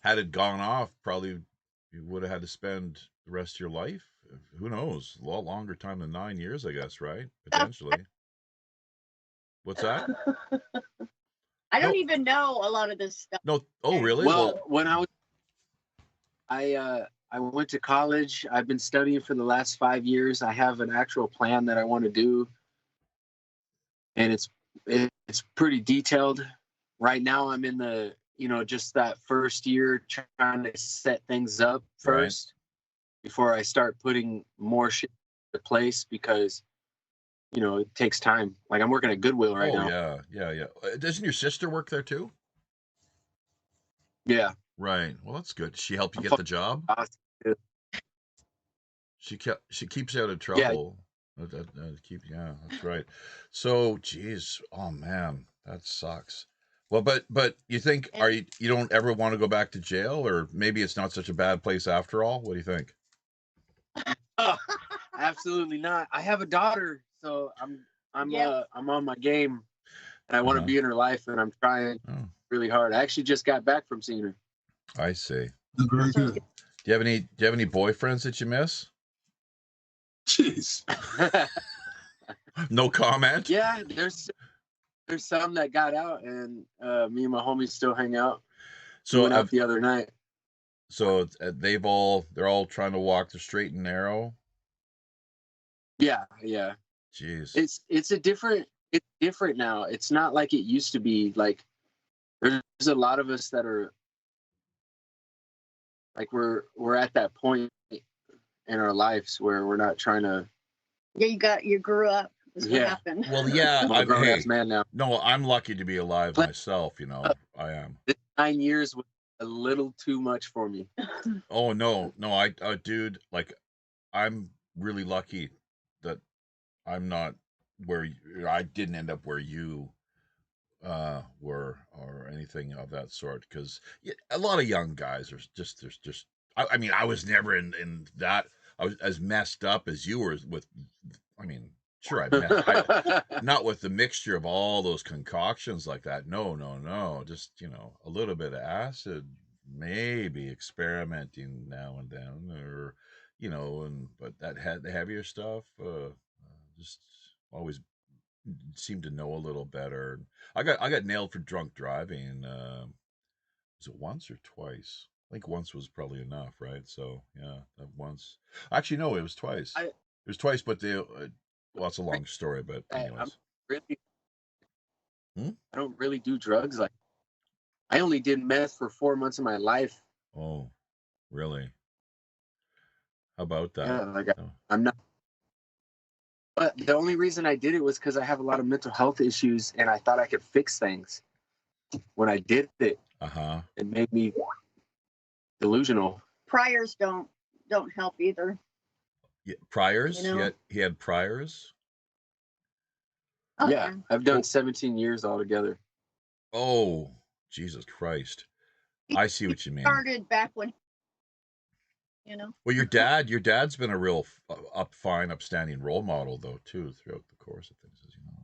had it gone off, probably you would have had to spend the rest of your life. Who knows? A lot longer time than 9 years, I guess, right? Potentially. What's that? I don't even know a lot of this stuff. No. Oh, really? well, when I went to college. I've been studying for the last 5 years. I have an actual plan that I want to do, and it's pretty detailed. Right now, I'm in the just that first year trying to set things up first before I start putting more shit into place because it takes time. Like I'm working at Goodwill right now. Yeah. Doesn't your sister work there too? Yeah. Right. Well, that's good. Did she help you get the job? She keeps you out of trouble. Yeah. That's right. So, geez, oh man, that sucks. Well, but you think you don't ever want to go back to jail, or maybe it's not such a bad place after all? What do you think? Oh, absolutely not. I have a daughter, so I'm on my game, and I want to be in her life, and I'm trying really hard. I actually just got back from seeing her. I see. Very good. Do you have any boyfriends that you miss? Jeez. No comment. Yeah, there's some that got out, and me and my homies still hang out. So we went out the other night. So they're all trying to walk the straight and narrow. Yeah. Jeez. It's different now. It's not like it used to be. Like there's a lot of us that are like we're at that point in our lives where we're not trying to. Yeah, you grew up. Is what happened. Well, yeah, I'm a grown-ass man now. No, I'm lucky to be alive myself. I am. This 9 years was a little too much for me. Oh no, I dude, like I'm really lucky that I'm not I didn't end up where you were or anything of that sort, because a lot of young guys are just I mean, I was never in that. I was as messed up as you were with. I mean, sure, not with the mixture of all those concoctions like that. No. Just a little bit of acid, maybe experimenting now and then, or but the heavier stuff, just always seemed to know a little better. I got nailed for drunk driving. Was it once or twice? think once was probably enough, right? So yeah, that once. Actually, no, it was twice. I- It was twice, but they. Well, it's a long story, but I'm anyways. really, Hmm? I don't really do drugs. Like, I only did meth for 4 months of my life. Oh, really? How about that? Yeah, like Oh. I'm not. But the only reason I did it was because I have a lot of mental health issues, and I thought I could fix things. When I did it, it made me delusional. Priors don't help either. Yeah, priors? You know? He had priors? Oh, Yeah, I've done 17 years altogether. Oh, Jesus Christ. I see what you mean. Started back when, you know. Well, your dad's been a real fine, upstanding role model, though, too, throughout the course of things, as you know.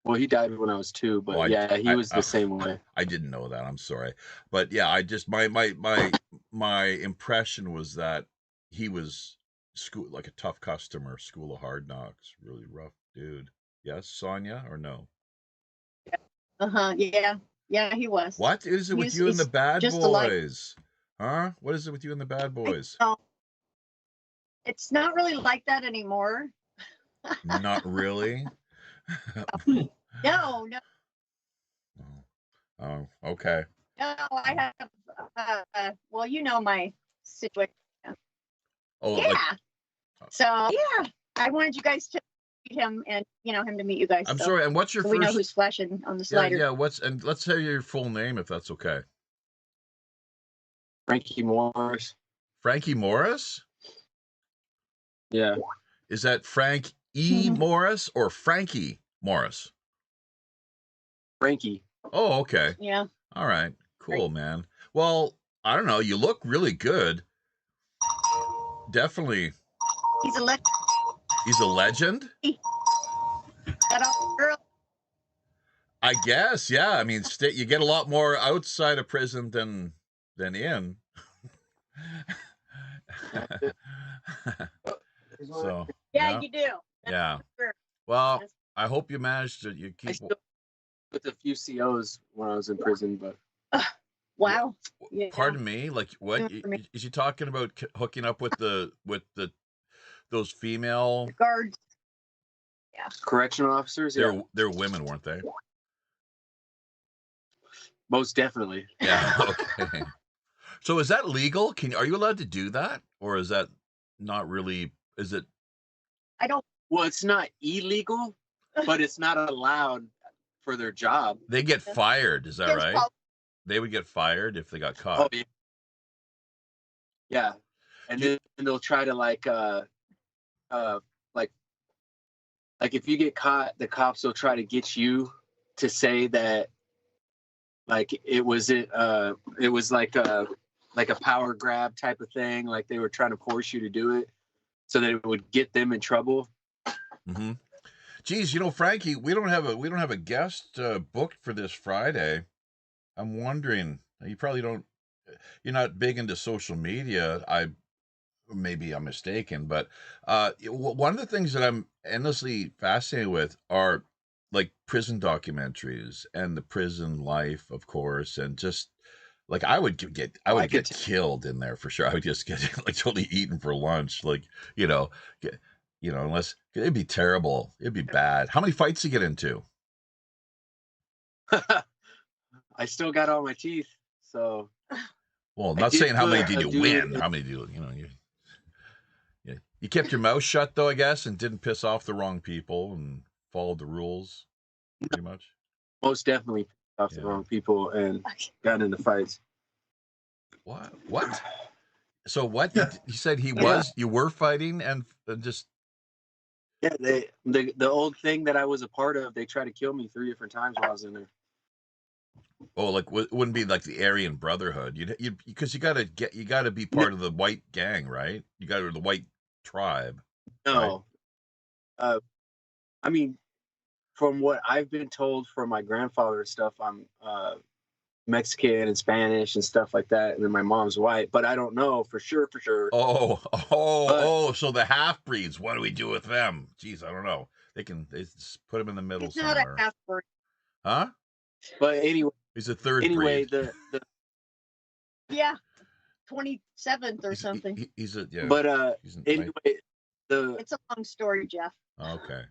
Well, he died when I was 2, but he was the same way. I didn't know that. I'm sorry, but yeah, I just my impression was that he was like a tough customer, school of hard knocks, really rough dude. Yes, Sonia, or no? Yeah, he was. What is it with you and the Bad just Boys? Huh? What is it with you and the Bad Boys? It's not really like that anymore. Not really. No. Oh, okay. No, I have. Well, you know my situation. Oh, yeah. Like, so yeah, I wanted you guys to meet him and him to meet you guys. I'm sorry. And what's your so first? We know who's flashing on the slider. Yeah. And let's say your full name, if that's okay. Frankie Morris. Frankie Morris? Yeah. Is that Frank E. Morris or Frankie Morris? Frankie. Oh, okay. Yeah. All right. Cool, man. Well, I don't know. You look really good. Definitely. He's a legend. He's a legend? That old girl. I guess, yeah. I mean, you get a lot more outside of prison than in. So yeah, you do. That's sure. Well, I hope you managed to keep. I still with a few COs when I was in prison, but. Wow. Yeah. Pardon me. Like, what is he talking about? Hooking up with those female guards? Yeah. Correctional officers. They're women, weren't they? Most definitely. Yeah. Okay. So is that legal? Are you allowed to do that, or is that not really? Is it? I don't. Well, it's not illegal, but it's not allowed for their job. They get fired. Is that right? They would get fired if they got caught. Oh, yeah. And then they'll try to like if you get caught, the cops will try to get you to say that like it was like a power grab type of thing, like they were trying to force you to do it so that it would get them in trouble. Mm-hmm. Geez, Frankie, we don't have a guest booked for this Friday. I'm wondering, you probably don't, you're not big into social media. Maybe I'm mistaken, but one of the things that I'm endlessly fascinated with are like prison documentaries and the prison life, of course, and just like I would get killed in there for sure. I would just get like totally eaten for lunch, like unless it'd be terrible, it'd be bad. How many fights do you get into? I still got all my teeth, so. Well, not saying how many did you win. How many do you kept your mouth shut though, I guess, and didn't piss off the wrong people and followed the rules, pretty much. Most definitely pissed off the wrong people and got into fights. What? So what? You said you were fighting and just. Yeah, the old thing that I was a part of, they tried to kill me 3 different times while I was in there. Oh, like it wouldn't be like the Aryan Brotherhood. You because you gotta be part of the white gang, right? You got to the white tribe. No, right? I mean, from what I've been told from my grandfather and stuff, I'm Mexican and Spanish and stuff like that, and then my mom's white, but I don't know for sure. So the half breeds. What do we do with them? Jeez, I don't know. They just put them in the middle. He's somewhere. not a half breed. Huh? But anyway, he's a third breed. Anyway, Yeah, 27th or something. He's a yeah. But he's a anyway, It's a long story, Jeff. Okay.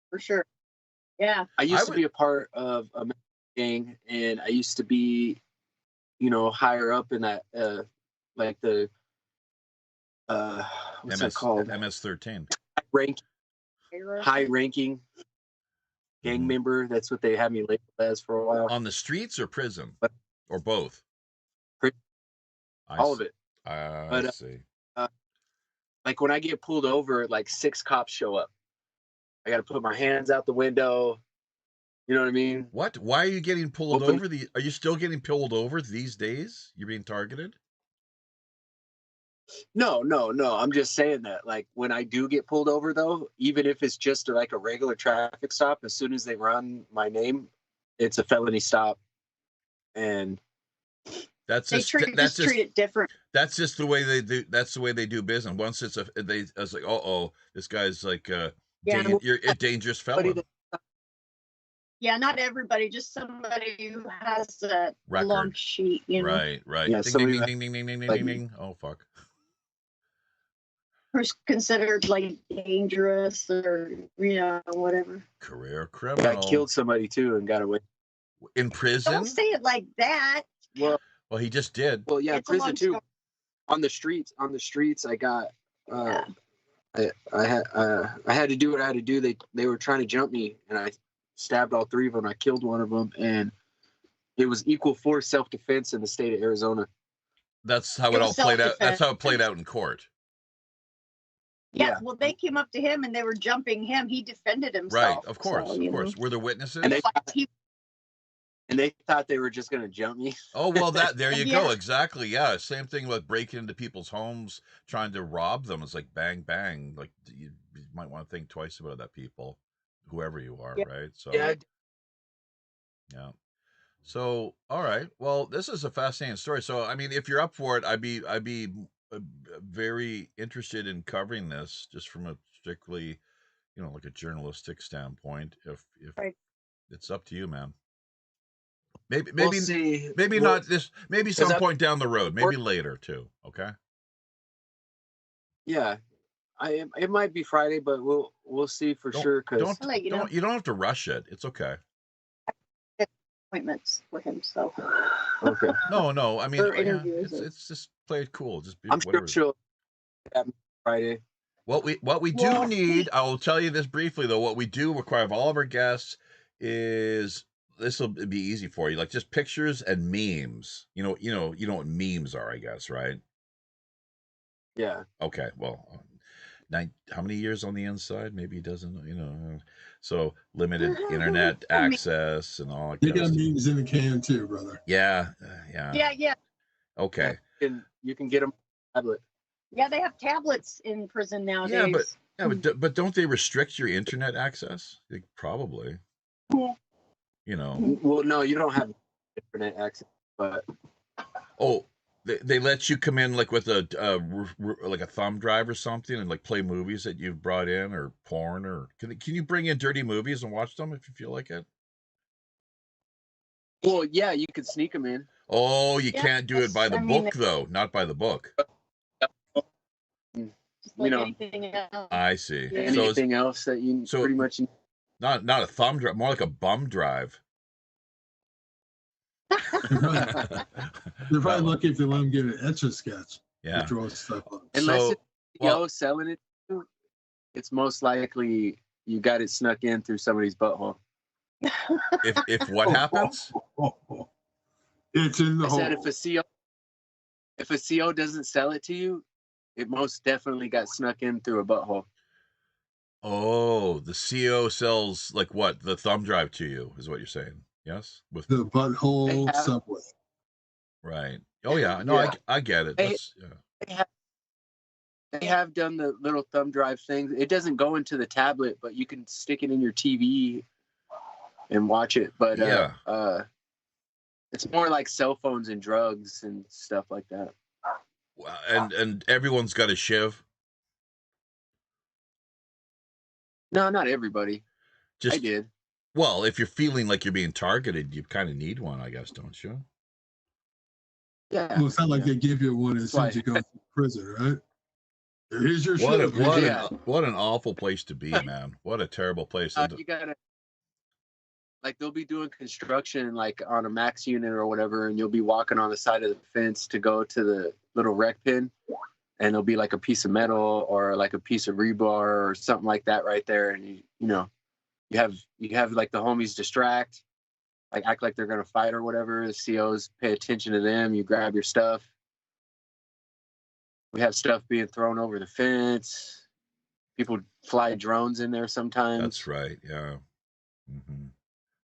For sure. Yeah. I used to be a part of a gang, and I used to be, higher up in that, like the, what's that called? MS-13. High ranking gang member. That's what they had me labeled as for a while. On the streets or prison, or both? All of it. I see. Like when I get pulled over, like 6 cops show up. I got to put my hands out the window. You know what I mean? What? Why are you getting pulled over? Are you still getting pulled over these days? You're being targeted? No. I'm just saying that, like, when I do get pulled over, though, even if it's just like a regular traffic stop, as soon as they run my name, it's a felony stop. And that's treat it different. That's just the way they do. That's the way they do business. Once it's like, this guy's like you're a dangerous felon. Yeah, not everybody, just somebody who has a long sheet, Right. Yeah, ding, ding. Oh, fuck. Who's considered like dangerous or, whatever. Career criminal. I killed somebody too and got away. In prison? Don't say it like that. Well, he just did. Well, yeah, it's prison too. On the streets, I got. I had to do what I had to do. They were trying to jump me, and I stabbed all 3 of them. I killed one of them, and it was equal force self-defense in the state of Arizona. That's how it all played out. That's how it played out in court. Yeah, well, they came up to him and they were jumping him. He defended himself. Right, of course, of course. Were there witnesses? And they thought they were just going to jump me. Oh, well, there you go. Exactly. Yeah. Same thing with breaking into people's homes, trying to rob them. It's like bang, bang. Like you might want to think twice about that, people, whoever you are, right? So, yeah. So, all right. Well, this is a fascinating story. So, I mean, if you're up for it, I'd be very interested in covering this just from a strictly, like a journalistic standpoint. If it's up to you, man. Maybe not this. Maybe some point down the road. Maybe later too. Okay. Yeah, it might be Friday, but we'll see for sure. Because you don't have to rush it. It's okay. Appointments with him, so. Okay. No. I mean, it's just play it cool. Just be. I'm sure she'll have Friday. What we do need, I will tell you this briefly though. What we do require of all of our guests is. This will be easy for you, like just pictures and memes. You know what memes are, I guess, right? Yeah. Okay. Well, how many years on the inside? Maybe he doesn't. So limited internet access and all. You got memes in the can too, brother. Yeah. Yeah. Okay. You can get them on tablet. Yeah, they have tablets in prison nowadays. But don't they restrict your internet access? Probably. Yeah. Well, no, you don't have internet access, but they let you come in like with a thumb drive or something and like play movies that you've brought in or porn or can you bring in dirty movies and watch them if you feel like it? Well, yeah, you could sneak them in. Oh, you can't do it by the book though, not by the book. Like anything else. I see. Yeah. Anything else that you pretty much. Not a thumb drive, more like a bum drive. They're probably lucky if they let them get an Etch-a-Sketch. Yeah. Draw stuff up. Unless it's selling it, it's most likely you got it snuck in through somebody's butthole. If what happens? It's in the hole. I said if a CO doesn't sell it to you, it most definitely got snuck in through a butthole. Oh, the CO sells like what? The thumb drive to you is what you're saying? Yes, with the butthole subway. Right. Oh yeah. No, yeah. I get it. They have done the little thumb drive thing. It doesn't go into the tablet, but you can stick it in your TV and watch it. But it's more like cell phones and drugs and stuff like that. And everyone's got a shiv. No, not everybody. I did. Well, if you're feeling like you're being targeted, you kind of need one, I guess, don't you? Yeah. Well, it's not like yeah. they give you one as soon as you go to prison, right? Here's your What ship. what an awful place to be, man. What a terrible place. You gotta, like, they'll be doing construction like on a max unit or whatever, and you'll be walking on the side of the fence to go to the little rec pin, and there'll be like a piece of metal or like a piece of rebar or something like that right there, and you have like the homies distract, like act like they're gonna fight or whatever. The COs pay attention to them. You grab your stuff. We have stuff being thrown over the fence. People fly drones in there sometimes. That's right. Yeah. Mm-hmm.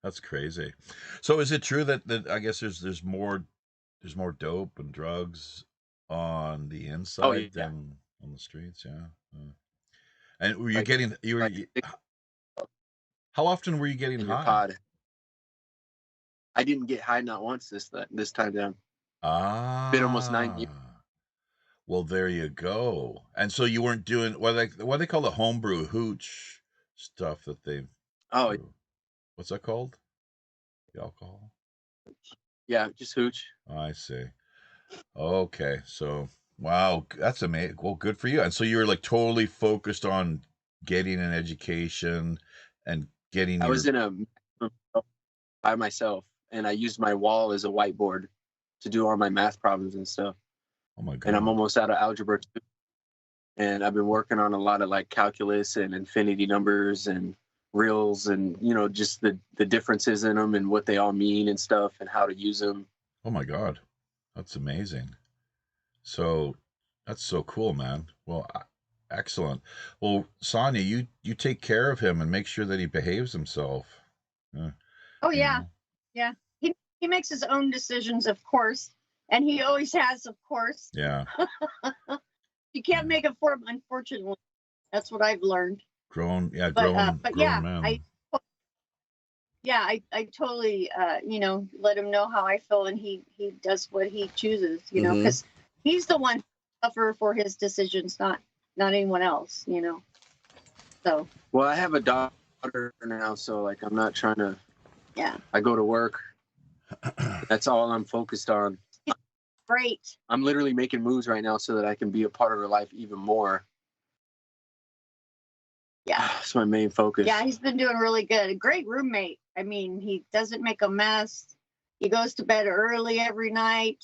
That's crazy. So is it true that I guess there's more dope and drugs on the inside than on the streets? Yeah. And were you how often were you getting high? Pod. I didn't get high not once this time down. Been almost 9 years. Well, there you go. And so you weren't doing what they call the homebrew hooch stuff that they. Oh, what's that called? The alcohol. Yeah, just hooch. Oh, I see. Okay, so wow, that's amazing. Well, good for you. And so you were like totally focused on getting an education and getting. I was in a by myself, and I used my wall as a whiteboard to do all my math problems and stuff. Oh my God. And I'm almost out of algebra 2. And I've been working on a lot of like calculus and infinity numbers and reals and, just the differences in them and what they all mean and stuff and how to use them. Oh my God. That's amazing. So that's so cool, man. Well, excellent. Well, Sonia, you take care of him and make sure that he behaves himself. Oh yeah. Yeah. He makes his own decisions, of course. And he always has, of course. Yeah. You can't make it for him, unfortunately. That's what I've learned. Grown yeah, man. I totally, let him know how I feel, and he does what he chooses, because he's the one who suffer for his decisions, not anyone else, So. Well, I have a daughter now, so like I'm not trying to. Yeah. I go to work. That's all I'm focused on. Great. I'm literally making moves right now so that I can be a part of her life even more. Yeah. That's my main focus. Yeah, he's been doing really good. A great roommate. I mean, he doesn't make a mess. He goes to bed early every night.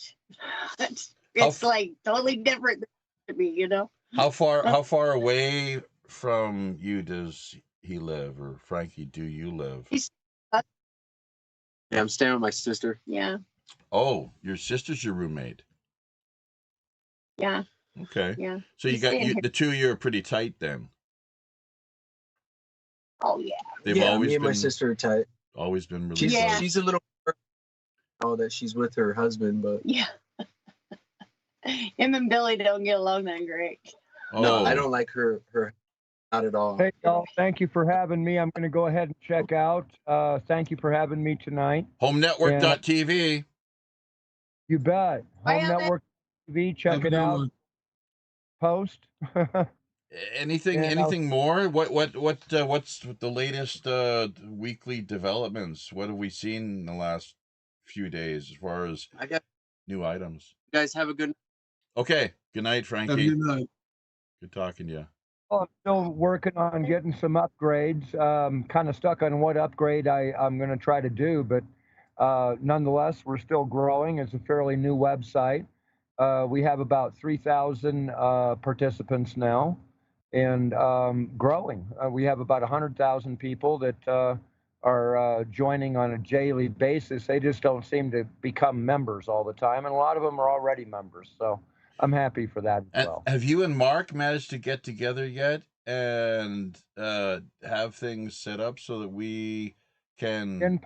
It's like totally different to me, How far away from you does he live, or Frankie, do you live? Yeah, I'm staying with my sister. Yeah. Oh, your sister's your roommate. Yeah. Okay. Yeah. So the two of you are pretty tight then. Oh yeah. They've always me been. And my sister are tight. Always been really. She's a little. That she's with her husband, but yeah. Him and Billy don't get along that great. Oh. No, I don't like her not at all. Hey y'all, thank you for having me. I'm going to go ahead and check out. Thank you for having me tonight. HomeNetwork.tv. You bet. Bye, Home Network TV. Check it out. Post. Anything more? What's the latest weekly developments? What have we seen in the last few days as far as new items? You guys have a good. Okay. Good night, Frankie. Have a good night. Good talking to you. Well, I'm still working on getting some upgrades. Kind of stuck on what upgrade I'm going to try to do, but nonetheless, we're still growing. It's a fairly new website. We have about 3,000 participants now, and growing. We have about 100,000 people that are joining on a daily basis. They just don't seem to become members all the time, and a lot of them are already members. So I'm happy for that as well. Have you and Mark managed to get together yet and have things set up so that we can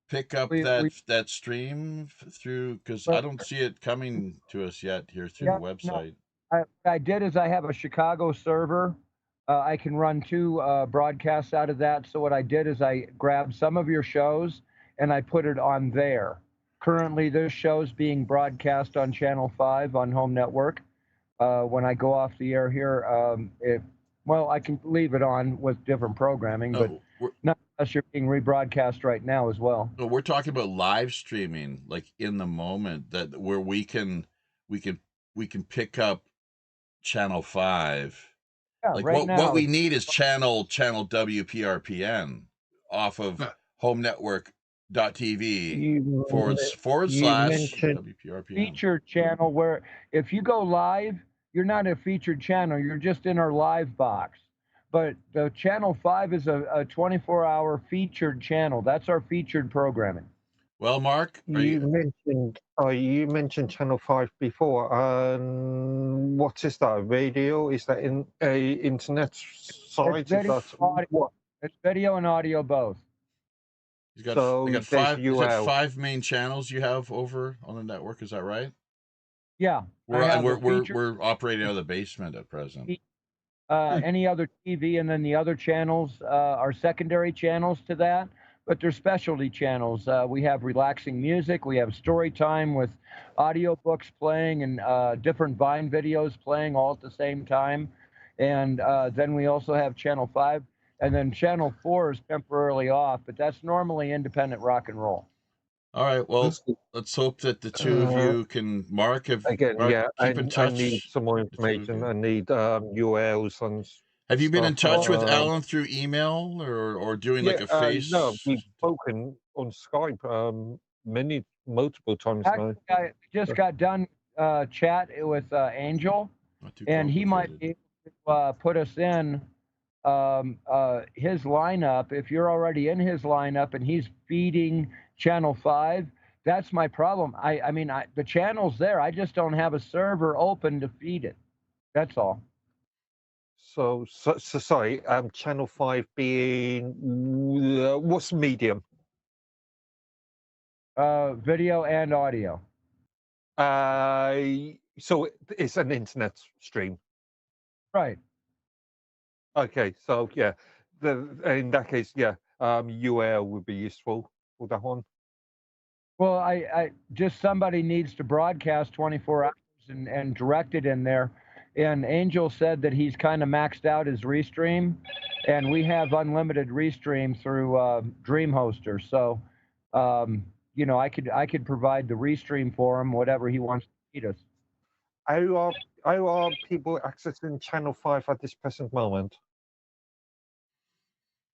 pick up that stream through? Because I don't see it coming to us yet here through the website. No, I did is I have a Chicago server. I can run 2 broadcasts out of that. So what I did is I grabbed some of your shows and I put it on there. Currently, this show's being broadcast on Channel 5 on Home Network. When I go off the air here, I can leave it on with different programming, but are being rebroadcast right now as well. So we're talking about live streaming, like in the moment, that where we can pick up channel 5. Yeah, Like right what now. we need is channel WPRPN off of home network.tv forward slash WPRPN. Featured channel, where if you go live, you're not a featured channel, you're just in our live box. But the channel 5 is a 24-hour featured channel. That's our featured programming. Well, Mark, you mentioned channel 5 before. What is that? Radio? Is that in a internet site? It's video, audio. It's video and audio both. You got, so you got 5. Is it 5 main channels you have over on the network? Is that right? Yeah. We're operating out of the basement at present. Any other TV, and then the other channels are secondary channels to that, but they're specialty channels. We have relaxing music, we have story time with audiobooks playing and different Vine videos playing all at the same time. And then we also have channel 5, and then channel 4 is temporarily off, but that's normally independent rock and roll. All right. Well, let's hope that the two of you can, Mark, keep in touch. I need some more information. I need URLs and. Have you been in touch with Alan through email or doing like a face? No, we've spoken on Skype multiple times now. I just got done chat with Angel, and he might be able to put us in his lineup. If you're already in his lineup and he's feeding channel 5, that's my problem. I mean, the channel's there. I just don't have a server open to feed it. That's all. So sorry, channel 5 being what's medium? Video and audio. So it's an internet stream. Right. Okay, so yeah, in that case, yeah, URL would be useful for that one. Well, I just somebody needs to broadcast 24 hours and direct it in there. And Angel said that he's kind of maxed out his restream, and we have unlimited restream through DreamHoster. So, you know, I could provide the restream for him, whatever he wants to feed us. How are people accessing channel 5 at this present moment?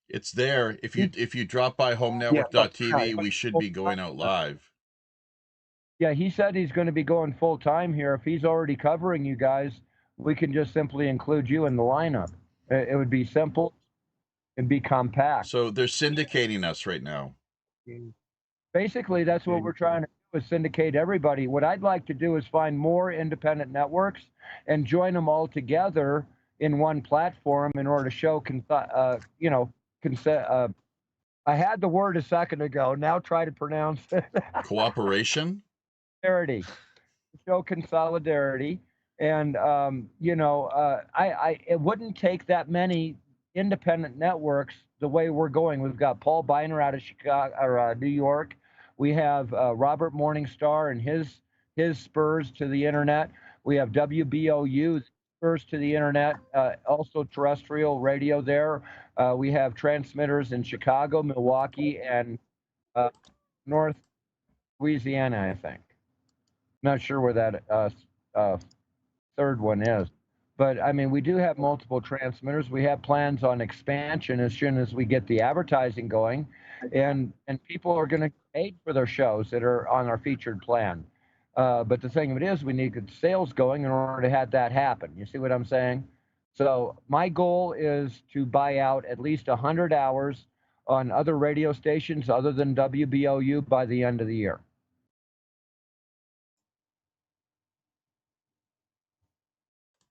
It's there. If you drop by homenetwork.tv, we should be going out live. Yeah, he said he's going to be going full time here. If he's already covering you guys, we can just simply include you in the lineup. It would be simple and be compact. So they're syndicating us right now. Basically, that's what we're trying to do, is syndicate everybody. What I'd like to do is find more independent networks and join them all together in one platform in order to show, you know, I had the word a second ago. Now try to pronounce it. Cooperation? Show consolidarity. And, you know, it wouldn't take that many independent networks the way we're going. We've got Paul Beiner out of Chicago or New York. We have Robert Morningstar and his spurs to the internet. We have WBOU spurs to the internet, also terrestrial radio there. We have transmitters in Chicago, Milwaukee, and North Louisiana, I think. Not sure where that third one is. But, I mean, we do have multiple transmitters. We have plans on expansion as soon as we get the advertising going. And people are going to pay for their shows that are on our featured plan. But the thing of it is, we need good sales going in order to have that happen. You see what I'm saying? So my goal is to buy out at least 100 hours on other radio stations other than WBOU by the end of the year.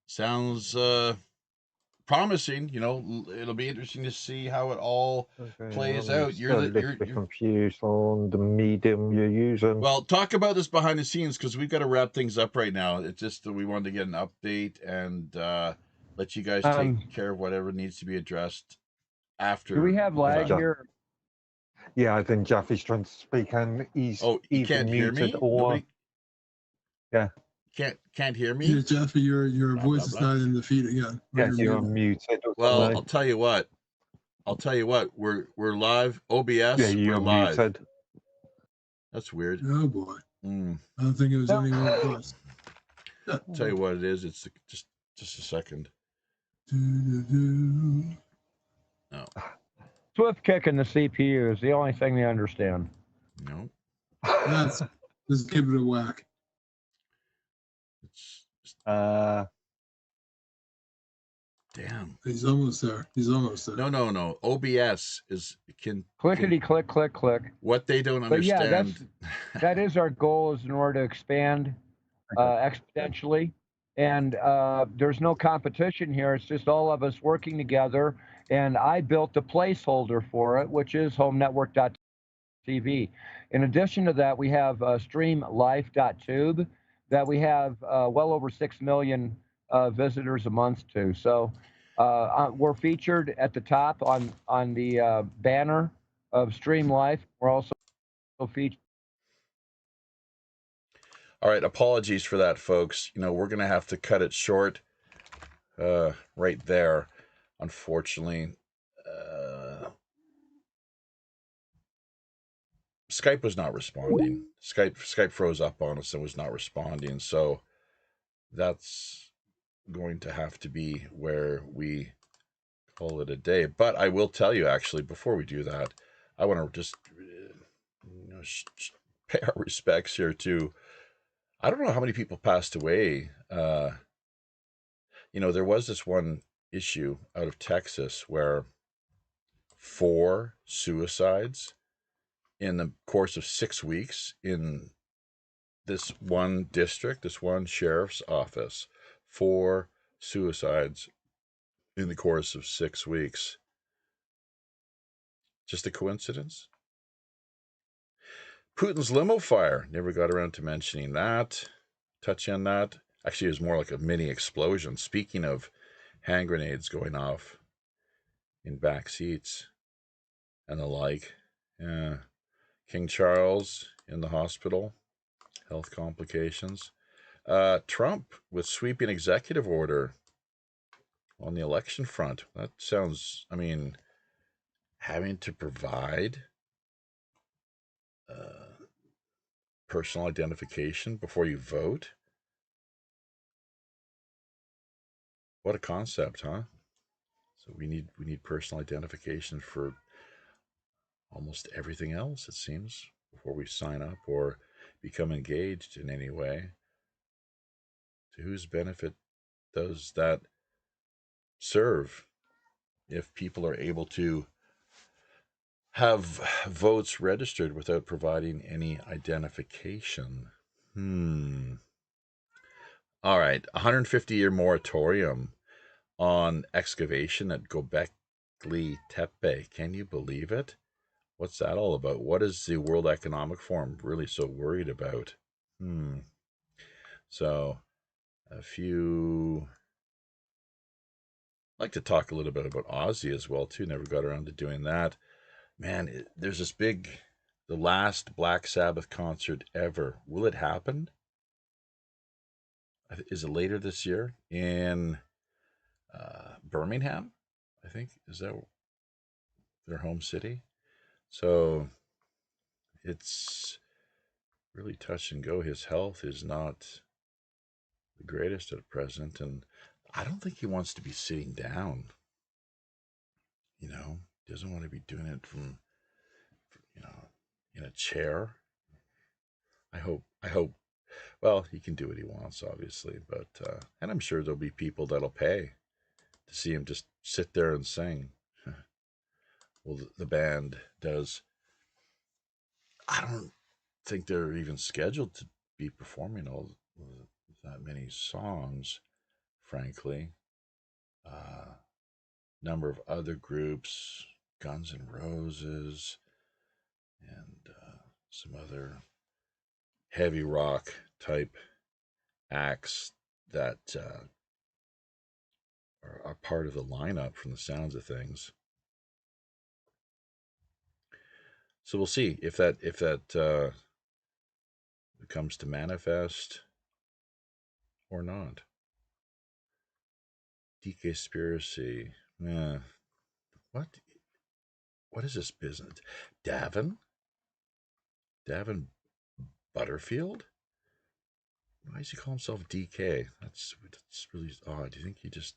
Sounds promising. You know, it'll be interesting to see how it all plays out. You're confused on the medium you're using. Well, talk about this behind the scenes, because we've got to wrap things up right now. It's just that we wanted to get an update and let you guys take care of whatever needs to be addressed after. Do we have lag here? Yeah, I think Jeff is trying to speak, and he's you can't hear me? Yeah. Can't hear me? Yeah, Jeff, your voice is not in the feed again. Yeah, you're muted. Well, I'll tell you what. I'll tell you what, we're live. OBS, Yeah, we're you're live. muted. That's weird. Oh boy. Mm. I don't think it was anyone of us. Tell you what it is. It's just a second. No. Swift kicking the CPU is the only thing they understand. No. Let's give it a whack. It's damn. He's almost there. He's almost there. No. OBS can Clickety click click click. What they don't But yeah, understand. that is our goal, is in order to expand exponentially. And there's no competition here. It's just all of us working together. And I built the placeholder for it, which is homenetwork.tv. In addition to that, we have streamlife.tube that we have well over 6 million visitors a month to. So we're featured at the top on the banner of Stream Life. We're also featured. All right, apologies for that, folks. We're going to have to cut it short right there, unfortunately. Skype was not responding. Skype froze up on us and was not responding. So that's going to have to be where we call it a day. But I will tell you, actually, before we do that, I want to just pay our respects here to, I don't know how many people passed away. There was this one issue out of Texas where 4 suicides in the course of 6 weeks in this one district, this one sheriff's office. 4 suicides in the course of 6 weeks. Just a coincidence? Putin's limo fire. Never got around to mentioning that. Touch on that. Actually, it was more like a mini explosion. Speaking of hand grenades going off in back seats and the like. Yeah. King Charles in the hospital. Health complications. Trump with sweeping executive order on the election front. That sounds, having to provide personal identification before you vote. What a concept, huh? So we need personal identification for almost everything else, it seems, before we sign up or become engaged in any way. To whose benefit does that serve if people are able to have votes registered without providing any identification? All right, 150-year moratorium on excavation at Göbekli Tepe. Can you believe it? What's that all about? What is the World Economic Forum really so worried about? So, I'd like to talk a little bit about Ozzy as well, too. Never got around to doing that. Man, there's this the last Black Sabbath concert ever. Will it happen? Is it later this year in Birmingham? I think. Is that their home city? So it's really touch and go. His health is not the greatest at present, and I don't think he wants to be sitting down. He doesn't want to be doing it from in a chair. I hope. Well, he can do what he wants, obviously, but and I'm sure there'll be people that'll pay to see him just sit there and sing. Well, the band does. I don't think they're even scheduled to be performing all that many songs, frankly. Number of other groups, Guns N' Roses, and some other heavy rock type acts that are part of the lineup from the sounds of things. So we'll see if that becomes to manifest or not. DK-spiracy. What what is this business? Davin Butterfield? Why does he call himself DK? That's really odd. Do you think he just,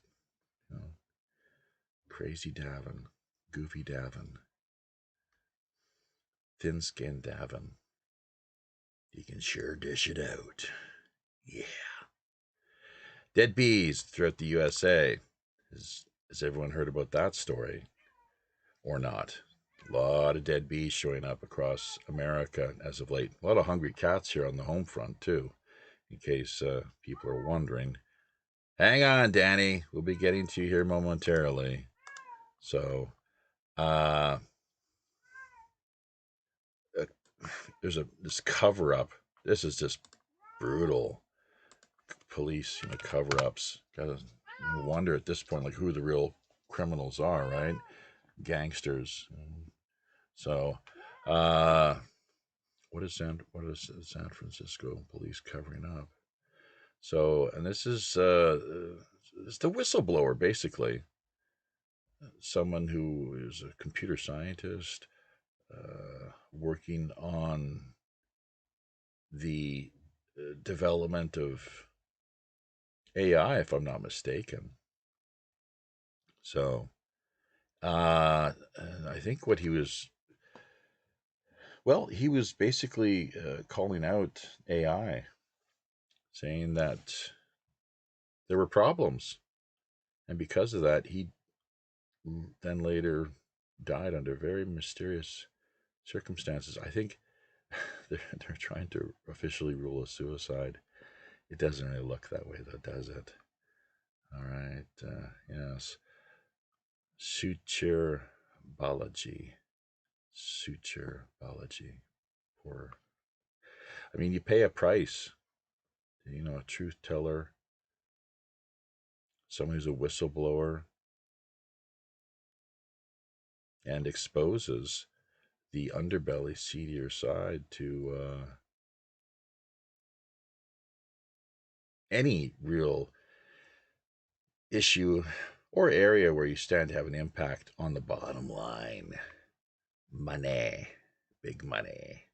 crazy Davin, goofy Davin, thin-skinned Davin? He can sure dish it out. Yeah. Dead bees throughout the USA. Has everyone heard about that story? Or not? A lot of dead bees showing up across America as of late. A lot of hungry cats here on the home front, too, in case people are wondering. Hang on, Danny. We'll be getting to you here momentarily. So, there's this cover-up. This is just brutal. Police, cover-ups. Gotta wonder at this point, like, who the real criminals are, right? Gangsters. So, what is San Francisco police covering up? So, and this is it's the whistleblower, basically. Someone who is a computer scientist working on the development of AI, if I'm not mistaken. So, I think what he was basically calling out AI, saying that there were problems, and because of that, he then later died under very mysterious circumstances. I think they're trying to officially rule a suicide. It doesn't really look that way, though, does it? All right, yes. Suture biology. Or, I mean, you pay a price. A truth teller, someone who's a whistleblower, and exposes the underbelly, seedier side to any real issue or area where you stand to have an impact on the bottom line. Money, big money.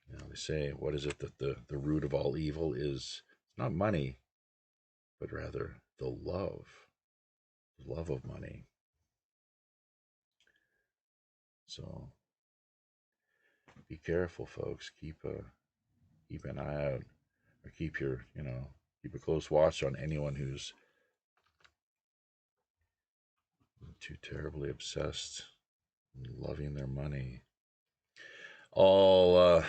They say, what is it, that the root of all evil is not money, but rather the love of money. So be careful, folks. Keep an eye out, or keep a close watch on anyone who's too terribly obsessed and loving their money. While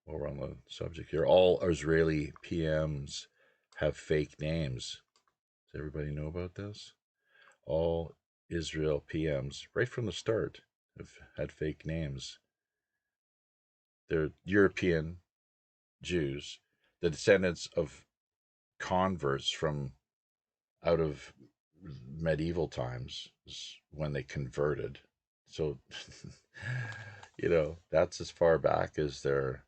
we're on the subject here, all Israeli PMs have fake names. Does everybody know about this? All Israel PMs, right from the start, have had fake names. They're European Jews, the descendants of converts from out of medieval times, when they converted. So, that's as far back as their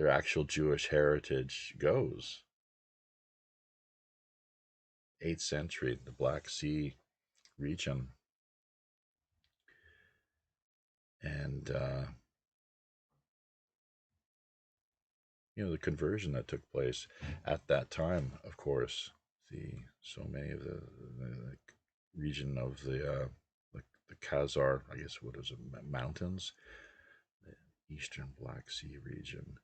actual Jewish heritage goes. 8th century, the Black Sea region. And, the conversion that took place at that time, of course, so many of the region of the Khazar, I guess, what is it, mountains, the eastern Black Sea region,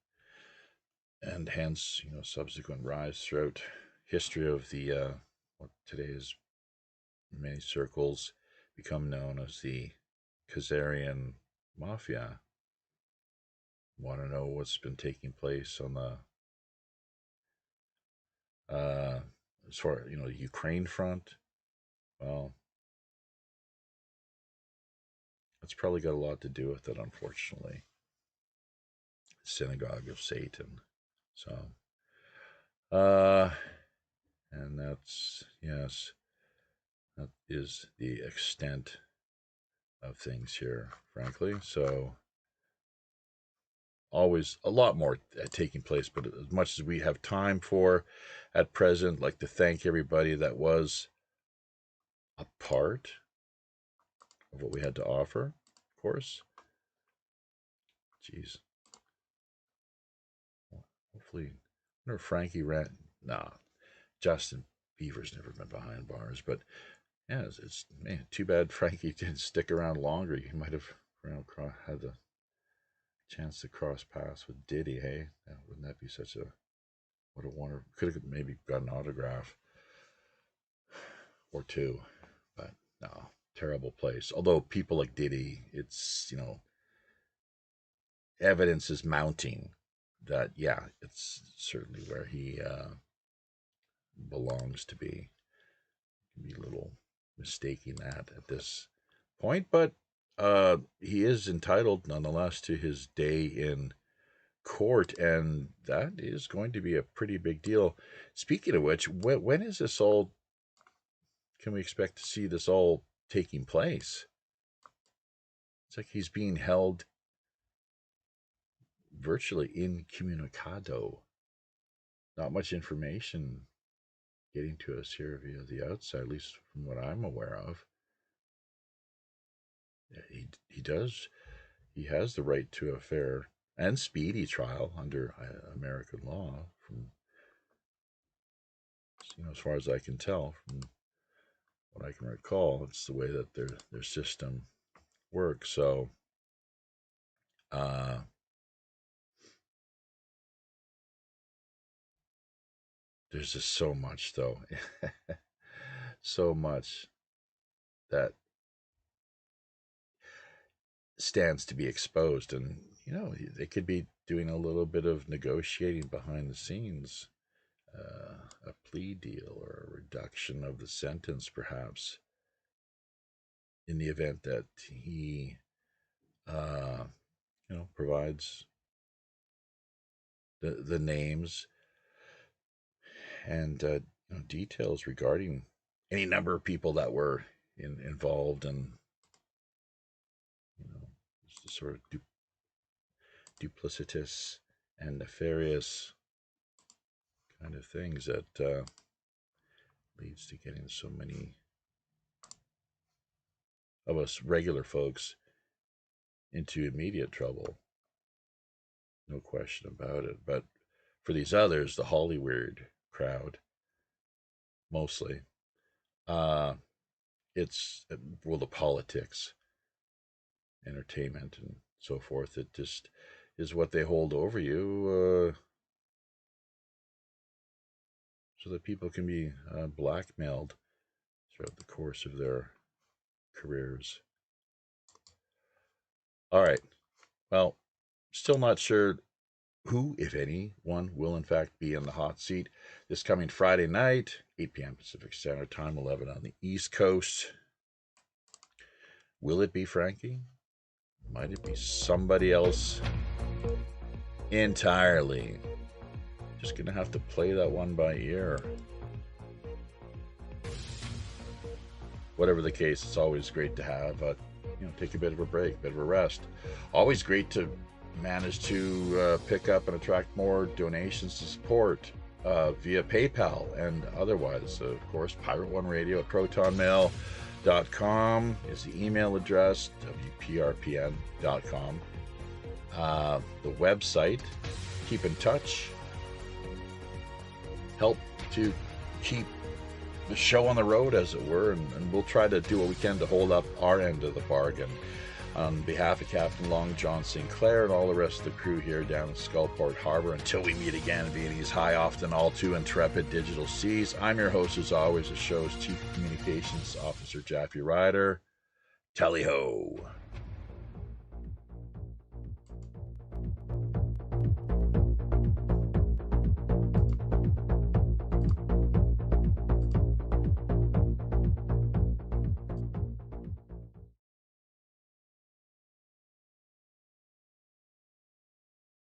and hence, subsequent rise throughout history of the what today is, in many circles, become known as the Khazarian Mafia. Want to know what's been taking place on the as far the Ukraine front? Well, that's probably got a lot to do with it, unfortunately. Synagogue of Satan. So, and that's, yes, that is the extent of things here, frankly. So, always a lot more taking place, but as much as we have time for at present, I'd like to thank everybody that was a part of what we had to offer, of course. Jeez. Well, hopefully, I wonder if Frankie ran. Nah, Justin Bieber's never been behind bars, but yeah, it's man, too bad Frankie didn't stick around longer. He might have had the chance to cross paths with Diddy. Hey, wouldn't that be such a what a wonder? Could have maybe got an autograph or two, but no, terrible place. Although people like Diddy, it's evidence is mounting that yeah, it's certainly where he belongs to be. Can be a little mistaking that at this point, but he is entitled nonetheless to his day in court, and that is going to be a pretty big deal. Speaking of which, when is this all? Can we expect to see this all taking place? It's like he's being held virtually incommunicado. Not much information getting to us here via the outside, at least from what I'm aware of. He has the right to a fair and speedy trial under American law, from as far as I can tell, from what I can recall. It's the way that their system works. So there's just so much, though. So much that stands to be exposed, and they could be doing a little bit of negotiating behind the scenes, a plea deal or a reduction of the sentence, perhaps, in the event that he provides the names and details regarding any number of people that were involved in just sort of duplicitous and nefarious kind of things that leads to getting so many of us regular folks into immediate trouble. No question about it. But for these others, the Hollywood crowd, mostly, it's the politics, entertainment, and so forth. It just is what they hold over you, so that people can be blackmailed throughout the course of their careers. All right. Well, still not sure who, if anyone, will in fact be in the hot seat this coming Friday night, 8 p.m. Pacific Standard Time, 11 on the East Coast. Will it be Frankie? Might it be somebody else entirely? Just going to have to play that one by ear. Whatever the case, it's always great to have, take a bit of a break, a bit of a rest. Always great to manage to pick up and attract more donations to support via PayPal and otherwise. Of course, Pirate One Radio at protonmail.com is the email address, WPRPN.com. The website, keep in touch, help to keep the show on the road, as it were, and we'll try to do what we can to hold up our end of the bargain. On behalf of Captain Long John Sinclair and all the rest of the crew here down in Skullport Harbor, until we meet again in these high, often all too intrepid digital seas, I'm your host, as always, the show's Chief Communications Officer, Jaffe Ryder. Tally-ho.